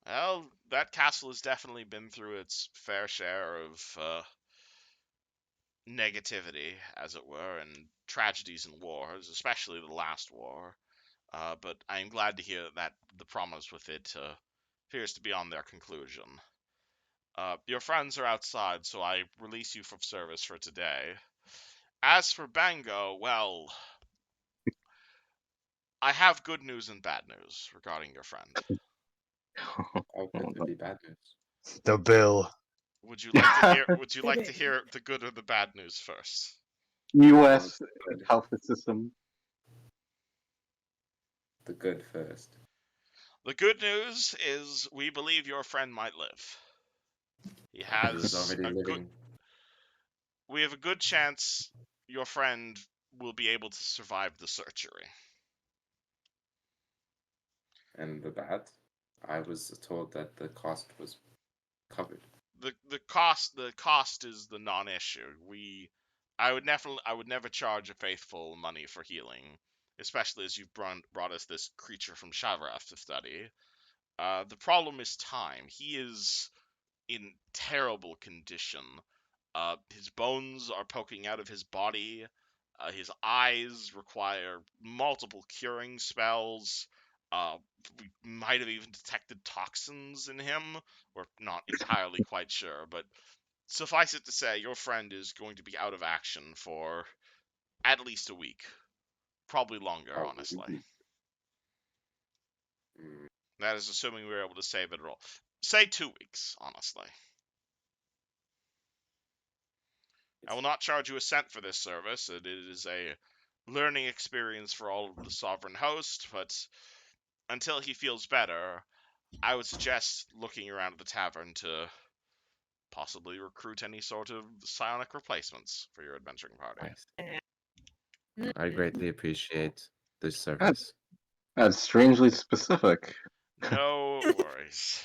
Well, that castle has definitely been through its fair share of negativity, as it were, and tragedies and wars, especially the last war. But I am glad to hear that the promise with it appears to be on their conclusion. Your friends are outside, so I release you from service for today. As for Bango, well, I have good news and bad news regarding your friend. How could there be bad news? The bill. Would you like to hear? Would you like to hear the good or the bad news first? U.S. health system. The good first. The good news is we believe your friend might live. He He was has already a good. living. We have a good chance your friend will be able to survive the surgery. And the bad? I was told that the cost was covered. The cost is the non-issue. I would never charge a faithful money for healing, especially as you've brought us this creature from Shavarath to study. The problem is time. He is in terrible condition. His bones are poking out of his body. His eyes require multiple curing spells. We might have even detected toxins in him. We're not entirely quite sure, but suffice it to say, your friend is going to be out of action for at least a week. Probably longer, honestly. Mm, That is assuming we were able to save it at all. Say 2 weeks, honestly. I will not charge you a cent for this service. It is a learning experience for all of the sovereign host, but until he feels better, I would suggest looking around at the tavern to possibly recruit any sort of psionic replacements for your adventuring party. I greatly appreciate this That's, service. that's strangely specific. No worries.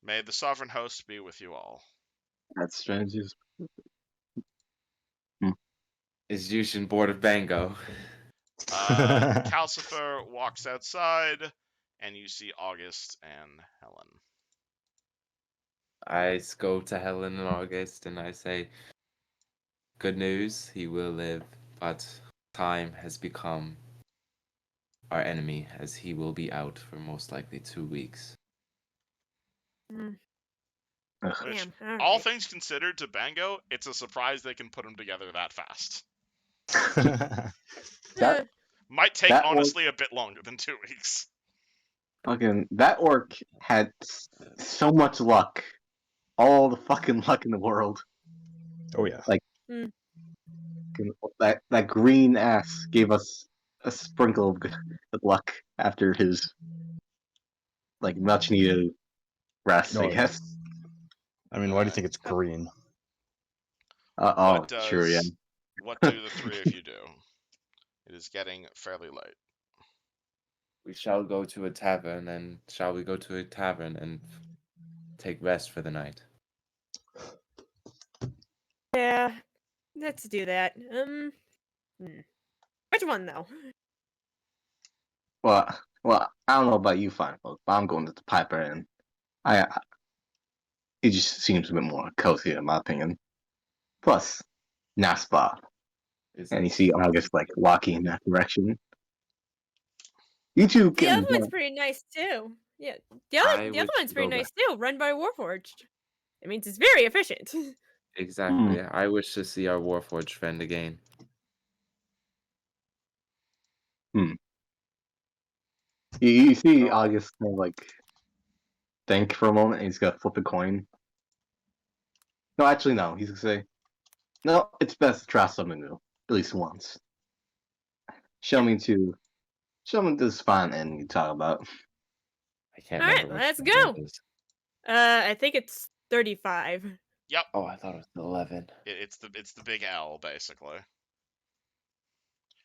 May the sovereign host be with you all. That's strangely. Is Yushin bored of Bango? Calcifer walks outside, and you see August and Helen. I go to Helen in August and I say, good news, he will live, but time has become our enemy as he will be out for most likely 2 weeks. Mm, Ugh. Which, damn, all alright. things considered, to Bango, it's a surprise they can put them together that fast. That Might take, that orc, honestly, a bit longer than 2 weeks. fucking that orc had so much luck, all the fucking luck in the world. Oh yeah. Like Mm. that green ass gave us a sprinkle of good luck after his like much needed rest, I Oh, yeah. guess. I mean, why do you think it's green? Sure, yeah. What do the three of you do? It is getting fairly late. We shall go to a tavern, and shall we go to a tavern and take rest for the night? Yeah, let's do that. Which one though? well, I don't know about you, fine folks, but I'm going to the Piper, and it just seems a bit more cozy in my opinion. Plus, Naspa, Is and it? you see August like walking in that direction. You two The other can. one's pretty nice too. Yeah, I the other wish one's to pretty go nice too. Run by Warforged. It means it's very efficient. Exactly. I wish to see our Warforged friend again. You see Oh. August kind of like think for a moment, and he's gonna flip a coin. No, actually, no. He's gonna say, "No, it's best to try something new, at least once. Show me the spine and you talk about." I can't All right, remember which let's number go. it is. I think it's 35. Yep. Oh, I thought it was 11. It's the big L basically.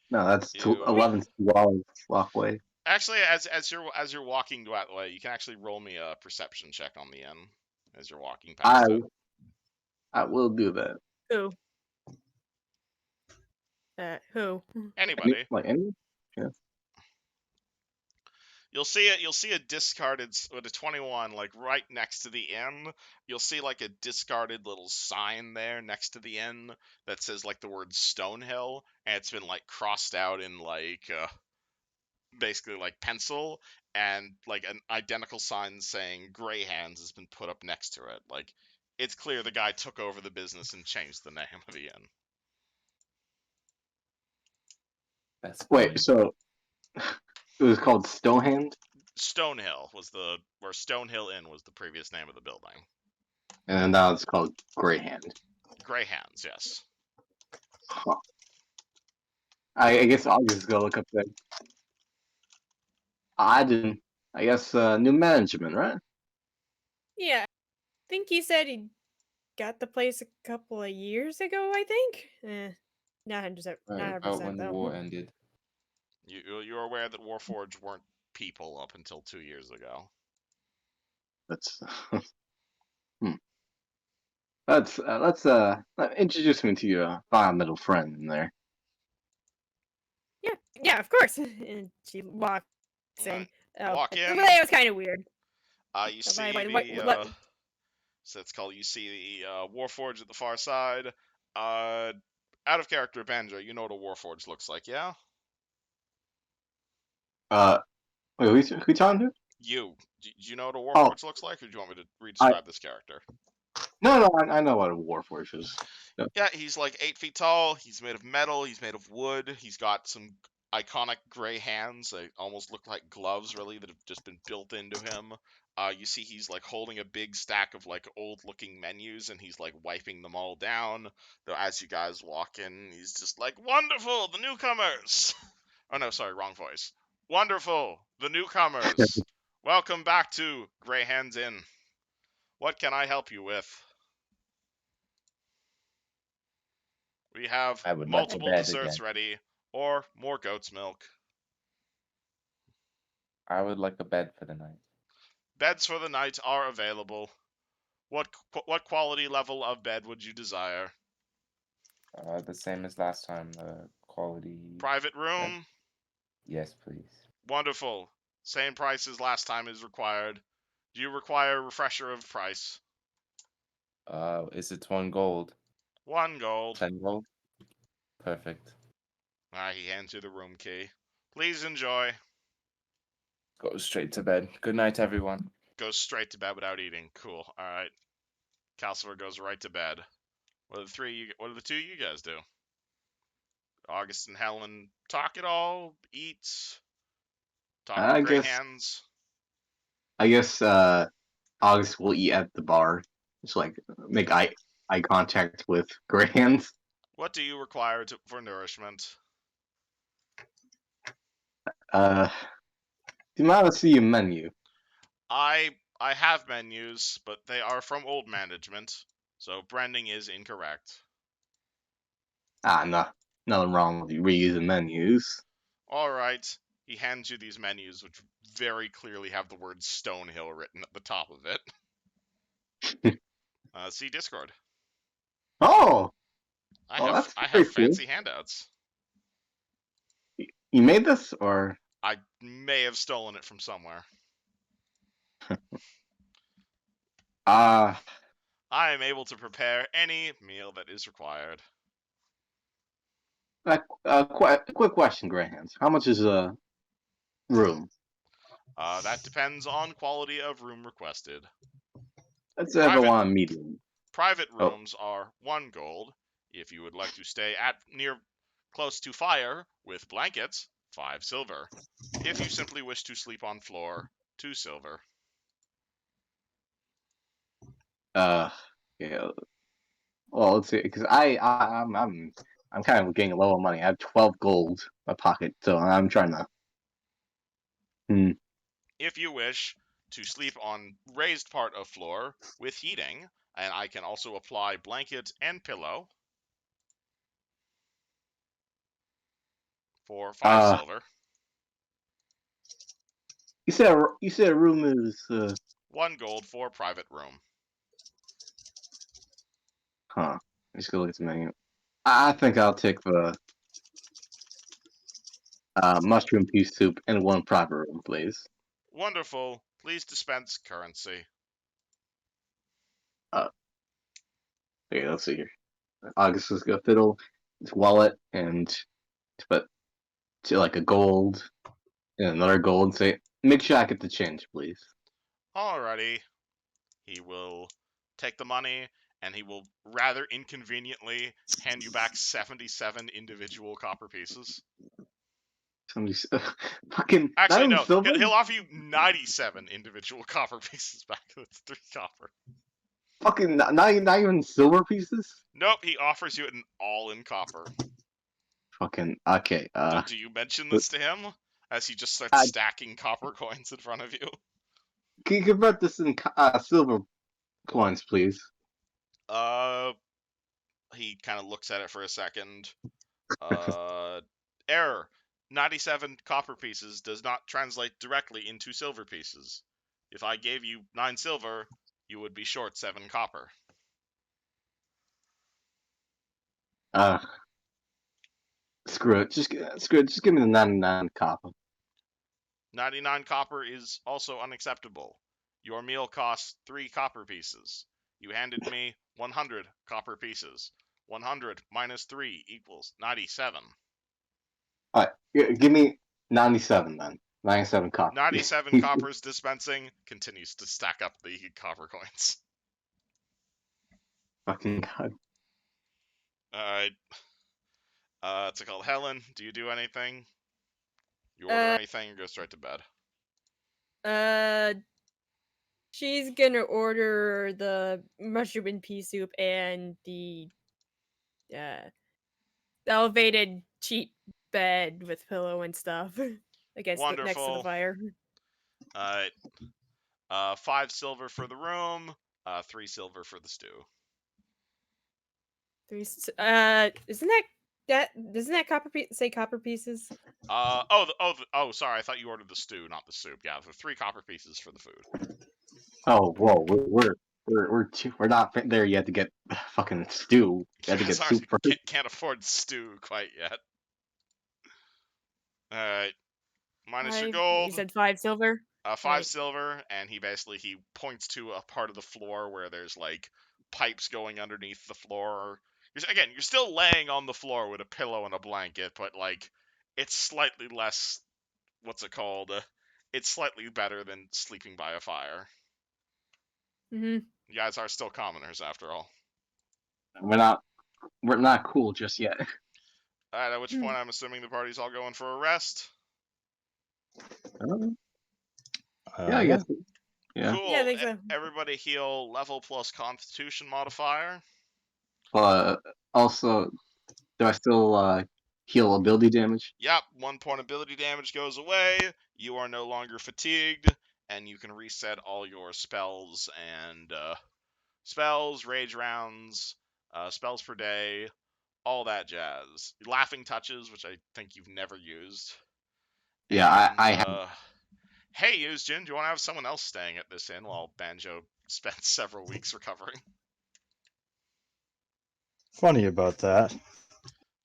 No, that's You 11 walkway. actually, as you're walking that way, you can actually roll me a perception check on the inn as you're walking I past it. I will do that. Who? Who? Anybody. Any? Yeah. You'll see it. You'll see a discarded with a 21, like right next to the inn. You'll see like a discarded little sign there next to the inn that says like the word Stonehill, and it's been like crossed out in like basically like pencil, and like an identical sign saying Grey Hands has been put up next to it. Like it's clear the guy took over the business and changed the name of the inn. That's Wait, funny. so it was called Stonehand, Stonehill was or Stonehill Inn was the previous name of the building. and now it's called Greyhand. Grey Hands, yes. Huh. I guess I'll just go look up there. I didn't. I guess new management, right? Yeah, I think he said he got the place a couple of years ago. I think. Not 100%. Right, Not about when the though. war ended. You're aware that Warforged weren't people up until 2 years ago. That's hmm. Let's introduce me to your middle friend in there. Yeah, of course. And she walks in. Alright, Oh, walk in. It was kind of weird. You see What? so it's called. You see the Warforged at the far side. Out of character, Banjo. You know what a Warforged looks like, yeah? Wait, who talking to? You. Do you know what a Oh. Warforged looks like, or do you want me to re-describe this character? No, I know what a warforged is. Yeah, he's like 8 feet tall. He's made of metal. He's made of wood. He's got some iconic gray hands. They almost look like gloves, really, that have just been built into him. You see he's like holding a big stack of like old-looking menus, and he's like wiping them all down. Though as you guys walk in, he's just like, "Wonderful, the newcomers!" Oh no, sorry, wrong voice. "Wonderful, the newcomers! Welcome back to Grey Hands Inn. What can I help you with?" We have I would like multiple a bed desserts again. ready, or more goat's milk. I would like a bed for the night. Beds for the night are available. What quality level of bed would you desire? The same as last time. Quality. Private room? Yes, please. Wonderful. Same price as last time is required. Do you require a refresher of price? Is it 1 gold? 1 gold. 10 gold? Perfect. He hands you the room key. Please enjoy. Go straight to bed. Good night, everyone. Goes straight to bed without eating. Cool. Alright. Calcifer goes right to bed. What do the two of you guys do? August and Helen talk it all, eat, talk I with Grey guess Hands. August will eat at the bar. Just like make eye contact with Grey Hands. What do you require for nourishment? Do you mind to see your menu? I have menus, but they are from old management, so branding is incorrect. No, nothing wrong with you reusing menus. Alright. He hands you these menus, which very clearly have the word Stonehill written at the top of it. See Discord. Oh, I that's have very cool. fancy handouts. You made this, or I may have stolen it from somewhere. Uh, I am able to prepare any meal that is required. quick question, Greyhands. How much is a room? That depends on quality of room requested. Let's say if I want a medium. Private Oh. rooms are 1 gold. If you would like to stay close to fire with blankets, 5 silver. If you simply wish to sleep on floor, 2 silver. Yeah. Well, let's see, because I'm kind of getting low on money. I have 12 gold in my pocket, so I'm trying to. If you wish to sleep on raised part of floor with heating, and I can also apply blanket and pillow for 5 silver. You said a room is 1 gold for private room. Huh. Let's go look at the menu. I think I'll take the mushroom pea soup and 1 private room, please. Wonderful. Please dispense currency. Okay, let's see here. August is gonna fiddle his wallet and put to like a gold and another gold and say, make sure I get the change, please. Alrighty. He will take the money, and he will rather inconveniently hand you back 77 individual copper pieces. Somebody fucking Actually, no. silver? He'll offer you 97 individual copper pieces back. That's 3 copper. Fucking not even silver pieces? Nope, he offers you an all-in copper. Fucking okay. Do you mention this to him as he just starts stacking copper coins in front of you? Can you convert this in silver coins, please? He kind of looks at it for a second. Error. 97 copper pieces does not translate directly into silver pieces. If I gave you 9 silver, you would be short 7 copper. Screw it. Just give me the 99 copper. 99 copper is also unacceptable. Your meal costs 3 copper pieces. You handed me 100 copper pieces. 100 minus 3 equals 97. Alright, give me 97 then. 97 copper. 97 coppers dispensing continues to stack up the copper coins. Fucking god. Alright. It's called Helen. Do you do anything? You order anything or go straight to bed? She's gonna order the mushroom and pea soup and the elevated cheap bed with pillow and stuff. I guess next to the Wonderful. fire. 5 silver for the room, 3 silver for the stew. Doesn't that say copper pieces? Sorry, I thought you ordered the stew, not the soup. Yeah, for 3 copper pieces for the food. Oh, whoa, we're not there yet to get fucking stew. You have to get Sorry, soup first. can't afford stew quite yet. Alright. Minus your gold. You said 5 silver? 5 right. silver, and he points to a part of the floor where there's like pipes going underneath the floor. You're still laying on the floor with a pillow and a blanket, but like it's slightly less. What's it called? It's slightly better than sleeping by a fire. Mm-hmm. You guys are still commoners after all. We're not cool just yet. Alright, at which point I'm assuming the party's all going for a rest. Yeah, I guess. Yeah. Cool. Yeah, I think so. Everybody heal level plus Constitution modifier. Also, do I still heal ability damage? Yep, 1 point ability damage goes away. You are no longer fatigued, and you can reset all your spells and rage rounds, spells per day, all that jazz. Laughing touches, which I think you've never used. Yeah, and, I have. Hey, Yuzjin, do you want to have someone else staying at this inn while Banjo spends several weeks recovering? Funny about that. Do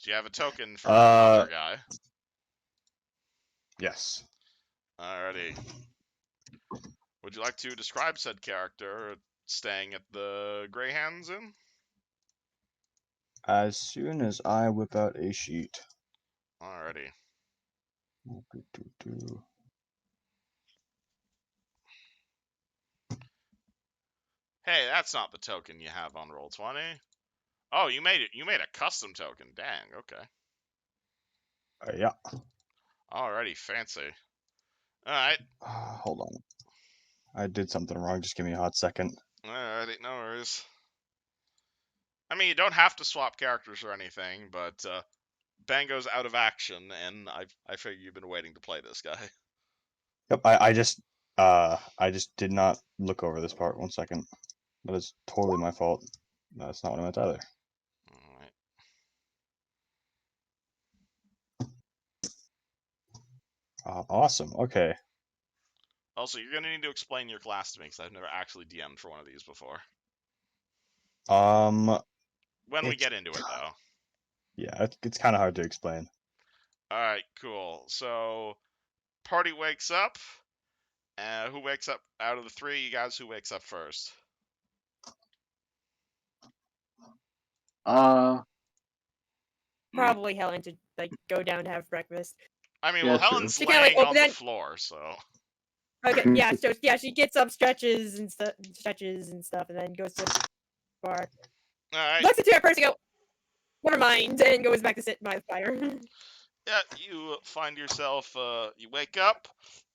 you have a token for another guy? Yes. Alrighty. Would you like to describe said character staying at the Greyhounds Inn? As soon as I whip out a sheet. Alrighty. Hey, that's not the token you have on Roll20. Oh, you made it. You made a custom token. Dang. Okay. Yeah. Alrighty. Fancy. All right. Hold on. I did something wrong. Just give me a hot second. Alrighty. No worries. I mean, you don't have to swap characters or anything, but Bango's out of action, and I figure you've been waiting to play this guy. Yep. I just did not look over this part. 1 second. That is totally my fault. That's not what I meant either. Alright. Awesome. Okay. Also, you're gonna need to explain your class to me, because I've never actually DM'd for one of these before. When we get into it, though. Yeah, it's kind of hard to explain. Alright, cool. So, party wakes up. Who wakes up out of the three? You guys, who wakes up first? Probably Helen to go down to have breakfast. I mean, Yeah, well, true. Helen's She kinda, laying like, on the that- floor, so. Okay, yeah, so yeah, she gets up, stretches and stuff, and then goes to the bar. Alright. Looks into her purse and go, never mind, and goes back to sit by the fire. Yeah, you find yourself, you wake up,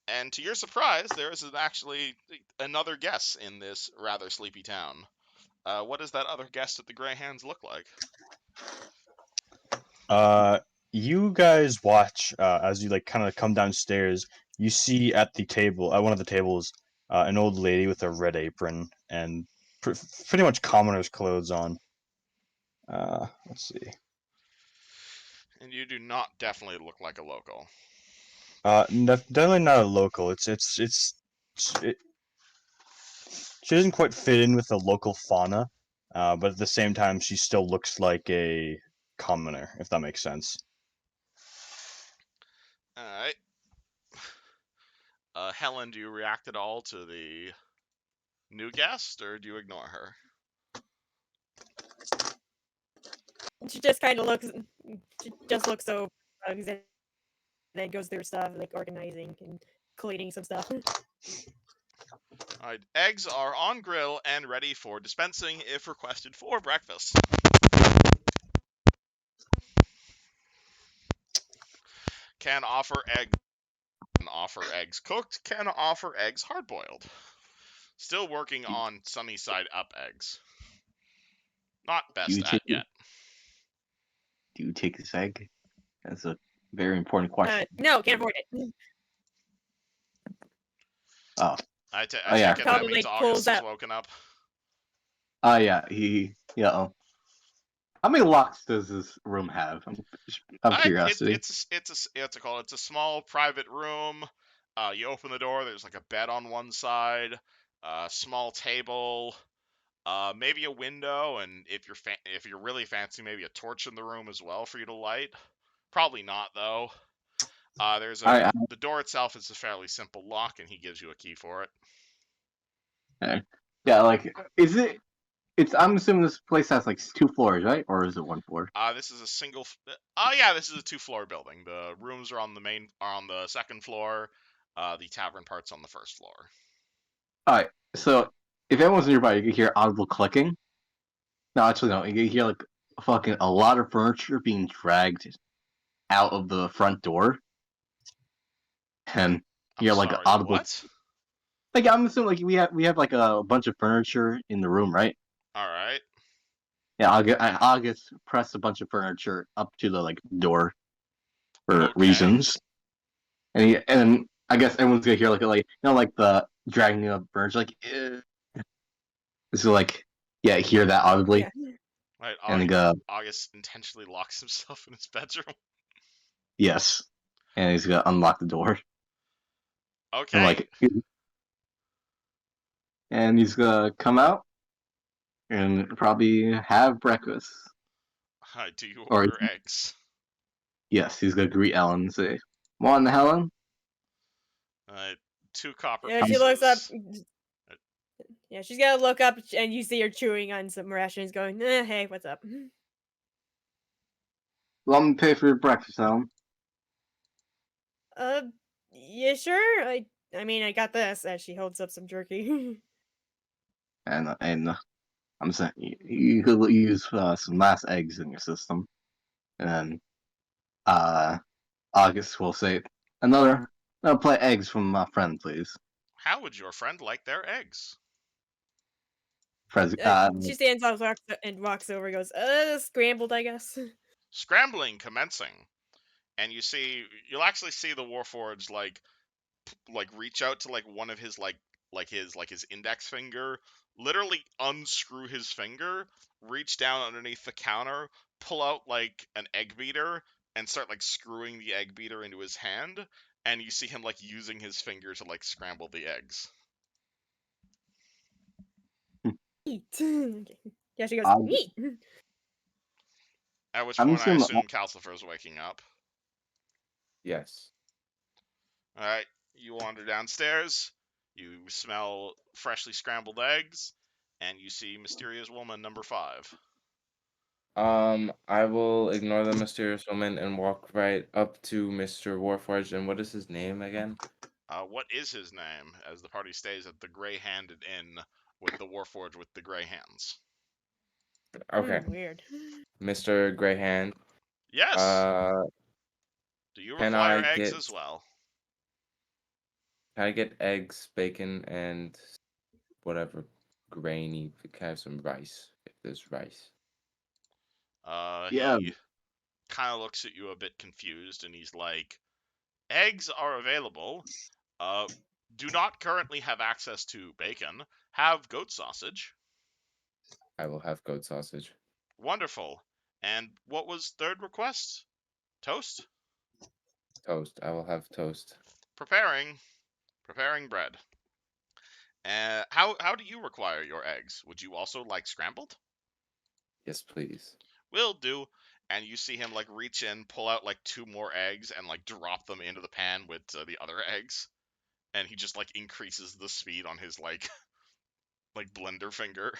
and to your surprise, there is actually another guest in this rather sleepy town. What does that other guest at the Greyhounds look like? You guys watch as you kind of come downstairs. You see at the table, at one of the tables, an old lady with a red apron and pretty much commoner's clothes on. Let's see. And you do not definitely look like a local. Definitely not a local. She doesn't quite fit in with the local fauna, but at the same time, she still looks like a commoner, if that makes sense. Alright. Helen, do you react at all to the new guest, or do you ignore her? She just kind of looks, so bugs and then goes through stuff, like organizing and collating some stuff. Alright, eggs are on grill and ready for dispensing if requested for breakfast. Can offer eggs cooked, can offer eggs hard-boiled. Still working on sunny side up eggs. Not best at yet. Do you take this egg? That's a very important question. No, can't afford it. Oh. I yeah. take it that Probably means pulls August is out- woken up. Yeah, how many locks does this room have? I'm curiosity. It's a small private room. You open the door. There's like a bed on one side, a small table, maybe a window, and if you're really fancy, maybe a torch in the room as well for you to light. Probably not though. The door itself is a fairly simple lock, and he gives you a key for it. Okay. Yeah, is it? I'm assuming this place has 2 floors, right? Or is it 1 floor? This is a single. Oh yeah, this is a 2-floor building. The rooms are on the second floor. The tavern part's on the first floor. All right. So if anyone's nearby, you can hear audible clicking. No, actually, no. You can hear fucking a lot of furniture being dragged out of the front door, and you're audible. What? I'm assuming we have a bunch of furniture in the room, right? All right. Yeah, August pressed a bunch of furniture up to the door for reasons, and I guess everyone's gonna hear the dragging of furniture, so hear that audibly. Yeah. Right. And August intentionally locks himself in his bedroom. Yes, and he's gonna unlock the door. Okay. And he's gonna come out and probably have breakfast. Do you order eggs? Yes, he's gonna greet Ellen and say, "Morning, Helen." 2 copper Yeah, pieces. she looks up. Yeah, she's gonna look up, and you see her chewing on some rations, going, "Hey, what's up?" Let me pay for your breakfast, Alan. Uh, yeah, sure. I mean, I got this. As she holds up some jerky. And I'm saying you could use some last eggs in your system, and then August will say another plate of eggs from my friend, please. How would your friend like their eggs? Fred, She stands up and walks over. And goes, scrambled, I guess. Scrambling commencing, and you'll actually see the Warforged like reach out to like one of his his index finger, literally unscrew his finger, reach down underneath the counter, pull out like an egg beater, and start like screwing the egg beater into his hand, and you see him like using his finger to like scramble the eggs. Eat. Okay. Yeah, she goes, I'll- eat. At which I'm point I assuming assume Calcifer's waking up. Yes. Alright, you wander downstairs, you smell freshly scrambled eggs, and you see Mysterious Woman number 5. I will ignore the mysterious woman and walk right up to Mr. Warforged. And what is his name again? What is his name, as the party stays at the Gray-Handed Inn with the Warforged with the gray hands? Okay, Weird. Mr. Greyhand. Yes! Uh, Do you can require I eggs get as well? can I get eggs, bacon, and whatever grainy? Can I have some rice if there's rice? Yeah. He kind of looks at you a bit confused, and he's like, eggs are available. Do not currently have access to bacon. Have goat sausage. I will have goat sausage. Wonderful. And what was third request? Toast? Toast. I will have toast. Preparing bread. How do you require your eggs? Would you also like scrambled? Yes, please. Will do. And you see him like reach in, pull out like 2 more eggs, and like drop them into the pan with the other eggs. And he just like increases the speed on his like like blender finger.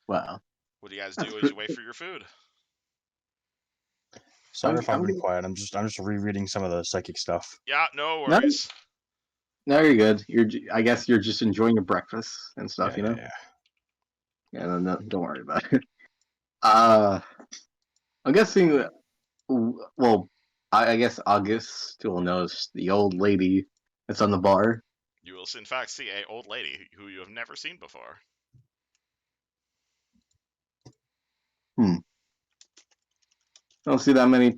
Wow. What do you guys That's do as pretty. you wait for your food? Sorry if I'm I'm being quiet. I'm just rereading some of the psychic stuff. Yeah, no No, worries. no, you're good. I guess you're just enjoying your breakfast and stuff, Yeah, you know. yeah. Yeah, no, don't worry about it. Uh, I'm guessing. Well, I guess August will notice the old lady that's on the bar. You will in fact see a old lady who you have never seen before. I don't see that many.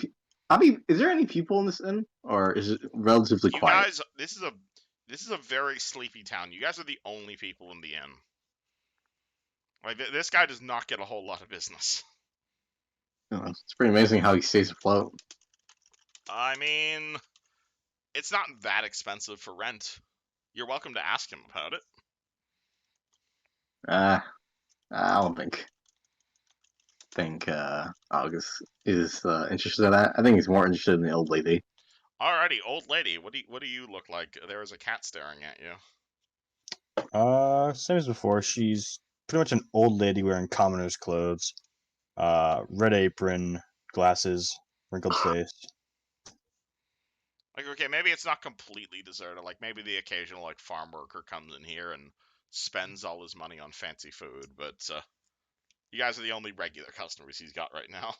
I mean, is there any people in this inn, or is it relatively You quiet? guys, this is a very sleepy town. You guys are the only people in the inn. Like this guy does not get a whole lot of business. It's pretty amazing how he stays afloat. I mean, it's not that expensive for rent. You're welcome to ask him about it. I don't think August is interested in that. I think he's more interested in the old lady. Alrighty, old lady, what do you look like? There is a cat staring at you. Same as before. She's pretty much an old lady wearing commoner's clothes, red apron, glasses, wrinkled face. Like, okay, maybe it's not completely deserted. Like, maybe the occasional like farm worker comes in here and spends all his money on fancy food, but you guys are the only regular customers he's got right now.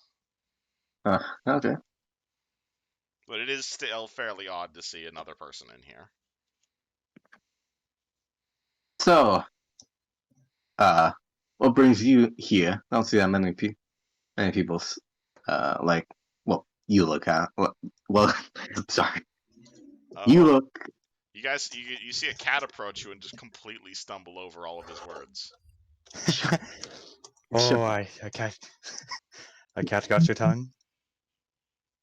Okay. But it is still fairly odd to see another person in here. So, what brings you here? I don't see that many people. Like, well, you look at. Well, sorry. You Well, look. you guys, you see a cat approach you and just completely stumble over all of his words. Oh, I can't. I can't got your tongue.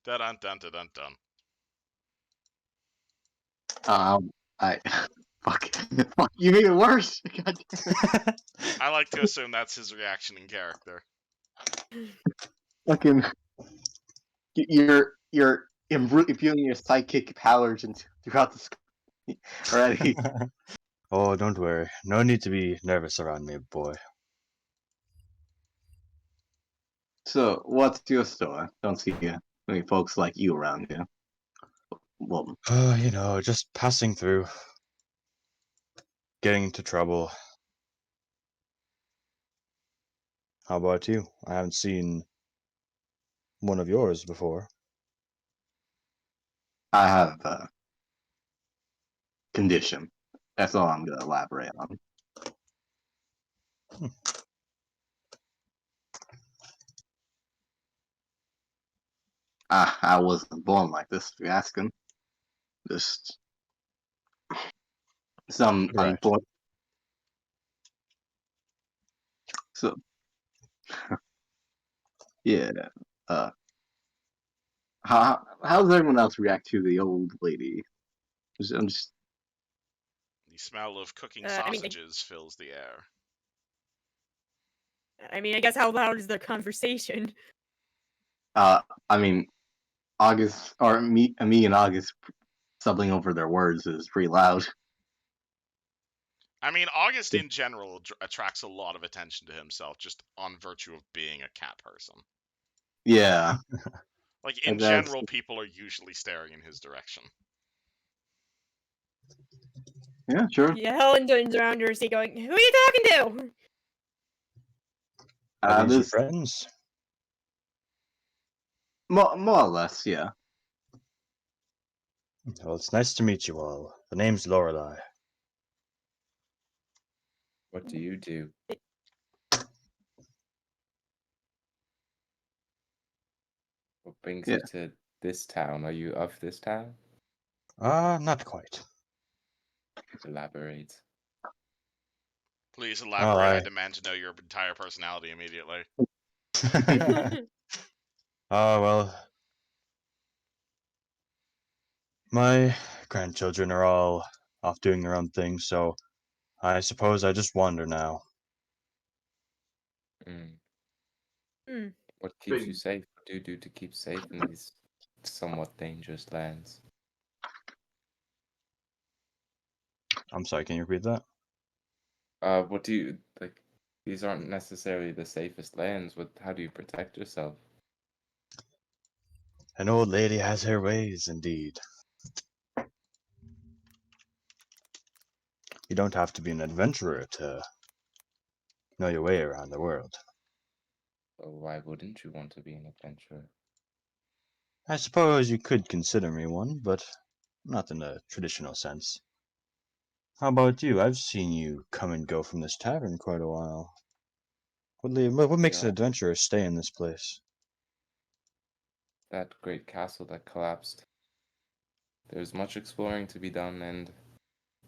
Dun dun dun dun dun dun. I. Fuck. Fuck. You made it worse. God damn it. I like to assume that's his reaction in character. Fucking. imbuing your psychic powers throughout the school already. Oh, don't worry. No need to be nervous around me, boy. So, what's your story? Don't see many folks like you around here. Well, Just passing through. Getting into trouble. How about you? I haven't seen one of yours before. I have a condition. That's all I'm gonna elaborate on. Hmm. I wasn't born like this, if you're asking. Just some Right. unfortunate. So, yeah. How does everyone else react to the old lady? I'm just The smell of cooking I mean, sausages fills the air. I guess how loud is the conversation? I mean, August or me and August stumbling over their words is pretty loud. I mean, August in general attracts a lot of attention to himself just on virtue of being a cat person. Yeah, Like, in that's general, people are usually staring in his direction. yeah, sure. Yeah, Helen turns around to her seat going, who are you talking to? Are these your This friends? more or less, yeah. Well, it's nice to meet you all. The name's Lorelei. What do you do? What brings Yeah. you to this town? Are you of this town? Not quite. Elaborate. Please Oh, elaborate. I demand to know your entire personality immediately. well, my grandchildren are all off doing their own thing, so I suppose I just wander now. Mm. Hmm. What keeps you safe? What do you do to keep safe in these somewhat dangerous lands? I'm sorry, can you repeat that? What do you like? These aren't necessarily the safest lands. How do you protect yourself? An old lady has her ways, indeed. You don't have to be an adventurer to know your way around the world. Well, why wouldn't you want to be an adventurer? I suppose you could consider me one, but not in a traditional sense. How about you? I've seen you come and go from this tavern quite a while. What makes an Yeah, adventurer stay in this place? that great castle that collapsed. There's much exploring to be done and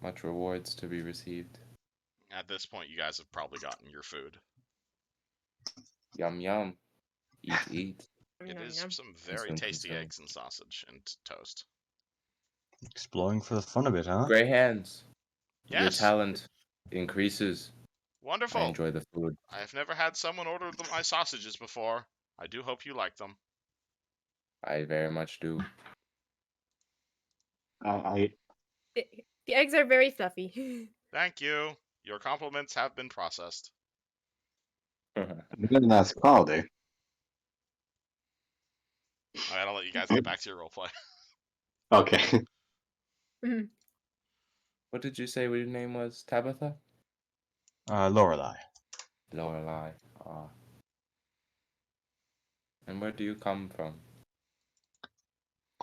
much rewards to be received. At this point, you guys have probably gotten your food. Yum yum. Eat eat. It Nom, is nom. some very Consume tasty consume. eggs and sausage and toast. Exploring for the fun of it, huh? Gray hands. Your Yes, talent increases. I wonderful. enjoy the food. I have never had someone order my sausages before. I do hope you like them. I very much do. I The eggs are very fluffy. Thank you. Your compliments have been processed. then that's quality. All right, I'll let you guys get back to your roleplay. Okay. What did you say your name was? Tabitha? Lorelei. Lorelei. Ah. And where do you come from?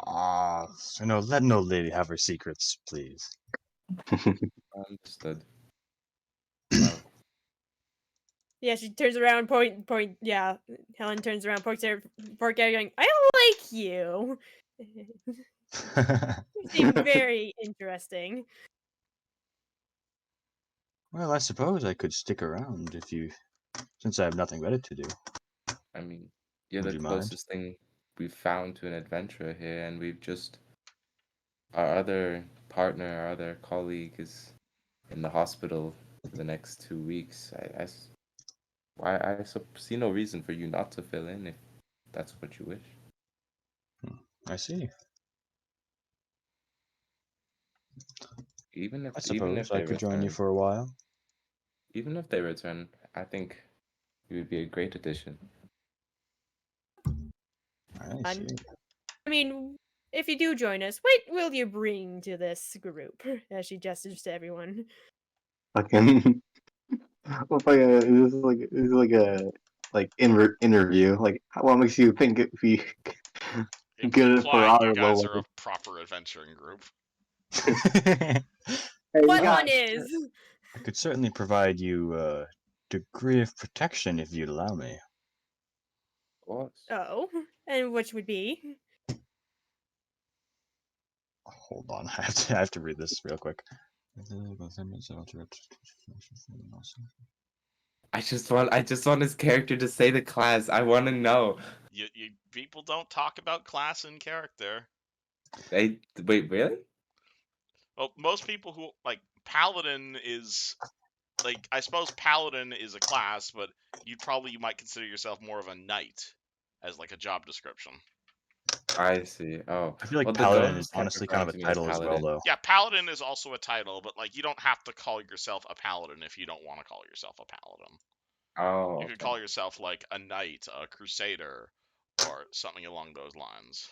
Let an old lady have her secrets, please. Understood. Well, Yeah, she turns around, point. Yeah, Helen turns around, pokes her fork at her, going, I like you. You seem very interesting. Well, I suppose I could stick around since I have nothing better to do. I mean, you're Would the you mind? closest thing we've found to an adventurer here, and our other partner, our other colleague is in the hospital for the next 2 weeks. See no reason for you not to fill in if that's what you wish. I see. Even if I even if suppose I they could join you return, for a while. even if they return, I think you would be a great addition. I Fun. see. I mean, if you do join us, what will you bring to this group? As she gestures to everyone. Fucking. What is this like a interview? Like, what makes you think it'd be good for Implying you our guys low? are a proper adventuring group. Hey, we What got one is? I could certainly provide you a degree of protection if you'd allow me. Of course. Oh, and which would be? Hold on, I have to read this real quick. I just want his character to say the class. I want to know. You people don't talk about class and character. Wait, really? Well, most people who like paladin is like, I suppose paladin is a class, but you might consider yourself more of a knight as like a job description. I see. Oh, I feel like well, the paladin ghost is kept honestly kind referring of a to me as title as well, paladin. though. Yeah, paladin is also a title, but like you don't have to call yourself a paladin if you don't want to call yourself a paladin. Oh, You could okay. call yourself like a knight, a crusader, or something along those lines.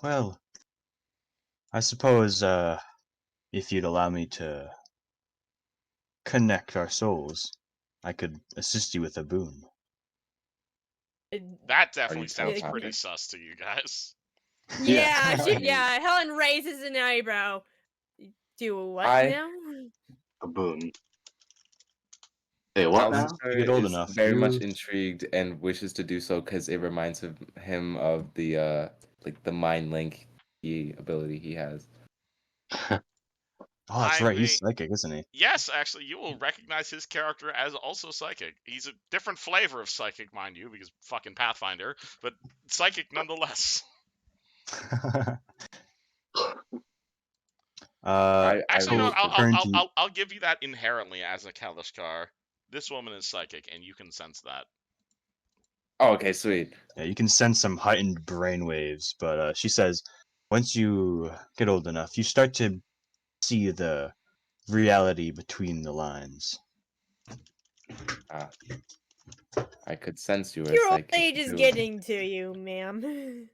Well, I suppose if you'd allow me to connect our souls, I could assist you with a boon. That Are you definitely sounds pretty telepathic? sus to you guys. Yeah, I mean- yeah. Helen raises an eyebrow. Do what I now? a boon. Hey, what now? Alistair You get old is enough, very much you- intrigued and wishes to do so because it reminds him of the like the mind link ability he has. Oh, that's I right. mean, He's psychic, isn't he? yes, actually, you will recognize his character as also psychic. He's a different flavor of psychic, mind you, because fucking Pathfinder, but psychic nonetheless. I Actually, you know wish what? to turn to you. I'll give you that inherently as a Kalishkar. This woman is psychic, and you can sense that. Oh, okay, sweet. Yeah, you can sense some heightened brainwaves, but she says, once you get old enough, you start to see the reality between the lines. Ah, I could sense you were Your old psychic age is too. getting to you, ma'am.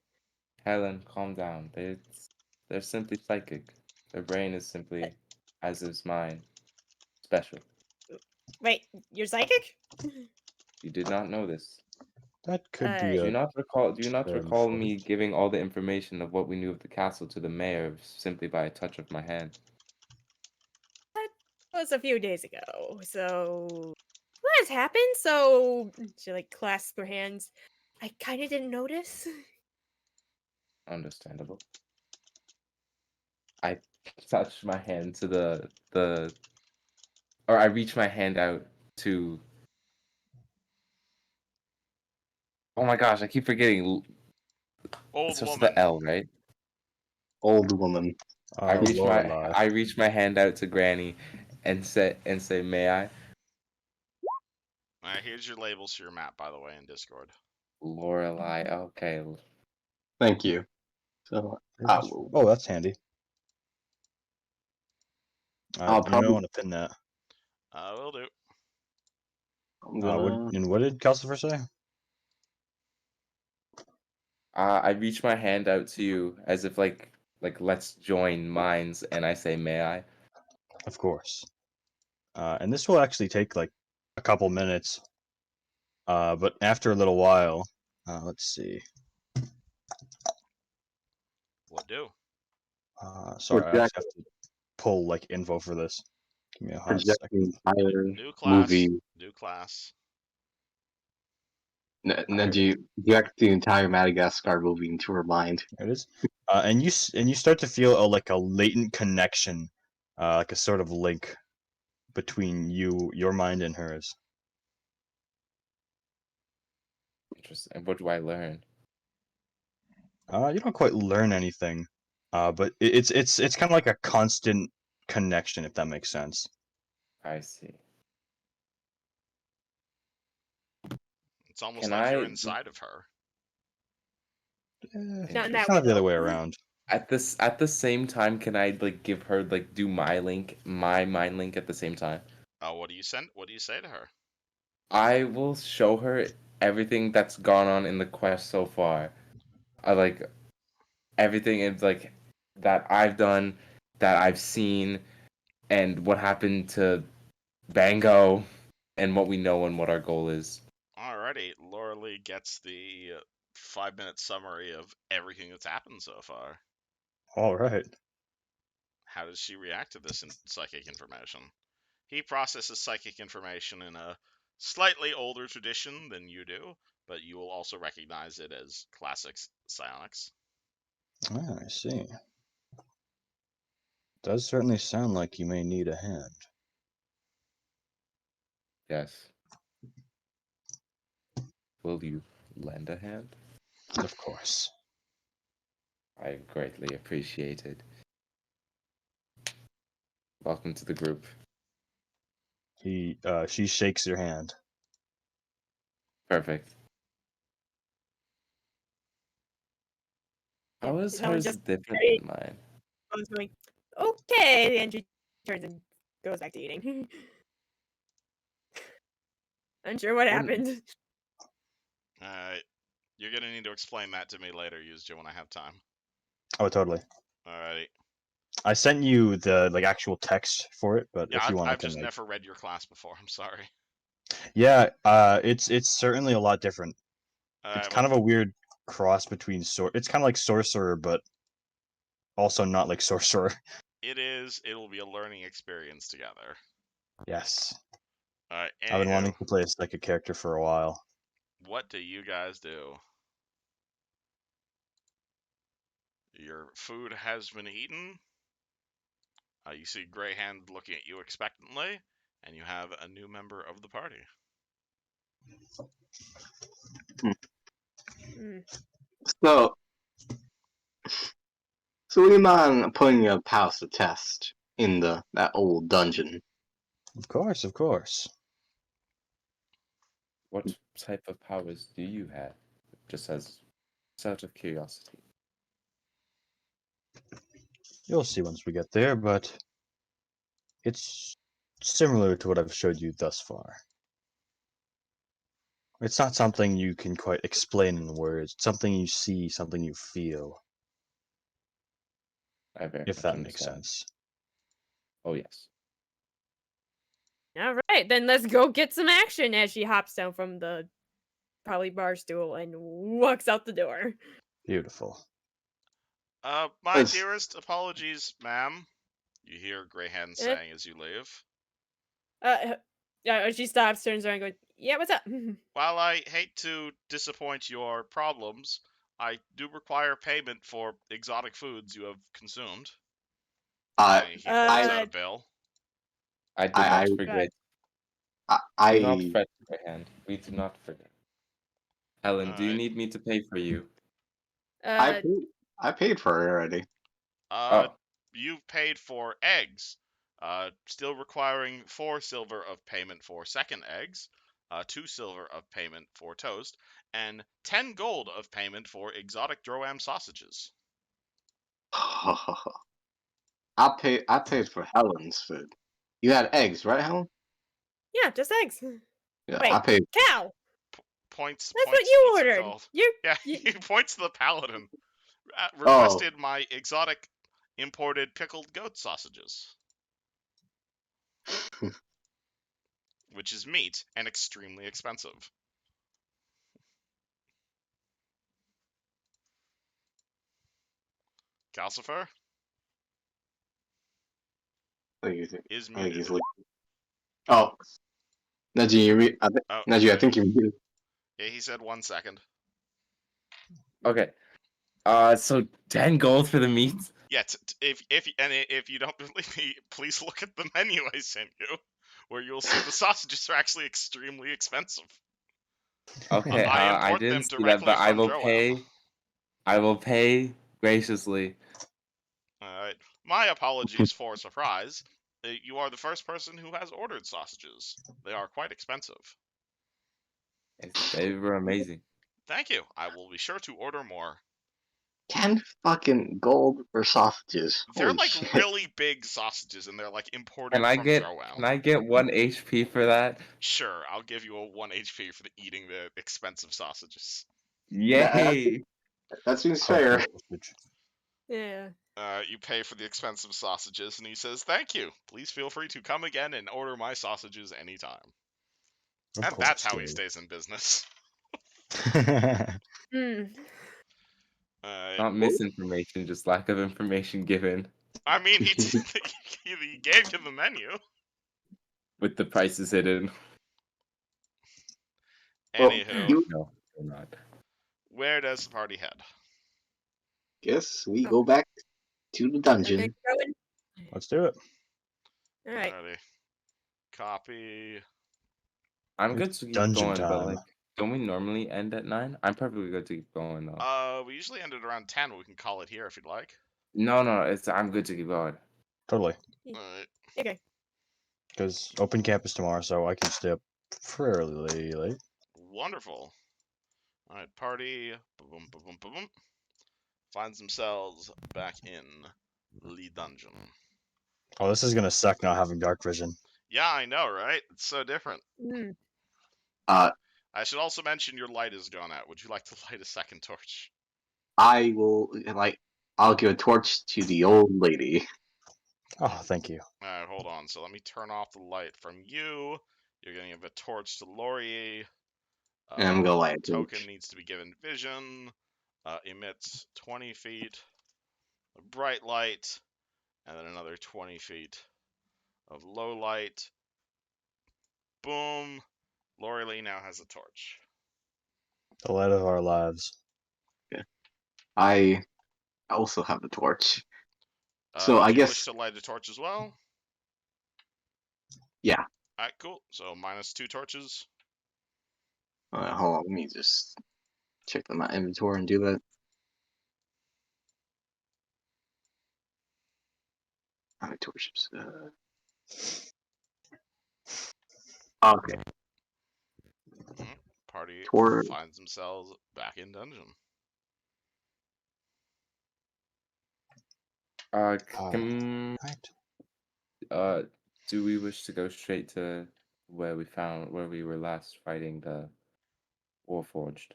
Helen, calm down. They're simply psychic. Their brain is simply as is mine. Special. Wait, you're psychic? You did not know this. That could be Do a you not recall? Do you not term recall for me it. giving all the information of what we knew of the castle to the mayor simply by a touch of my hand? That was a few days ago. So what has happened? So she like clasps her hands. I kind of didn't notice. Understandable. I touch my hand to or I reach my hand out to. Oh my gosh! I keep forgetting. Old It's just woman. the L, right? Old woman. Lorelei. I reach my hand out to Granny, and say may I? Alright, here's your labels for your map, by the way, in Discord. Lorelei. Okay. Thank you. So, Oh, that's handy. I'll You don't probably. want to pin that. Will do. I'm gonna. What did Calcifer say? I reach my hand out to you as if like let's join minds, and I say may I? Of course. And this will actually take like a couple minutes. But after a little while, let's see. What do? Sorry, I Project, actually have to pull like info for this. Give me a hot project the second. entire New class. movie. New class. And then you project the entire Madagascar movie into her mind. There it is. And you start to feel like a latent connection, like a sort of link between your mind and hers. Interesting. And what do I learn? You don't quite learn anything, but it's kind of like a constant connection, if that makes sense. I see. It's almost Can like you're I inside of her. Not in that kind of way, the other though. way around. at the same time? Can I like give her like do my mind link at the same time? What do you send? What do you say to her? I will show her everything that's gone on in the quest so far. I like everything is like that I've done, that I've seen, and what happened to Bango, and what we know and what our goal is. Alrighty, Laura Lee gets the 5-minute summary of everything that's happened so far. All right. How does she react to this psychic information? He processes psychic information in a slightly older tradition than you do, but you will also recognize it as classic psionics. Ah, I see. Does certainly sound like you may need a hand. Yes. Will you lend a hand? Of course. I greatly appreciate it. Welcome to the group. She shakes your hand. Perfect. Yeah, How is Helen hers just different very- than mine? I was going, okay, and she turns and goes back to eating. Unsure what happened. Alright, you're gonna need to explain that to me later, Yuzja, when I have time. Oh, totally. Alrighty. I sent you the actual text for it, but Yeah, if you want, I I've can just never read your class before. I'm sorry. Yeah, it's certainly a lot different. It's kind of a weird cross between it's kind of like sorcerer, but also not like sorcerer. it is. It'll be a learning experience together. Yes, Alright, I've been wanting anywho, to play a psychic character for a while. what do you guys do? Your food has been eaten. You see Greyhand looking at you expectantly, and you have a new member of the party. Hmm. So, so we mind putting your pals to test in that old dungeon. Of course, of course. What type of powers do you have? Just out of curiosity. You'll see once we get there, but it's similar to what I've showed you thus far. It's not something you can quite explain in words. It's something you see, something you feel, I very if much that makes understand. sense. Oh yes. All right, then let's go get some action as she hops down from the probably bar stool and walks out the door. Beautiful. My Let's- dearest apologies, ma'am. You hear Greyhand saying as you leave. She stops, turns around, going, "Yeah, what's up?" While I hate to disappoint your problems, I do require payment for exotic foods you have consumed. I, He pulls out I, a bill. I do I, not I, forget. I, Do not fret, hand. We do not forget. Helen, do you Alright. need me to pay for you? I, I paid for it already. Uh, Oh. You've paid for eggs. Still requiring 4 silver of payment for second eggs, 2 silver of payment for toast, and 10 gold of payment for exotic Droam sausages. I paid for Helen's food. You had eggs, right, Helen? Yeah, just eggs. Yeah, Wait, I paid. cow. Points. That's what Points. you What's it ordered. called? You. Yeah, you he points to the paladin. Oh, Requested my exotic imported pickled goat sausages, which is meat and extremely expensive. Calcifer I think he's, is I think muted. he's like, oh, Najee, Oh, Najee, I think you. yeah, he said 1 second. Okay. So 10 gold for the meat? Yeah, if you don't believe me, please look at the menu I sent you, where you'll see the sausages are actually extremely expensive. Okay, I I import them didn't see that, directly but I from will Droam. pay. I will pay graciously. Alright. My apologies for surprise. You are the first person who has ordered sausages. They are quite expensive. They were amazing. Thank you. I will be sure to order more. 10 fucking gold for sausages. They're Holy like shit. really big sausages, and they're like imported Can I from get Throwout. can I get 1 HP for that? Sure, I'll give you a 1 HP for eating the expensive sausages. Yay! That seems Hard fair. postage. Yeah. You pay for the expensive sausages, and he says, "Thank you. Please feel free to come again and order my sausages anytime." Of And that's course, how he dude. stays in business. Hmm. Not misinformation, just lack of information given I mean, he gave you the menu. with the prices hidden. Well, Anywho, you No, they're not. where does the party head? guess we Oh. go back to the Okay, dungeon. going. Let's do it. All right. Alrighty. Copy. I'm good It's to keep dungeon going, but time. like, don't we normally end at 9? I'm perfectly good to keep going though. We usually end at around 10. We can call it here if you'd like. No, I'm good to keep going. Totally. Alright. Okay. Because open campus tomorrow, so I can stay up fairly late. Wonderful. Alright, party. Boom, boom, boom, boom, boom. Finds themselves back in the dungeon. Oh, this is gonna suck not having dark vision. Yeah, I know, right? It's so different. Hmm. Uh, I should also mention your light is gone out. Would you like to light a second torch? I will, I'll give a torch to the old lady. Oh, thank you. Alright, hold on. So let me turn off the light from you. You're gonna give a torch to Laurier. And I'm gonna light a torch. Token needs to be given vision. Emits 20 feet of bright light, and then another 20 feet of low light. Boom. Lori Lee now has a torch. The light of our lives. I also have a torch. So I do you wish guess, to light a torch as well? yeah. Alright, cool. So -2 torches. Hold on, let me just check my inventory and do that. How many torches? Okay. Party Tor- finds themselves back in dungeon. Can Right. do we wish to go straight to where we were last fighting the Warforged?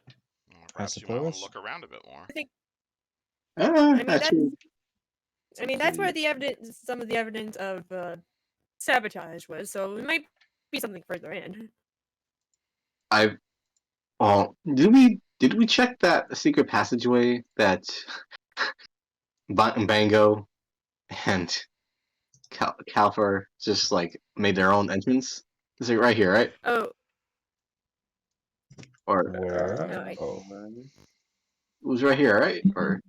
Perhaps you might want to suppose. look around a bit more. I mean, that's. actually, I mean, that's where the evidence, some of the evidence of sabotage was. So it might be something further in. did we check that secret passageway that Bango and Calfer just made their own entrance? Is it right here, right? Oh, Or Where? no, Oh. it was right here, right? Or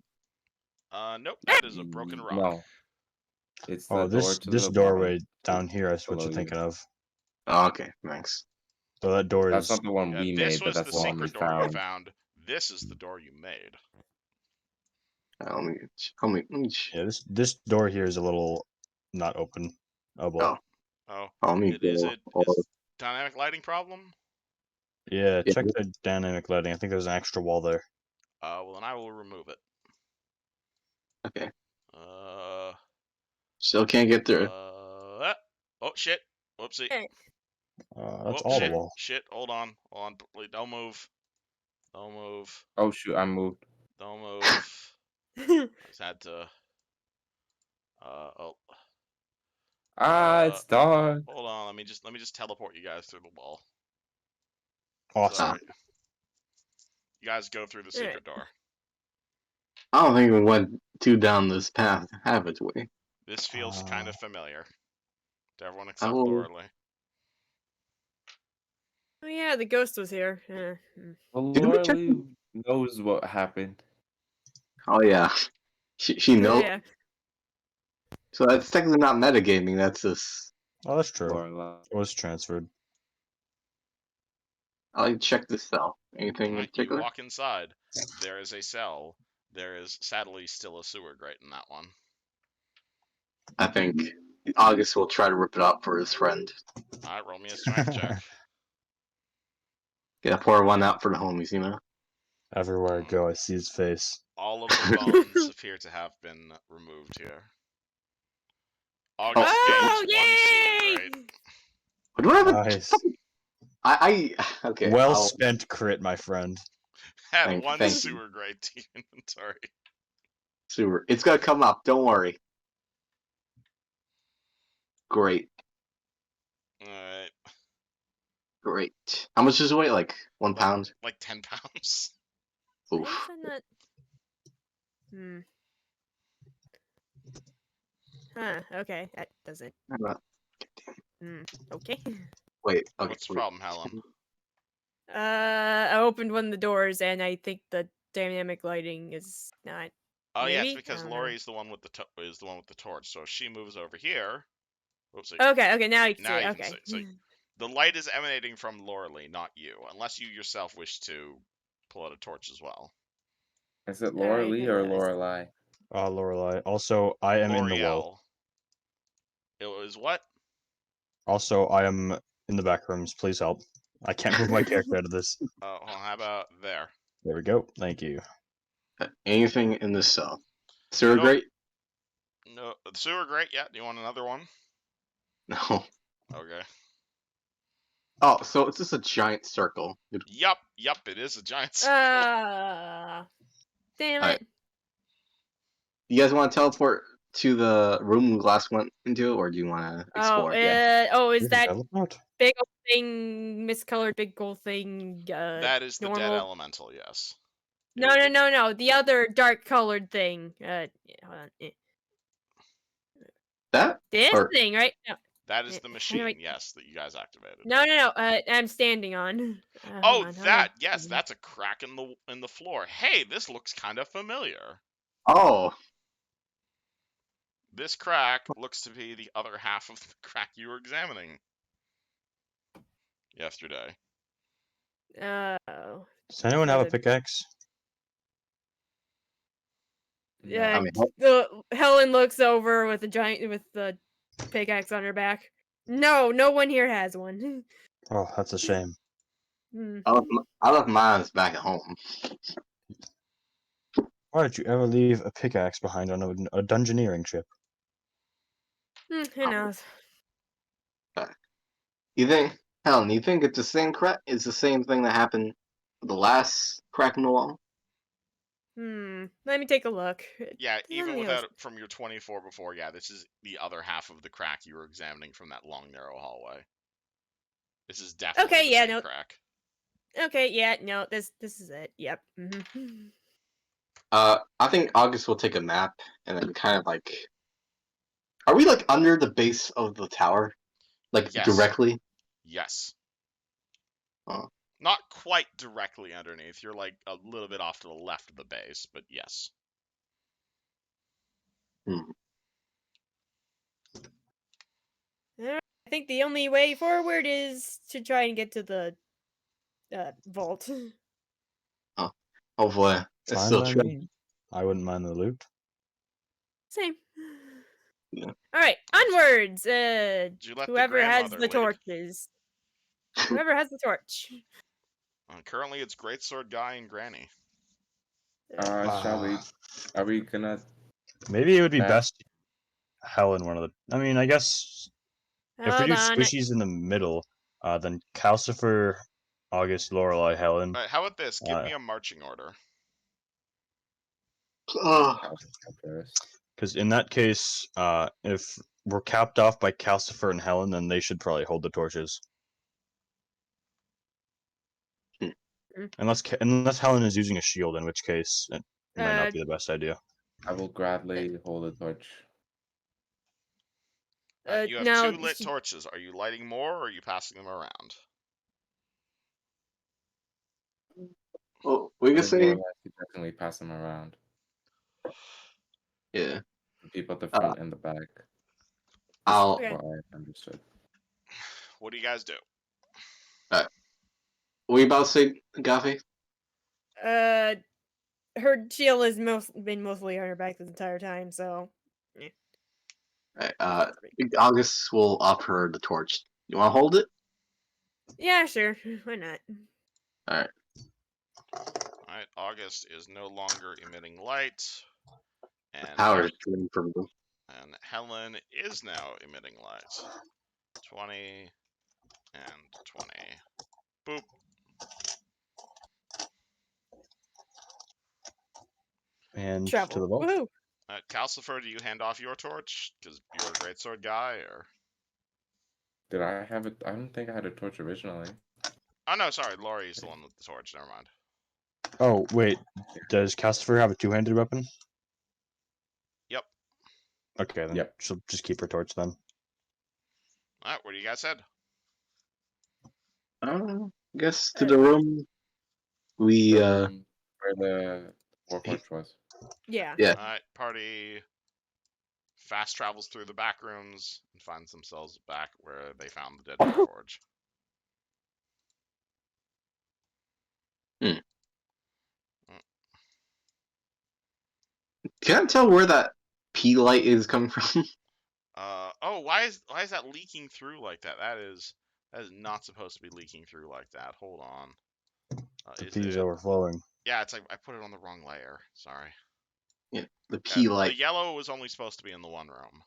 Nope, that is a broken rock. No, it's the Oh, door this to this the doorway bottom. down here is what below you're you. thinking of. oh, okay, thanks. So that door That's is not the one Yeah, we this made, but was that's the the one we secret door you found. found. This is the door you made. Let me. yeah. This door here is a little not open. Oh boy. Oh, Oh, let me is go. it dynamic lighting problem? Yeah, Yeah. check the dynamic lighting. I think there's an extra wall there. Well then I will remove it. Okay. Uh, Still can't get through. oh shit. Whoopsie. That's Oh all the shit. wall. Shit. Hold on. Please, don't move. Don't move. Oh shoot, I moved. Don't move. I just had to. Oh. It's dark. Hold on. Let me just teleport you guys through the wall. Awesome. Sorry. You guys go through the secret door. I don't think we went down this path habitually. This feels kind of familiar to everyone I except will. Lorelei. oh yeah, the ghost was here. Well, Did we check? Lorelei knows what happened. Oh yeah, she knows. Yeah. So that's technically not metagaming. That's just. Oh, that's true. Lorelei. It was transferred. I'll check this cell. Anything in Right, you particular? walk inside. There is a cell. There is sadly still a sewer grate in that one. I think August will try to rip it up for his friend. Alright, roll me a strength check. Gotta pour one out for the homies, you know? Everywhere I go, I see his face. All of the bones appear to have been removed here. August Oh, gains 1 sewer yay! grade. What do I have a Nice. okay, Well I'll spent crit, my friend. Add 1 thank you. sewer grade to your inventory. sewer. It's gonna come up, don't worry. Great. Alright. Great. How much does it weigh? Like 1 pound? Like 10 pounds. Why Oof. is that not? Hmm. Huh. Okay, that doesn't. Okay. Wait, okay. What's the wait. problem, Helen? I opened one of the doors, and I think the dynamic lighting is not. Oh yeah, it's Maybe? I because don't know. Lori's the one with the is the one with the torch. So if she moves over here, oops, Okay. Now you can now see. you Okay. can see. So the light is emanating from Lorelei, not you, unless you yourself wish to pull out a torch as well. Is it Alright, Laura Lee or hang on a sec. Lorelei? Lorelei. Also, I am in the wall. L'Oreal. It was what? Also, I am in the back rooms. Please help. I can't move my character out of this. Oh, well, how about there? There we go. Thank you. Anything in this cell? Sewer Nope. grate? No, the sewer grate. Yeah. Do you want another one? No. Okay. Oh, so it's just a giant circle. Yup. It is a giant circle. Damn Alright. it. You guys want to teleport to the room we last went into, or do you want to explore? Is that Teleport? big old thing, miscolored big old thing? That is the dead normal? elemental. Yes. No. The other dark colored thing. Yeah, hold on. That? This Or thing, right? No. That is the How do machine. I- Yes, that you guys activated. No. I'm standing on. Oh, Hold on, that. on. Yes, that's a crack in the floor. Hey, this looks kind of familiar. oh, This crack looks to be the other half of the crack you were examining yesterday. Oh. Does anyone have a The- pickaxe? Yeah. I mean, Helen looks over with the pickaxe on her back. No one here has one. Oh, that's a shame. Hmm. I left mine back at home. Why did you ever leave a pickaxe behind on a dungeoneering ship? Who knows? You think, Helen? You think it's the same crack? It's the same thing that happened with the last crack in the wall? Let me take a look. Yeah, Doesn't even the without it from your 24 before, yeah, this is the other half of the crack you were examining from that long, narrow hallway. This is definitely Okay, the yeah, same no. crack. Okay, yeah, no, this is it. Yep. I think August will take a nap and then kind of like. Are we like under the base of the tower? Like Yes. directly? Yes. Oh. Not quite directly underneath. You're like a little bit off to the left of the base, but yes. I think the only way forward is to try and get to the vault. Hopefully, it's Fine still by true. me. I wouldn't mind the loot. Same. Yeah. All right, onwards. Did you let Whoever the has grandmother the lead? torches. Whoever has the torch. Currently, it's Greatsword Guy and Granny. Shall we? Are we gonna? Maybe it would be That- best Helen one of the. I mean, I guess if we Hold do on. squishies in the middle, then Calcifer, August, Lorelei, Helen. All right, how about this? Give me a marching order. Because in that case, if we're capped off by Calcifer and Helen, then they should probably hold the torches. Unless Helen is using a shield, in which case it might not be the best idea. I will gladly hold a torch. You have no, 2 lit torches. Are you lighting more, or are you passing them around? Well, we can say, Lorelei could definitely pass them around. yeah. The people at the front and the back. I'll. Okay. What I understood. What do you guys do? What were you about to say, Gaffy? Her shield has been mostly on her back this entire time, so. Right, August will offer her the torch. You want to hold it? Yeah, sure. Why not? Alright. Alright, August is no longer emitting light. And, Power is coming from them. and Helen is now emitting light. 20 and 20. Boop. And to Travel. the vault. Woohoo! Calcifer, do you hand off your torch? Because you're a greatsword guy, or? Did I have it? I don't think I had a torch originally. Oh no, sorry, Laurie's the one with the torch. Never mind. Oh wait, does Castifer have a two-handed weapon? Yep. Okay, then Yep. she'll just keep her torch then. All right, what do you guys head? Guess to the room. We Where the Warforged was. Yeah. Yeah. All right, party fast travels through the back rooms and finds themselves back where they found the dead Warforge. Can I tell where that P light is coming from? Oh, why is that leaking through like that? That is not supposed to be leaking through like that. Hold on. The Is P is it? overflowing. Yeah, it's like I put it on the wrong layer. Sorry. Yeah, the Yeah, P light. the yellow was only supposed to be in the one room,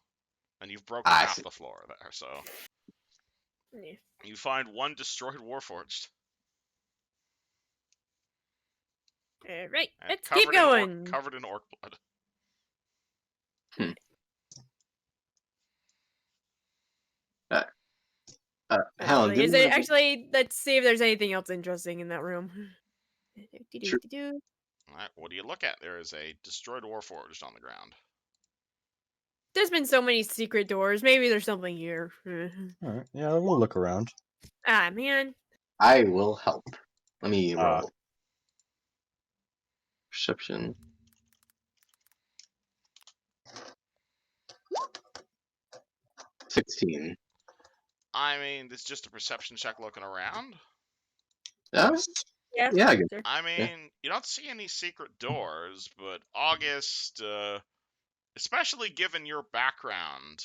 and you've broken I half see. the floor there. So Yeah. you find one destroyed Warforged. All right, And let's keep going. covered in orc blood. Helen, Is didn't it have actually? Let's see if there's anything else interesting in that room. Sure. All right, what do you look at? There is a destroyed Warforged on the ground. There's been so many secret doors. Maybe there's something here. Alright, yeah, we'll look around. Ah, man. I will help. Let me Uh, roll. Perception. 16. I mean, it's just a perception check looking around. Yes. Yeah. Yeah, I guess. Sure. I mean, you don't see any secret doors, but August, especially given your background,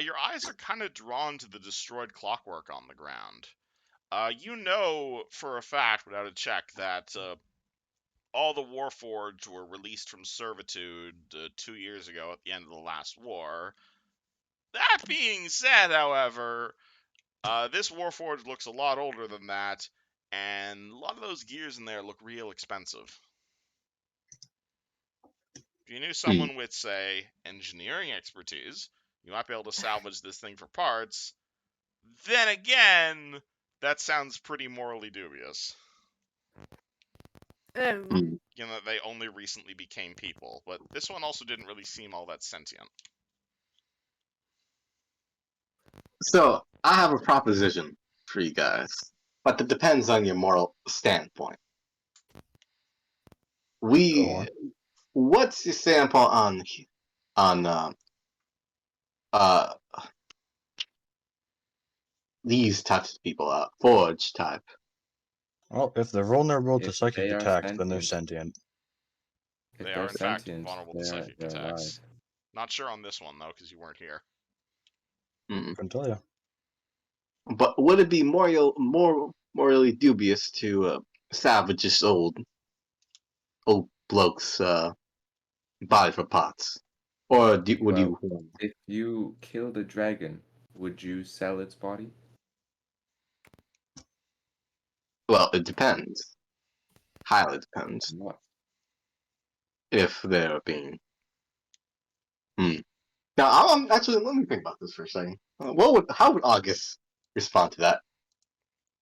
your eyes are kind of drawn to the destroyed clockwork on the ground. You know for a fact, without a check, that all the Warforged were released from servitude 2 years ago at the end of the last war. That being said, however, this Warforged looks a lot older than that, and a lot of those gears in there look real expensive. If you knew someone with, say, engineering expertise, you might be able to salvage this thing for parts. Then again, that sounds pretty morally dubious. Hmm. You know, they only recently became people, but this one also didn't really seem all that sentient. So, I have a proposition for you guys, but it depends on your moral standpoint. Go What's your standpoint on uh these types of people, forge type? Well, if they're vulnerable to If psychic they are attacks, then they're sentient. sentient. If They they're are, in fact, sentient, vulnerable to psychic they're alive. attacks. Not sure on this one, though, because you weren't here. Couldn't tell you. But would it be morally dubious to salvage this old bloke's body for parts, or would you? If you killed a dragon, would you sell its body? Well, it depends. Highly depends What? if they're being. Now, actually, let me think about this for a second. How would August respond to that?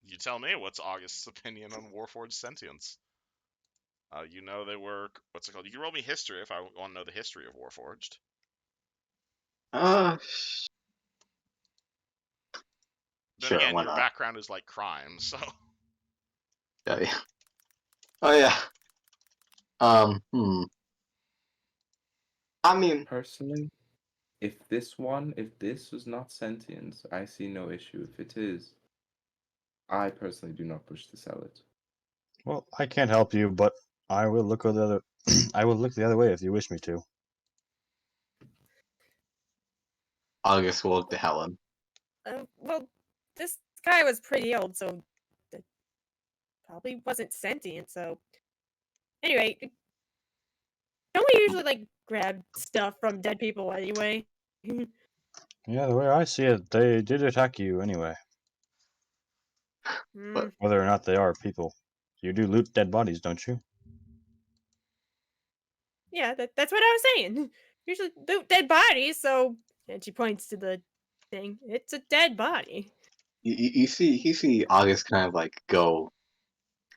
You tell me, what's August's opinion on Warforged sentience? You know they were, what's it called? You can roll me history if I want to know the history of Warforged. Uh, Then sure, again, why your not? background is like crime, so. Yeah. Oh yeah. I mean, Personally, if this was not sentient, I see no issue. If it is, I personally do not push to sell it. Well, I can't help you, but I will look the other. I will look the other way if you wish me to. August will look to Helen. Well, this guy was pretty old, so probably wasn't sentient, so. Anyway, don't we usually, like, grab stuff from dead people anyway? Yeah, the way I see it, they did attack you anyway. Hmm. Whether or not they are people. You do loot dead bodies, don't you? Yeah, that's what I was saying. Usually loot dead bodies, so. And she points to the thing. It's a dead body. You see August kind of like go,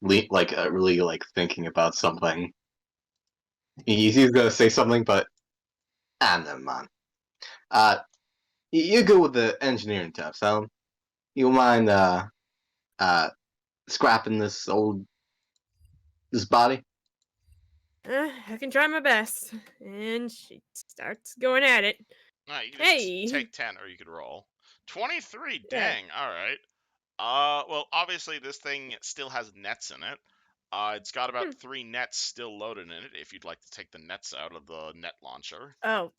like really like thinking about something. He's gonna say something, but never mind. Uh, you go with the engineering tab, so you mind uh scrapping this body? I can try my best. And she starts going at it. Alright, you can just Hey! take 10 or you could roll. 23, Yeah. dang, alright. Well, obviously this thing still has nets in it. It's got Hmm. about 3 nets still loaded in it if you'd like to take the nets out of the net launcher. Oh.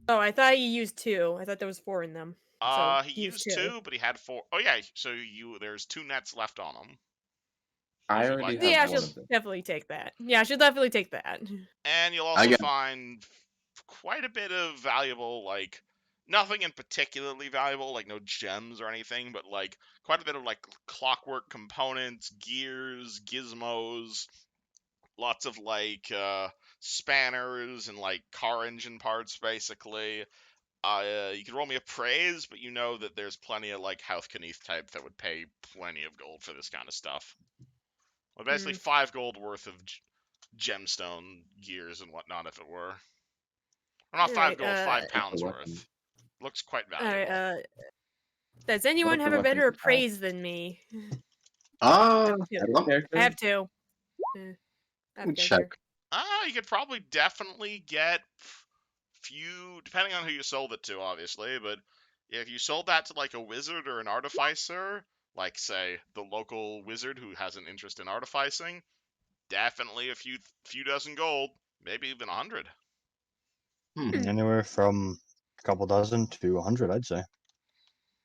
Oh, I thought you used 2. I thought there was 4 in them. So He use used 2, but he had 4. Oh yeah, so there's 2 nets left on him. I If you'd already like have Yeah, that. one she'll of them. definitely take that. Yeah, she'll definitely take that. And you'll I also got find quite a bit of valuable, like, nothing in particularly valuable, like no gems or anything, but like quite a bit of like clockwork components, gears, gizmos, lots of like spanners and like car engine parts basically. You could roll me a praise, but you know that there's plenty of like Houthkeneeth type that would pay plenty of gold for this kind of stuff. Well, basically 5 gold worth of gemstone gears and whatnot, if it were. Or not 5 Alright, gold, 5 What's the pounds weapon? worth. Looks quite alright, valuable. does What anyone if the have a weapons better are bad? appraise than me? uh, I have 2. Every let I have character? 2. I have me check. character. You could probably definitely get few, depending on who you sold it to, obviously, but if you sold that to like a wizard or an artificer, like say the local wizard who has an interest in artificing, definitely a few dozen gold, maybe even 100. Anywhere from a couple dozen to 100, I'd say.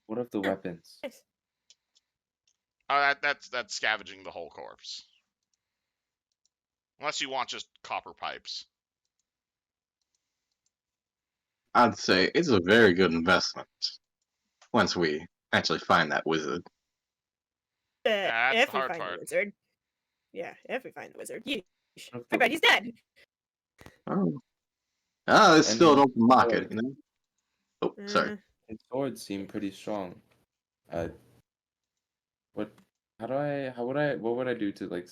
What of the weapons? Nice. That's scavenging the whole corpse. Unless you want just copper pipes. I'd say it's a very good investment once we actually find that wizard. That's the If we hard find the part. wizard. Yeah, if we find the wizard. Yeesh. What I of bet he's dead. Oh, it's And still an open market, sword. you know. Oh, sorry. His swords seem pretty strong. Uh, what? What would I do to like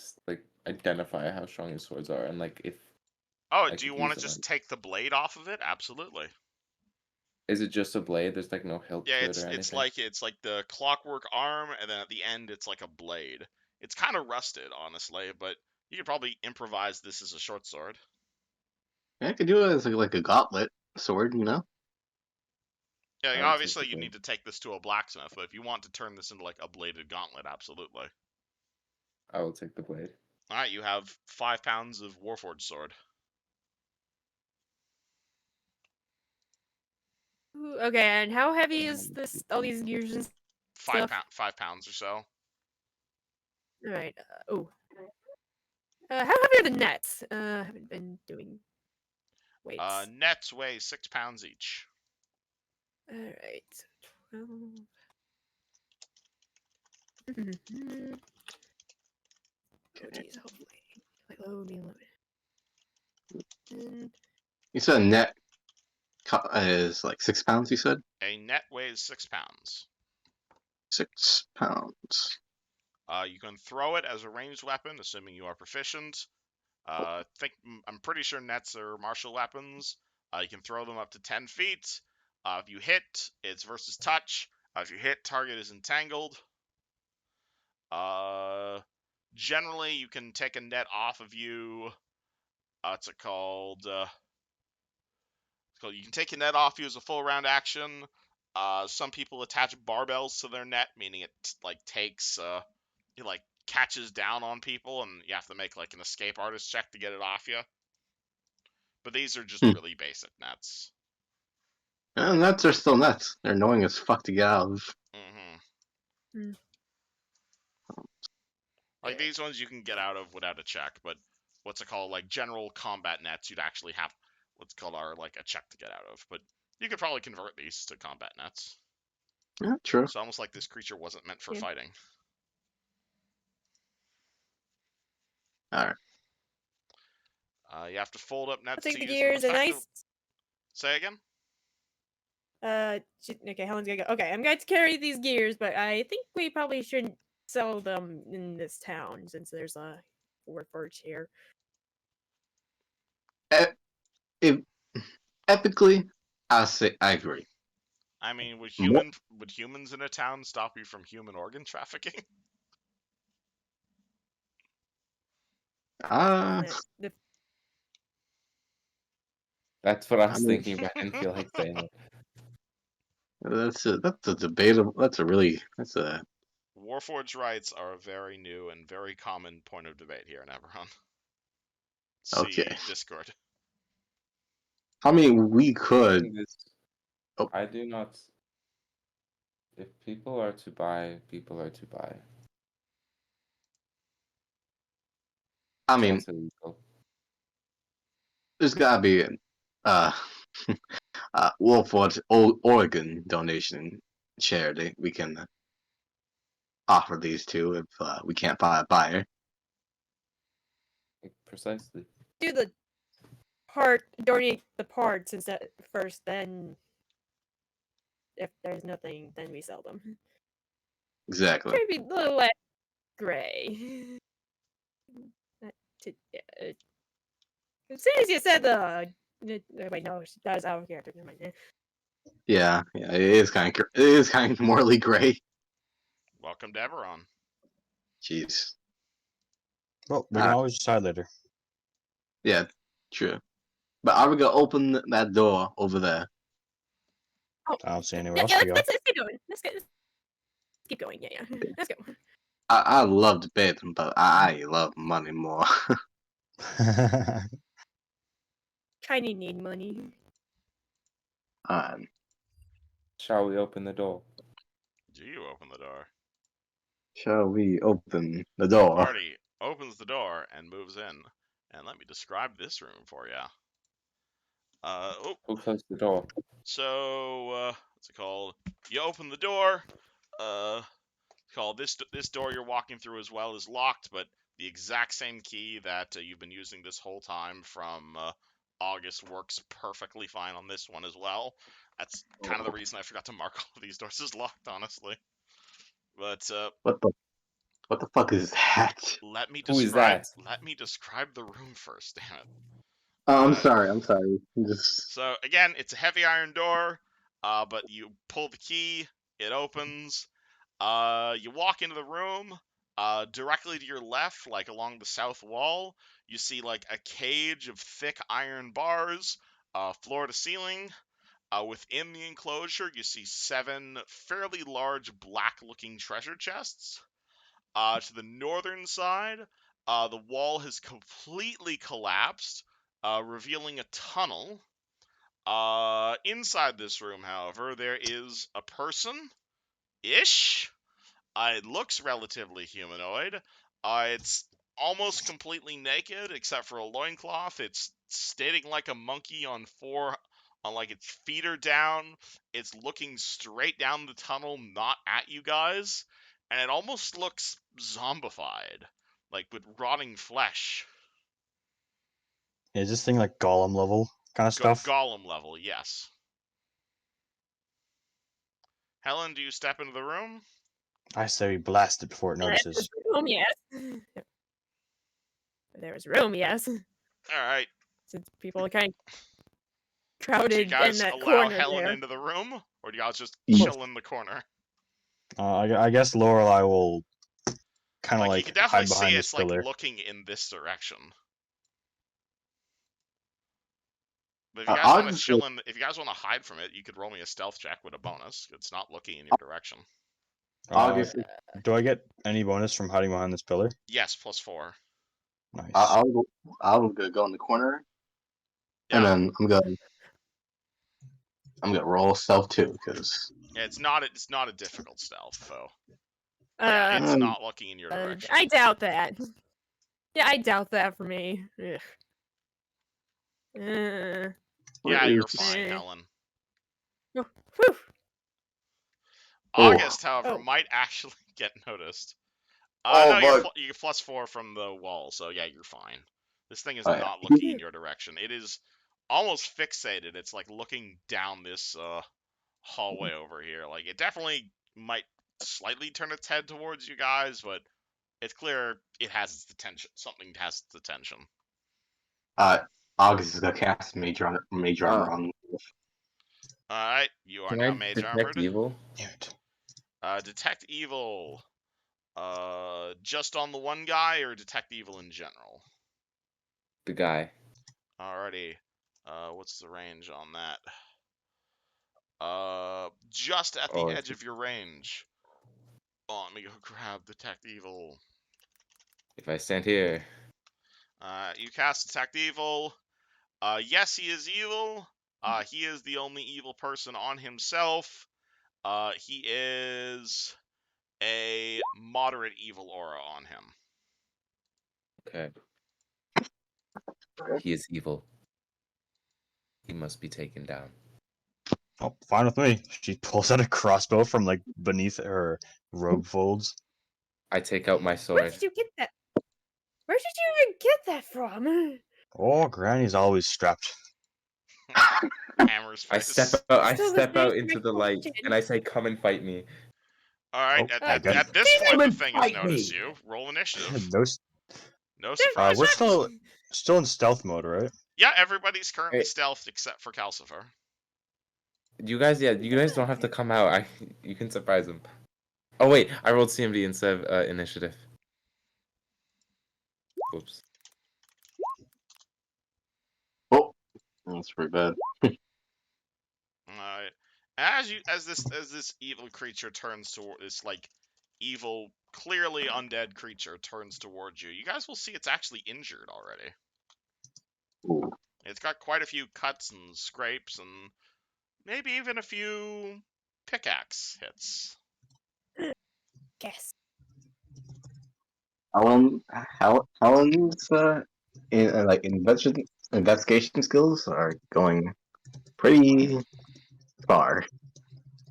identify how strong his swords are and like if Oh, I do you could want use to them? just take the blade off of it? Absolutely. Is it just a blade? There's like no hilt Yeah, to it or anything. it's like the clockwork arm, and then at the end it's like a blade. It's kind of rusted, honestly, but you could probably improvise this as a short sword. Yeah, I could do it as like a gauntlet sword, you know. Yeah, I would take obviously the you blade. need to take this to a blacksmith, but if you want to turn this into like a bladed gauntlet, absolutely. I will take the blade. All right, you have 5 pounds of Warforged sword. Ooh, okay, and how heavy is this? All these gears and stuff? 5 pounds or so. Alright. How heavy are the nets? I haven't been doing weights. Nets weigh 6 pounds each. Alright. 12. Oh, geez, hopefully. Like, loading. And You said a net is like 6 pounds. You said A net weighs 6 pounds. 6 pounds. You can throw it as a ranged weapon, assuming you are proficient. I'm pretty sure nets are martial weapons. You can throw them up to 10 feet. If you hit, it's versus touch. If you hit, target is entangled. Generally, you can take a net off of you. What's it called? You can take a net off you as a full round action. Some people attach barbells to their net, meaning it like takes it like catches down on people, and you have to make like an escape artist check to get it off you. But these are just really basic nets. And nets are still nets. They're annoying as fuck to get out of. Mm-hmm. Like these ones you can get out of without a check, but what's it called? Like general combat nets, you'd actually have what's called a check to get out of. But you could probably convert these to combat nets. Yeah, true. It's almost like this creature wasn't meant for Yeah. fighting. Alright. You have to fold up I'll nets take to the use them gears and effective. ice. Say again? Okay, Helen's gonna go. Okay, I'm going to carry these gears, but I think we probably shouldn't sell them in this town since there's a warforge here. If epically, I say I agree. I mean, would Mo- humans in a town stop you from human organ trafficking? Uh, The- That's what I I was mean, thinking, but I didn't feel like saying it. that's a debatable. That's a Warforged rights are a very new and very common point of debate here in Eberron. Okay. See Discord. I mean, we could. Saying this, Oh. I do not. If people are to buy, people are to buy. I mean, It's illegal. there's gotta be uh Wolford Oregon donation charity we can offer these to if we can't find a buyer. Precisely. do the donate the parts instead first, then if there's nothing, then we sell them. Exactly. Maybe a little less gray. As soon as you said wait, no, that was out of character. Never mind. Yeah, it is kind of morally gray. Welcome to Eberron. Jeez. Well, we can always decide later. Yeah, true. But are we gonna open that door over there? I don't see anywhere Yeah, else yeah, to go. let's keep going. Let's keep going. Yeah. Let's go. I love debating, but I love money more. Kinda need money. Shall we open the door? Do you open the door? Shall we open the The door? party opens the door and moves in. And let me describe this room for you. Who closed the door? So, what's it called? You open the door. This door you're walking through as well is locked, but the exact same key that you've been using this whole time from August works perfectly fine on this one as well. That's kind of the reason I forgot to mark all of these doors as locked, honestly. But What the fuck is that? let me Who is describe. that? Let me describe the room first. Damn it. Oh, I'm Uh, sorry. Just So again, it's a heavy iron door, but you pull the key, it opens. You walk into the room. Directly to your left, like along the south wall, you see like a cage of thick iron bars, floor to ceiling. Within the enclosure, you see 7 fairly large black-looking treasure chests. To the northern side, the wall has completely collapsed, revealing a tunnel. Inside this room, however, there is a person-ish. It looks relatively humanoid. It's almost completely naked except for a loincloth. It's standing like a monkey on like its feet are down. It's looking straight down the tunnel, not at you guys. And it almost looks zombified, like with rotting flesh. Is this thing like Golem level kind of stuff? Golem level, yes. Helen, do you step into the room? I say we blast it before it notices. Room, yes. There was room, yes. All right. Since people are kind of Do you crowded in guys that allow corner Helen there. into the room, or do you guys just Yes. chill in the corner? I guess Lorelai will kind of Like you like can definitely hide see behind this it's like pillar. looking in this direction. But if Uh, you guys I'll want to just chill in, if you guys want to hide from it, you could roll me a stealth check with a bonus. It's not looking in your direction. August. Do I get any bonus from hiding behind this pillar? Yes, +4. Nice. I'll go in the corner, and Yeah, then I'm gonna roll stealth too, because yeah. It's not a difficult stealth though. Yeah, it's Um, not looking in your direction. I doubt that. Yeah, I doubt that for me. Ugh. Yeah, where you're is- fine, Eh. Helen. Oh, whew. Oh. August, however, Oh. might actually get noticed. Oh, No, you're but- you get +4 from the wall, so yeah, you're fine. This thing is Oh, yeah. not looking in your direction. It is almost fixated. It's like looking down this hallway over here. Like it definitely might slightly turn its head towards you guys, but it's clear it has its attention. Something has its attention. August is gonna cast Mage Armor on. All right, you are Can now I mage detect armored. evil? Damn it. Detect evil. Just on the one guy or detect evil in general? The guy. Alrighty. What's the range on that? Just at the Oh, edge of your range. Oh, let me go grab detect evil. if I stand here. You cast detect evil. Yes, he is evil. He is the only evil person on himself. He is a moderate evil aura on him. Okay. He is evil. He must be taken down. Oh, fine with me. She pulls out a crossbow from like beneath her robe folds. I take out my Where sword. did you get that? Where did you even get that from? Oh, Granny's always strapped. Hammer's I face. step out. I Still the step out same into the light, question. and I say, "Come and fight me." All right. Oh, At good. this Come point, the and thing has fight noticed me. you. Roll initiative. No, No surprises. we're still in stealth mode, right? Yeah, everybody's currently Hey. stealthed except for Calcifer. You guys, yeah, you guys don't have to come out. You can surprise him. Oh wait, I rolled CMD instead of initiative. Whoops. Oh, that's pretty bad. Alright. As this evil creature turns toward this like evil, clearly undead creature turns towards you, you guys will see it's actually injured already. Ooh. It's got quite a few cuts and scrapes and maybe even a few pickaxe hits. Guess. Helen's like investigation skills are going pretty far.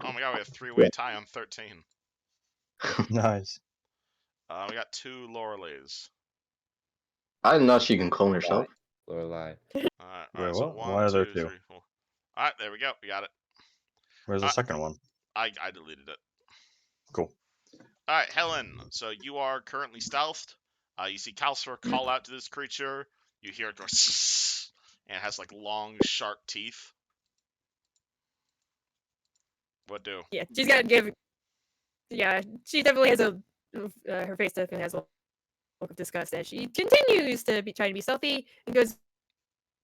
Oh my god, we have three-way tie on 13. Nice. We got 2 Loreleys. I didn't know she can clone herself. Lorelai. Alright, so what? 1, Why are there 2, 2? 3, 4. Alright, there we go. We got it. Where's the second one? I deleted it. Cool. Alright, Helen. So you are currently stealthed. You see Calcifer call out to this creature. You hear it go and it has like long, sharp teeth. What do? Yeah, she's gotta give. Yeah, she definitely has a. Her face definitely has a look of disgust as she continues to be trying to be stealthy and goes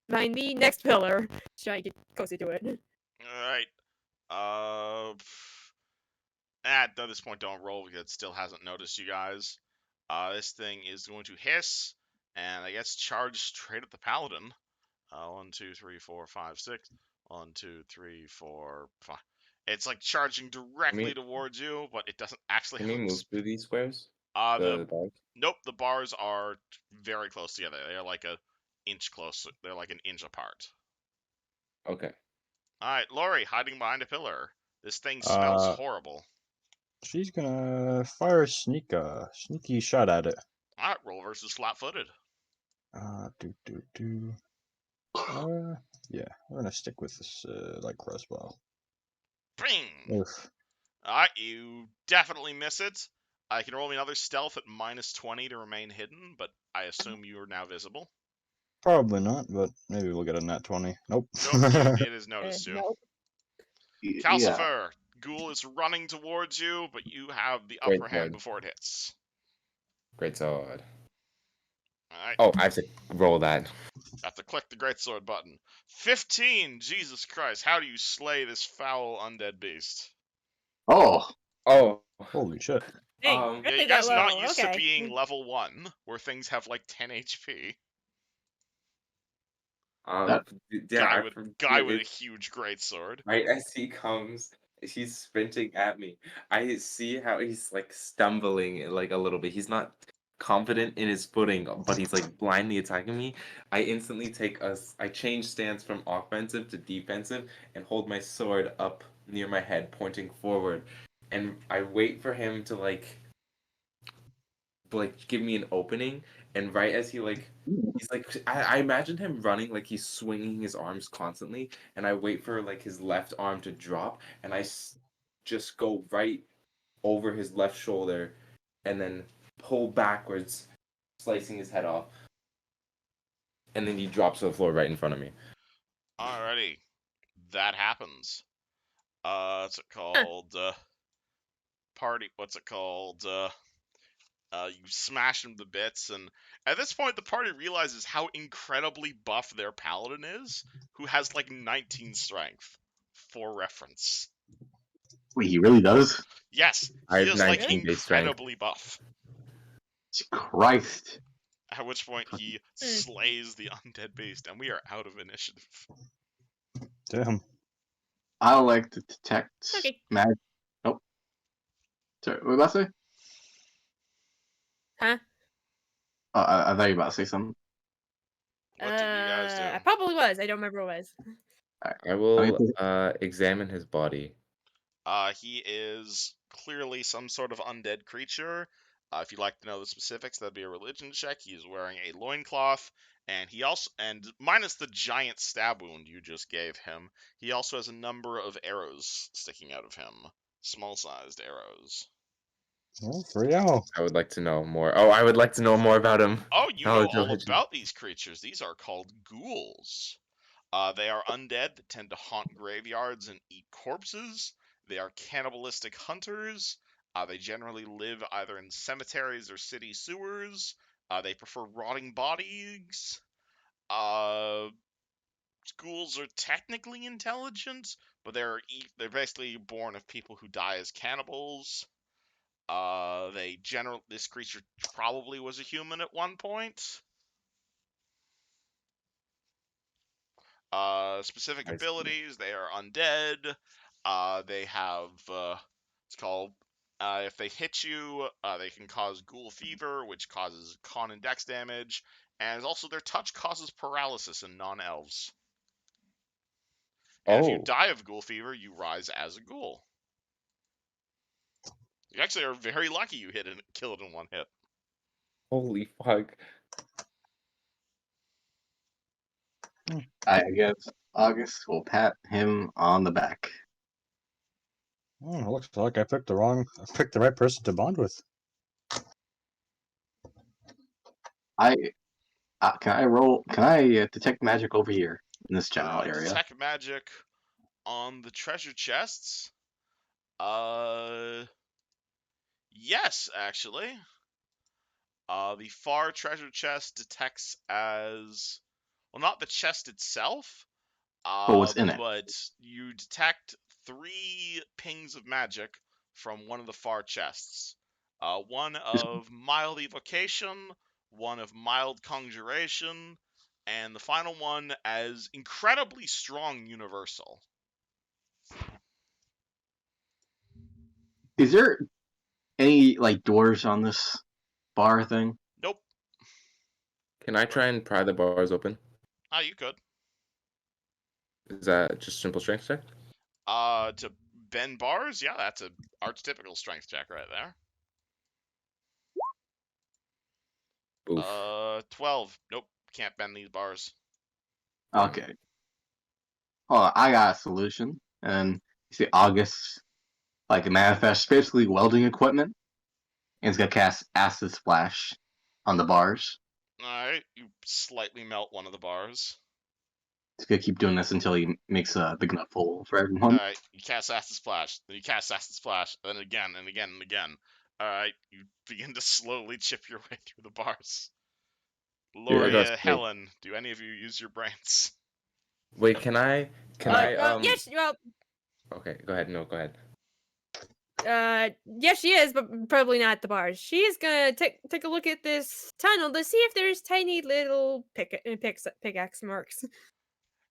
behind the next pillar, trying to get closer to it. Alright. At this point, don't roll because it still hasn't noticed you guys. This thing is going to hiss and I guess charge straight at the paladin. 1, 2, 3, 4, 5, 6. 1, 2, 3, 4, 5. It's like charging directly towards you, but it doesn't actually Can have we a move through these squares? the Bars? nope, the bars are very close together. They're like an inch close. They're like an inch apart. Okay. All right, Lori hiding behind a pillar. This thing smells horrible. She's gonna fire a sneaky shot at it. All right, roll versus flat-footed. Yeah, we're gonna stick with this like crossbow. Bing! Oof. All right, you definitely miss it. I can roll me another stealth at -20 to remain hidden, but I assume you are now visible. Probably not, but maybe we'll get a nat 20. Nope. Nope, it has noticed you. Nope. Yeah. Calcifer, Ghoul is running towards you, but you have the Great upper hand sword. before it hits. Great sword. Alright, Oh, I have to roll that. have to click the greatsword button. 15! Jesus Christ, how do you slay this foul undead beast? Oh, Oh. Holy shit. Dang, Um, Yeah, really you guys that are not level, used okay. to being level 1, where things have like 10 HP. Yeah, Guy with a huge greatsword. right as he comes, He's sprinting at me. I see how he's like stumbling like a little bit. He's not confident in his footing, but he's like blindly attacking me. I instantly I change stance from offensive to defensive and hold my sword up near my head, pointing forward. And I wait for him to give me an opening, and right as he's like I imagine him running like he's swinging his arms constantly, and I wait for like his left arm to drop, and just go right over his left shoulder and then pull backwards, slicing his head off, and then he drops to the floor right in front of me. Alrighty, that happens. What's it Huh. called? Party. What's it called? You smash him to bits, and at this point, the party realizes how incredibly buff their paladin is, who has like 19 strength, for reference. Wait, he really does? Yes, I he have is like 19 base strength. incredibly buff. Christ. At which point, he slays the undead beast, and we are out of initiative. Damn. I like to detect Okay. magic. Oh. Sorry, what was I about to say? Huh? Oh, I thought you were about to say something. What did you guys do? I probably was. I don't remember what it was. I will examine his body. He is clearly some sort of undead creature. If you'd like to know the specifics, that'd be a religion check. He is wearing a loincloth, and minus the giant stab wound you just gave him, he also has a number of arrows sticking out of him. Small-sized arrows. Oh, 3 ammo. I would like to know more. Oh, I would like to know more about him. Oh, you know Knowledge all religion. about these creatures. These are called ghouls. They are undead that tend to haunt graveyards and eat corpses. They are cannibalistic hunters. They generally live either in cemeteries or city sewers. They prefer rotting bodies. Ghouls are technically intelligent, but they're basically born of people who die as cannibals. This creature probably was a human at one point. Specific I see. abilities, they are undead. They have, it's called, if they hit you, they can cause ghoul fever, which causes con and dex damage. And also their touch causes paralysis in non-elves. And if you Oh, die of ghoul fever, you rise as a ghoul. You actually are very lucky you kill it in one hit. holy fuck. I guess August will pat him on the back. Looks like I picked the right person to bond with. Can I roll? Can I detect magic over here in this general area? Detect magic on the treasure chests. Yes, actually. The far treasure chest detects as well, not the chest itself, But what's in it? but you detect 3 pings of magic from one of the far chests. One of mild evocation, one of mild conjuration, and the final one as incredibly strong universal. Is there any like doors on this bar thing? Nope. Can I try and pry the bars open? You could. Is that just simple strength check? To bend bars, yeah, that's a archetypical strength check right there. Oof. 12. Nope, can't bend these bars. Okay. Oh, I got a solution. And you see August like manifest basically welding equipment, and it's gonna cast acid splash on the bars. Alright, you slightly melt one of the bars. It's gonna keep doing this until he makes a big enough hole for everyone. Alright, you cast Acid Splash, then you cast Acid Splash, then again and again and again. Alright, you begin to slowly chip your way through the bars. Dude, I got Loria, wait. Helen, do any of you use your brains? Wait, can I Yes, well, Okay, go ahead. No, go ahead. yes, she is, but probably not at the bars. She's gonna take a look at this tunnel to see if there's tiny little pickaxe marks.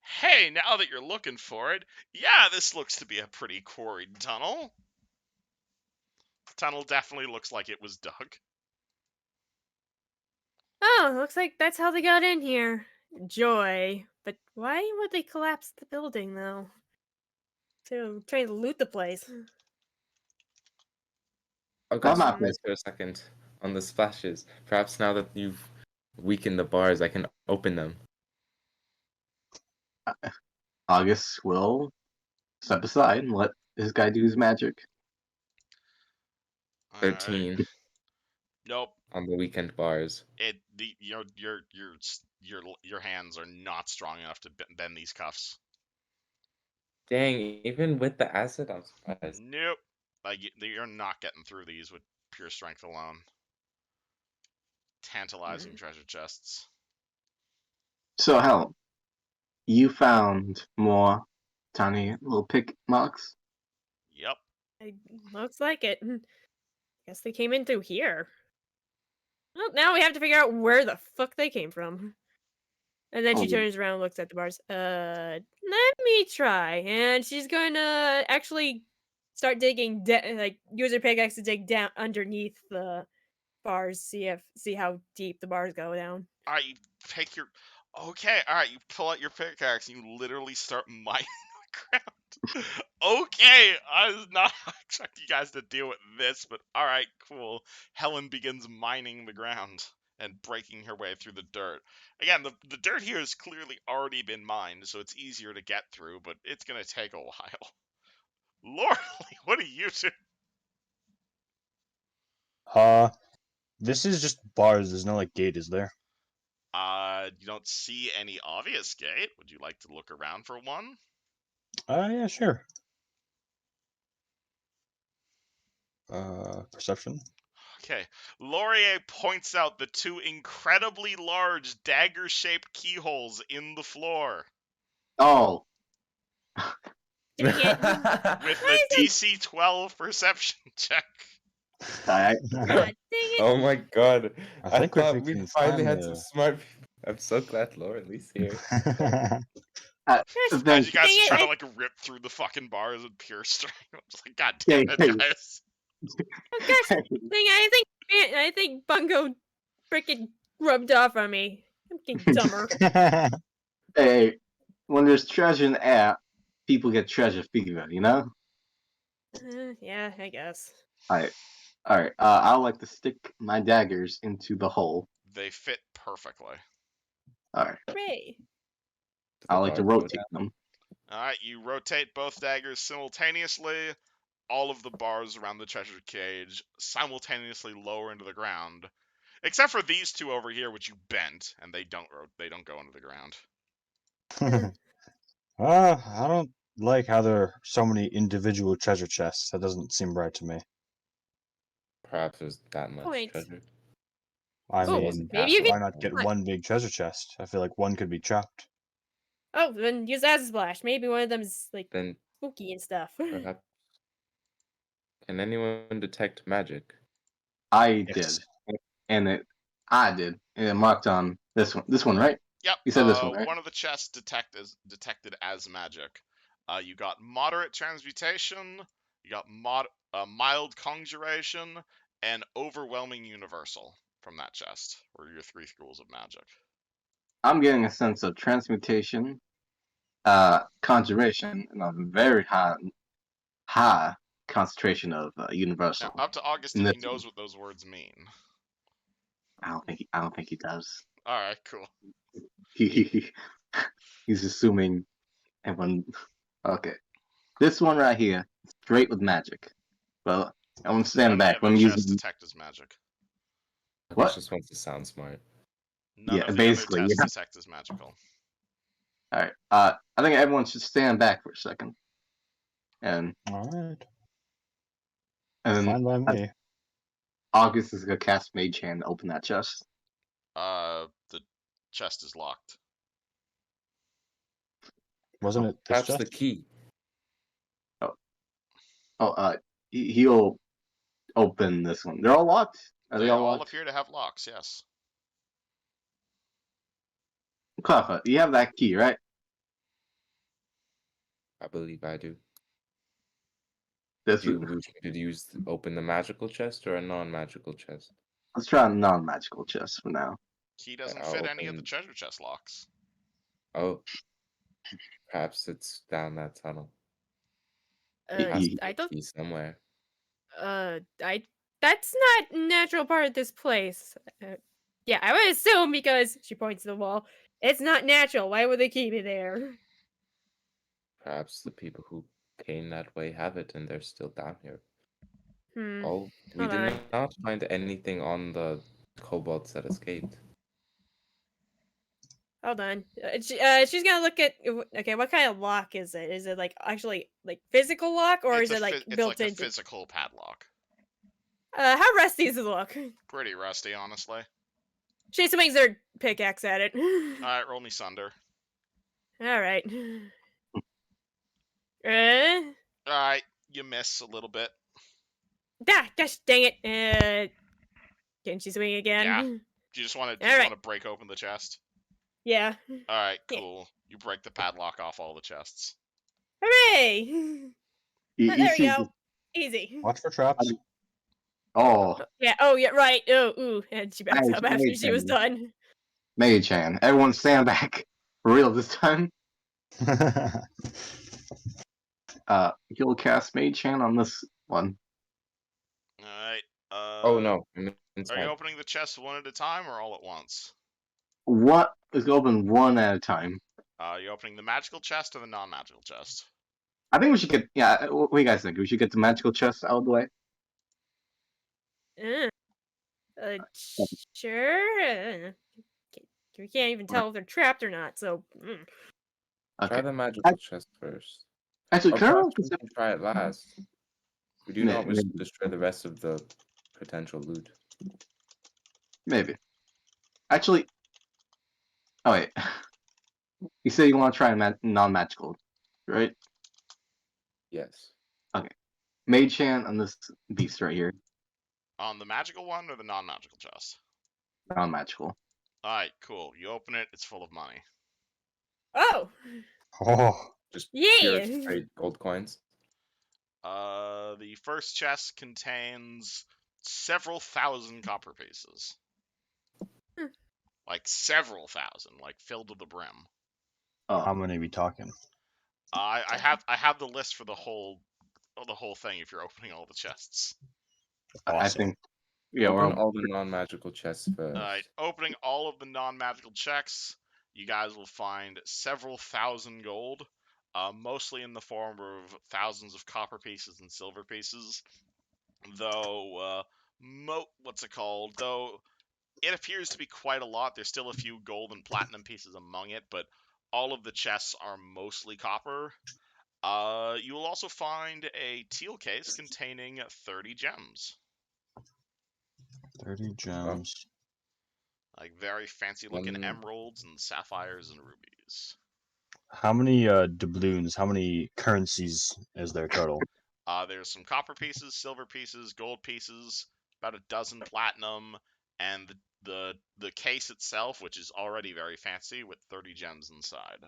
Hey, now that you're looking for it, yeah, this looks to be a pretty quarried tunnel. The tunnel definitely looks like it was dug. Oh, looks like that's how they got in here. Joy. But why would they collapse the building, though? To try to loot the place. Oh That gosh, might be pause for a second on the splashes. Perhaps now that you've weakened the bars, I can open them. August will step aside and let this guy do his magic. Alright. 13 Nope. on the weakened bars. Your hands are not strong enough to bend these cuffs. Dang, even with the acid, I'm surprised. Nope. Like you're not getting through these with pure strength alone. Tantalizing treasure chests. So, Helen, you found more tiny little pick marks? Yep. Looks like it. Guess they came in through here. Well, now we have to figure out where the fuck they came from. And then she Oh. turns around and looks at the bars. Let me try. And she's going to actually start digging, like use her pickaxe to dig down underneath the bars, see how deep the bars go down. Alright, you take your. Okay, alright, you pull out your pickaxe and you literally start mining the ground. Okay, I was not expecting you guys to deal with this, but alright, cool. Helen begins mining the ground and breaking her way through the dirt. Again, the dirt here has clearly already been mined, so it's easier to get through, but it's gonna take a while. Loreley, what do you do? This is just bars. There's no like gate, is there? You don't see any obvious gate. Would you like to look around for one? Yeah, sure. Perception. Okay. Laurier points out the two incredibly large dagger-shaped keyholes in the floor Oh, Dang it. with a DC 12 perception check. I, God dang it. Oh my god. I I think if thought we we can finally find had some smart people. I'm so glad Laura at least here. I Gosh, then, As you guys dang it, try to I- like rip through the fucking bars with pure strength. I'm just like, God hey, damn it, hey, guys. oh gosh, dang it, I think Bungo freaking rubbed off on me. I'm getting dumber. hey, when there's treasure in the air, people get treasure fever, you know? Yeah, I guess. Alright, alright. I would like to stick my daggers into the hole. They fit perfectly. Alright, Hooray. I like to rotate them. Alright, you rotate both daggers simultaneously. All of the bars around the treasure cage simultaneously lower into the ground. Except for these two over here, which you bent, and they don't go into the ground. I don't like how there are so many individual treasure chests. That doesn't seem right to me. Perhaps there's that much Point. treasure. I Oh, mean, maybe you why can. not get What? one big treasure chest? I feel like one could be chopped. Oh, then use Acid Splash. Maybe one of them's like Then spooky and stuff. perhaps. Can anyone detect magic? I Yes. did. And I did. And it marked on this one. This one, right? Yep. You said this one, right? One of the chests detected as magic. You got moderate transmutation. You got mild conjuration and overwhelming universal from that chest. Were your three schools of magic. I'm getting a sense of transmutation, conjuration, and a very high concentration of Now, universal. up to August in if this he one. knows what those words mean. I don't think he does. All right, cool. He's assuming everyone. Okay, this one right here, straight with magic. Well, I'm standing None of back. the Let other me use. chests detect as magic. What? August just wants to sound smart. None Yeah, of the basically, other yeah. tests detect as magical. All right. I think everyone should stand back for a second, and All right. and Fine by me. August is gonna cast Mage Hand to open that chest. The chest is locked. Wasn't it this Perhaps chest? the key. He'll open this one. They're all locked. Are they They all all locked? appear to have locks. Yes. Cleffa, you have that key, right? I believe I do. This Do you wish me to open the magical chest or a non-magical chest? let's try a non-magical chest for now. Key doesn't I'll fit any of the open- treasure chest locks. Oh, perhaps it's down that tunnel. Uh, Has to be I a don't. key somewhere. I. That's not a natural part of this place. Yeah, I would assume because she points to the wall. It's not natural. Why would they keep it there? Perhaps the people who came that way have it and they're still down here. Hmm. Oh, we Hold did on. not find anything on the kobolds that escaped. Hold on. She's gonna look at. Okay, what kind of lock is it? Is it like actually like physical lock, or It's is it like it's built like a into? physical padlock. How rusty does it look? Pretty rusty, honestly. She swings her pickaxe at it. Alright, roll me Sunder. All right. Alright, you miss a little bit. Gosh dang it. Can she swing again? Yeah. Do you just want All right. to break open the chest? Yeah. Alright, Yeah. cool. You break the padlock off all the chests. Hooray! You There we see, go. Easy. Watch for traps. oh, Yeah. Oh, yeah. Right. Oh, ooh. And she backs up after Mage she was Hand. done. Mage Hand. Everyone stand back. For real this time. You'll cast Mage Hand on this one. Alright. Oh no, I'm Are you inside. opening the chest one at a time or all at once? What is open one at a time? You opening the magical chest or the non-magical chest? I think we should get. Yeah, what do you guys think? We should get the magical chest out of the way. Uh, sure. We can't even tell if they're trapped or not. So. Try Okay. the magical chest first. Actually, Or can I roll perhaps we can try it last. We do not wish to destroy the rest of the potential loot. Maybe. Actually. Oh wait. You say you want to try a non-magical, right? Yes. Mage Hand on this beast right here. On the magical one or the non-magical chest? Non-magical. Alright, cool. You open it, it's full of money. Oh. Oh, Just Yeah. pure straight gold coins. The first chest contains several thousand copper pieces. Hmm. Like several thousand, like filled to the brim. how many are we talking? I have the list for the whole thing if you're opening all the chests. I Awesome. think. Yeah, we're Open all. all the non-magical chests first. Alright, opening all of the non-magical checks, you guys will find several thousand gold, mostly in the form of thousands of copper pieces and silver pieces. Though, Though it appears to be quite a lot. There's still a few gold and platinum pieces among it, but all of the chests are mostly copper. You will also find a teal case containing 30 gems. 30 gems. Like very fancy looking One- emeralds and sapphires and rubies. How many doubloons? How many currencies is there total? There's some copper pieces, silver pieces, gold pieces, about a dozen platinum, and the case itself, which is already very fancy, with 30 gems inside.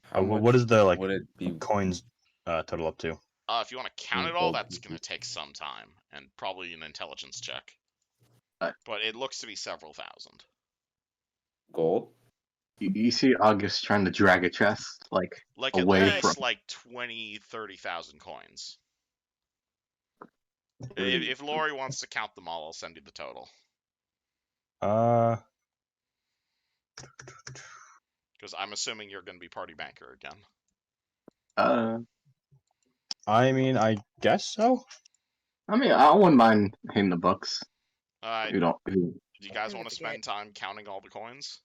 How what much is the like would it be? coins total up to? If you want to count it all, that's going to take some time, and probably an intelligence check. But it looks to be several thousand. Gold? You see August trying to drag a chest like Like away at least from. like 20, 30,000 coins. If Lori wants to count them all, I'll send you the total. Because I'm assuming you're going to be party banker again. I mean, I guess so. I mean, I wouldn't mind hitting the books. Alright, You don't. do you guys I'm want to gonna spend time counting all the coins?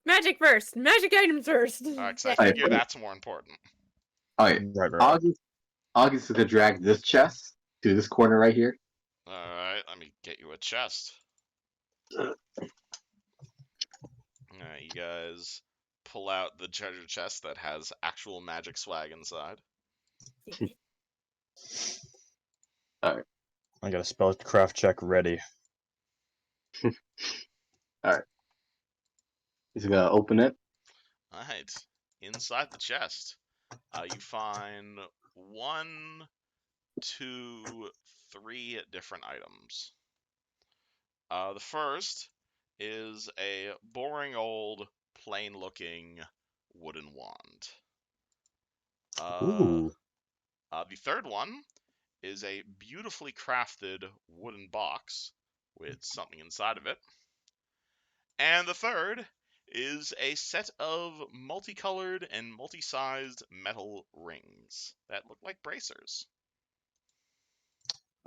Magic first. Magic items first. Alright, because Yeah. I figure that's more important. Alright, Right. August is gonna drag this chest to this corner right here. Alright, let me get you a chest. Alright, you guys pull out the treasure chest that has actual magic swag inside. I got a spellcraft check ready. He's gonna open it. Alright, inside the chest, you find 1, 2, 3 different items. The first is a boring old, plain-looking wooden wand. Ooh. The third one is a beautifully crafted wooden box with something inside of it. And the third is a set of multicolored and multi-sized metal rings that look like bracers.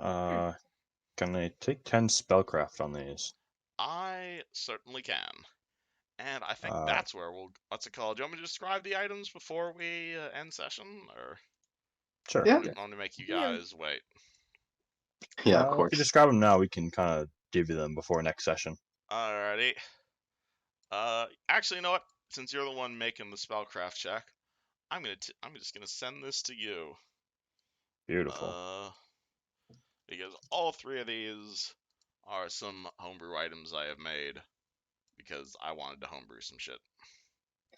Can I take 10 spellcraft on these? I certainly can. And I think Uh, that's where we'll. What's it called? Do you want me to describe the items before we end session, or Sure. Yeah. I want to make you Yeah. guys wait? Yeah, of If course. you describe them now, we can kind of give you them before next session. Alrighty. Actually, you know what? Since you're the one making the spellcraft check, I'm just gonna send this to you. Beautiful. Because all 3 of these are some homebrew items I have made because I wanted to homebrew some shit.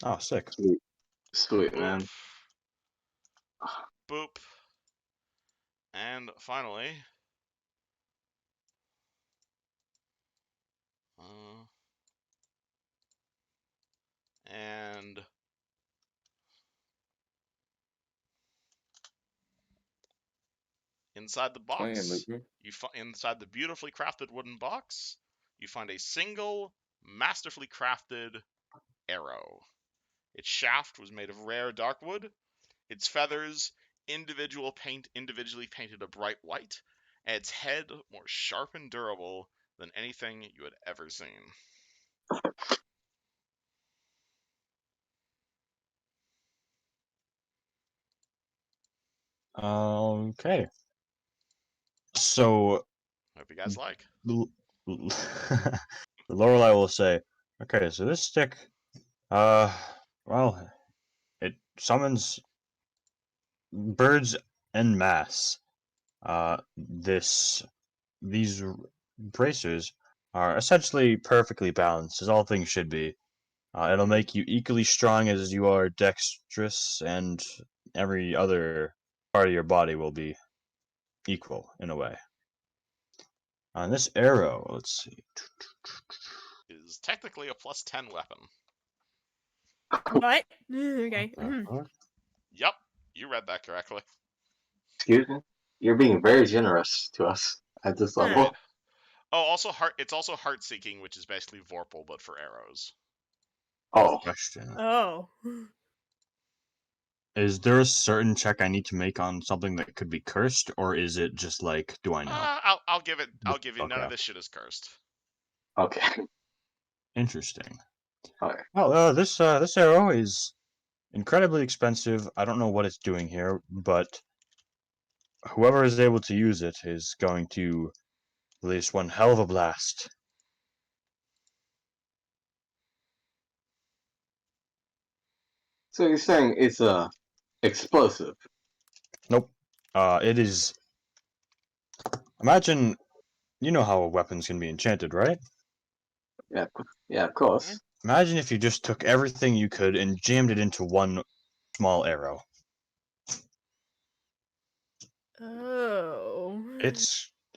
Oh, sick. Sweet, Boop, man. boop, and finally, and inside the box, inside the beautifully crafted wooden box, you find a single, masterfully crafted arrow. Its shaft was made of rare dark wood. Its feathers, individually painted a bright white, and its head more sharp and durable than anything you had ever seen. Okay. So, Hope you guys like. the Lorelei will say, okay, so this stick, well, it summons birds en masse. These bracers are essentially perfectly balanced, as all things should be. It'll make you equally strong as you are dexterous, and every other part of your body will be equal in a way. On this arrow, let's see. Is technically a +10 weapon. What? Okay. Yep, you read that correctly. Excuse me? You're being very generous to us at this Huh. level. Oh, also it's also heart seeking, which is basically Vorpal but for arrows. Oh, Question. Oh. Is there a certain check I need to make on something that could be cursed, or is it just like, do I know? I'll give you. None of Okay. this shit is cursed. okay. Interesting. Okay. Well, this arrow is incredibly expensive. I don't know what it's doing here, but whoever is able to use it is going to release one hell of a blast. So you're saying it's explosive? Nope. It is. Imagine, you know how weapons can be enchanted, right? Yeah, of course. Imagine if you just took everything you could and jammed it into one small arrow. Oh.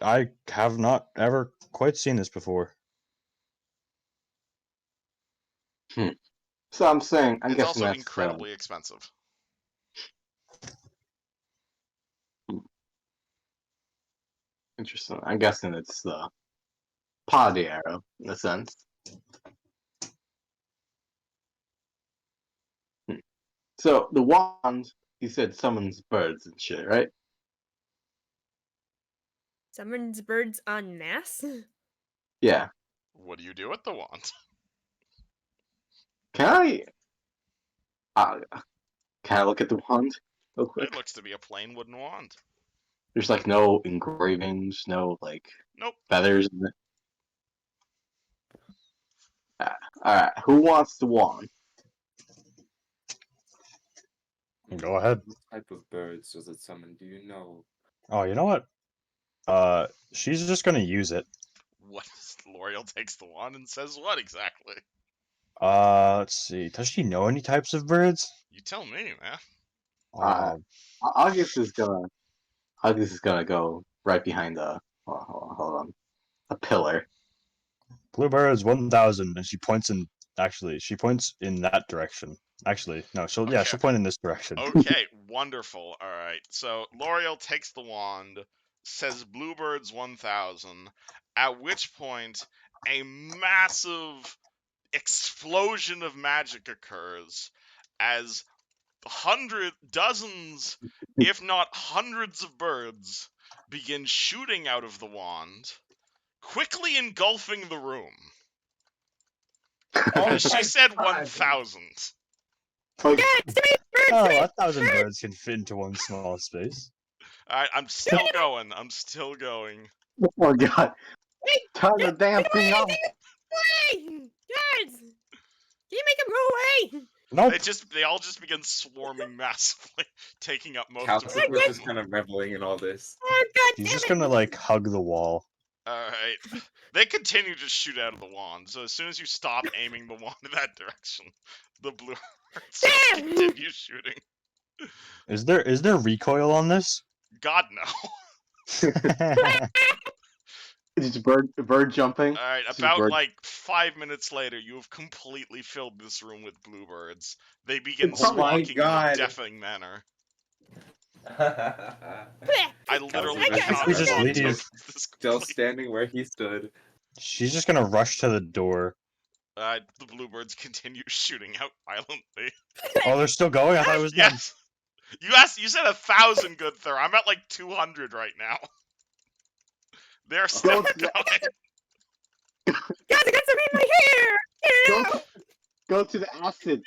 I have not ever quite seen this before. So I'm saying, I'm It's guessing also that's incredibly expensive. interesting. I'm guessing it's the potty arrow in a sense. So the wand, you said summons birds and shit, right? Summons birds en masse? Yeah. What do you do with the wand? Can I? Uh, can I look at the wand real quick? It looks to be a plain wooden wand. There's like no engravings, no like Nope. feathers in it. Alright, who wants the wand? Go ahead. What type of birds does it summon? Do you know? Oh, you know what? She's just gonna use it. What? L'Oreal takes the wand and says what exactly? Let's see. Does she know any types of birds? You tell me, man. Uh, August is gonna go right behind hold on, a pillar. Bluebird's 1,000, and she points in. Actually, she points in that direction. Actually, no, she'll Okay. she'll point in this direction. Okay, wonderful. All right. So L'Oreal takes the wand, says Bluebird's 1,000, at which point a massive explosion of magic occurs as dozens, if not hundreds of birds begin shooting out of the wand, quickly engulfing the room. Because she said 1,000. Like, Oh, 1,000 birds can fit into one small space. Alright, I'm still going. I'm still going. oh my god, turn the damn thing off. Guys! Can you make him go away? Nope. They all just begin swarming massively, taking up most of the Calcic was room. just kind of reveling in all this. Oh, God She's damn just it. gonna like hug the wall. Alright. They continue to shoot out of the wand, so as soon as you stop aiming the wand in that direction, the blue birds Damn! continue shooting. Is there recoil on this? God no. Just bird jumping. Alright, Just about bird- like 5 minutes later, you have completely filled this room with bluebirds. They begin Oh my squawking in a God. deafening manner. I I literally I guess cannot we just respond to leave. this Still complete- standing where he stood. She's just gonna rush to the door. The bluebirds continue shooting out violently. Oh, they're still going. I thought it was done. Yes. You said 1,000, good sir. I'm at like 200 right now. They're still Go to the- going. Guys, I got some in my hair! Go, go to the acid.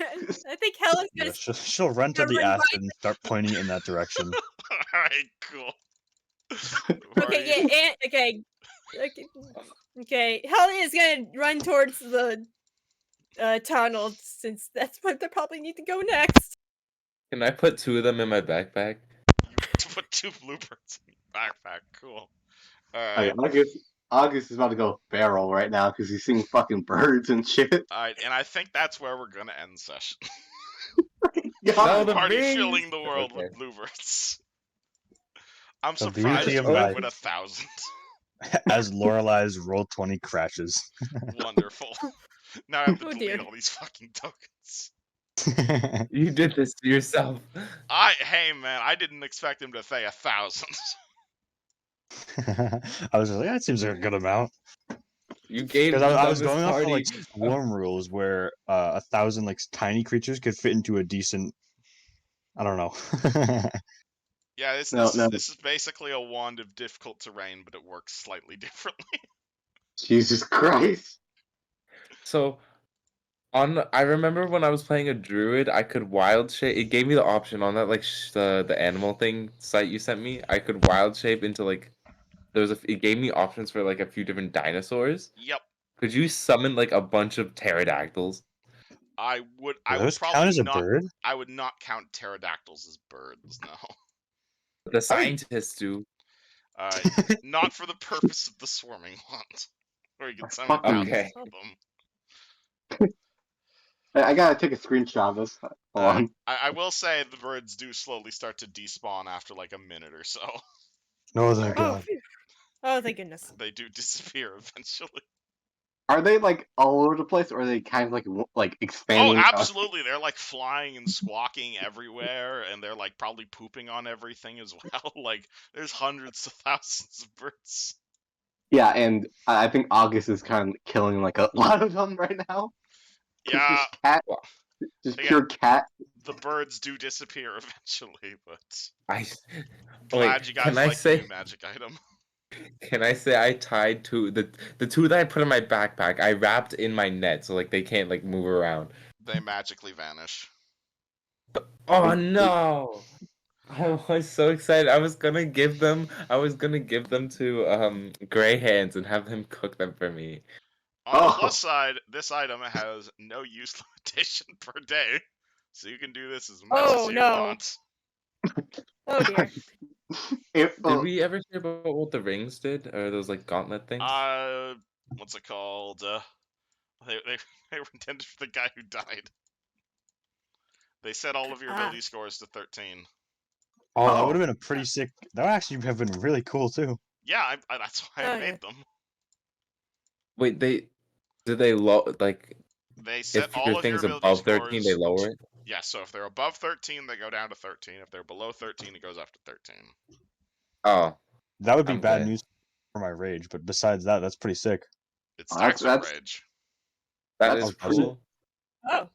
I think Helen's Yeah, gonna she'll run to gonna the run by- acid and start pointing in that direction. Alright, cool. Okay, yeah, and okay. Helen is gonna run towards the tunnel since that's what they probably need to go next. Can I put 2 of them in my backpack? You put 2 bluebirds in your backpack. Cool. Alright. Okay, August is about to go feral right now because he's seeing fucking birds and shit. Alright, and I think that's where we're gonna end session. No, the Party bees! filling the world Okay. with bluebirds. I'm The surprised beauty you of went life. with 1,000. As Lorelai's roll 20 crashes. Wonderful. Now I have to Oh, delete dear. all these fucking tokens. You did this to yourself. Hey man, I didn't expect him to say 1,000. I was just like, that seems like a good amount. You gave Because the I was dumbest going off of like party. swarm rules where 1,000 like tiny creatures could fit into a decent. I don't know. Yeah, this No, no. is basically a wand of difficult terrain, but it works slightly differently. Jesus Christ. So, I remember when I was playing a druid, I could wild shape. It gave me the option on that like the animal thing site you sent me. I could wild shape into like it gave me options for like a few different dinosaurs. Yep, Could you summon like a bunch of pterodactyls? I would Do those count probably as a not. bird? I would not count pterodactyls as birds. No. The scientists do. Not for the purpose of the swarming wand, where you can summon Fucking- thousands Okay. of them. I gotta take a screenshot of this. Hold on. I will say the birds do slowly start to despawn after like a minute or so. No, thank Oh, God. phew. Oh, thank goodness. They do disappear eventually. Are they like all over the place, or are they kind of like Oh, expanding? absolutely. They're like flying and squawking everywhere, and they're like probably pooping on everything as well. Like there's hundreds of thousands of birds. Yeah, and I think August is kind of killing like a lot of them right now. 'Cause Yeah, just cat, just Yeah. pure cat. the birds do disappear eventually, but I glad you guys can I like the say new magic item. can I say I tied the 2 that I put in my backpack? I wrapped in my net so like they can't like move around. They magically vanish. Oh no! I was so excited. I was gonna give them to Gray Hands and have him cook them for me. On the Oh. plus side, this item has no use limitation per day, so you can do this as much Oh, as you no. want. Oh dear. Did we ever hear about what the rings did, or those like gauntlet things? What's it called? They were intended for the guy who died. They set all of your ability scores to 13. Oh, that Oh. would have been a pretty sick. That would actually have been really cool too. Yeah, that's why I Oh, yeah. made them. Wait, they like They set if all your of your thing's ability above 13, they scores. lower it. Yeah, so if they're above 13, they go down to 13. If they're below 13, it goes up to 13. Oh, That would be I'm bad glad. news for my rage, but besides that, that's pretty sick. It Oh, stacks with that's- rage. That That's is pretty- cool. Oh.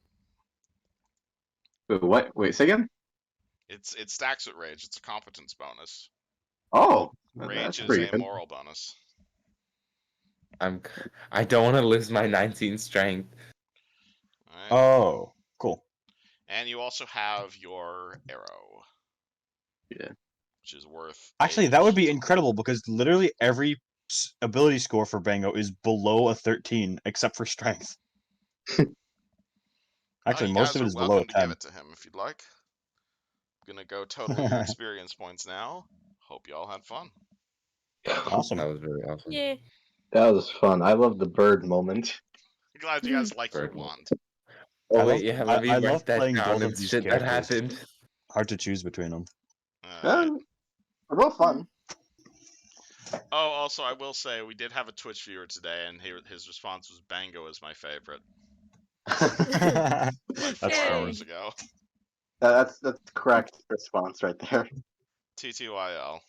Wait, what? Wait, say again? It stacks with rage. It's a competence bonus. Oh, Rage that's is pretty a good. moral bonus. I don't want to lose my 19 strength. Alright. Oh, cool. And you also have your arrow. Yeah. Which is worth. Actually, that would be incredible because literally every ability score for Bango is below a 13 except for strength. Actually, you most guys of it are is below a welcome to 10. give it to him if you'd like. I'm gonna go total your experience points now. Hope you all had fun. Awesome. That was really awesome. Yeah. That was fun. I love the bird moment. I'm glad you guys like your Bird wand. Oh I wait, love- yeah, let me I write love that playing down both and of these shit that characters. happened. Hard to choose between them. Alright. They're both fun. Oh, also, I will say we did have a Twitch viewer today, and his response was "Bango is my favorite." Like 4 That's Yay. hours funny. ago. That's correct response right there. TTYL.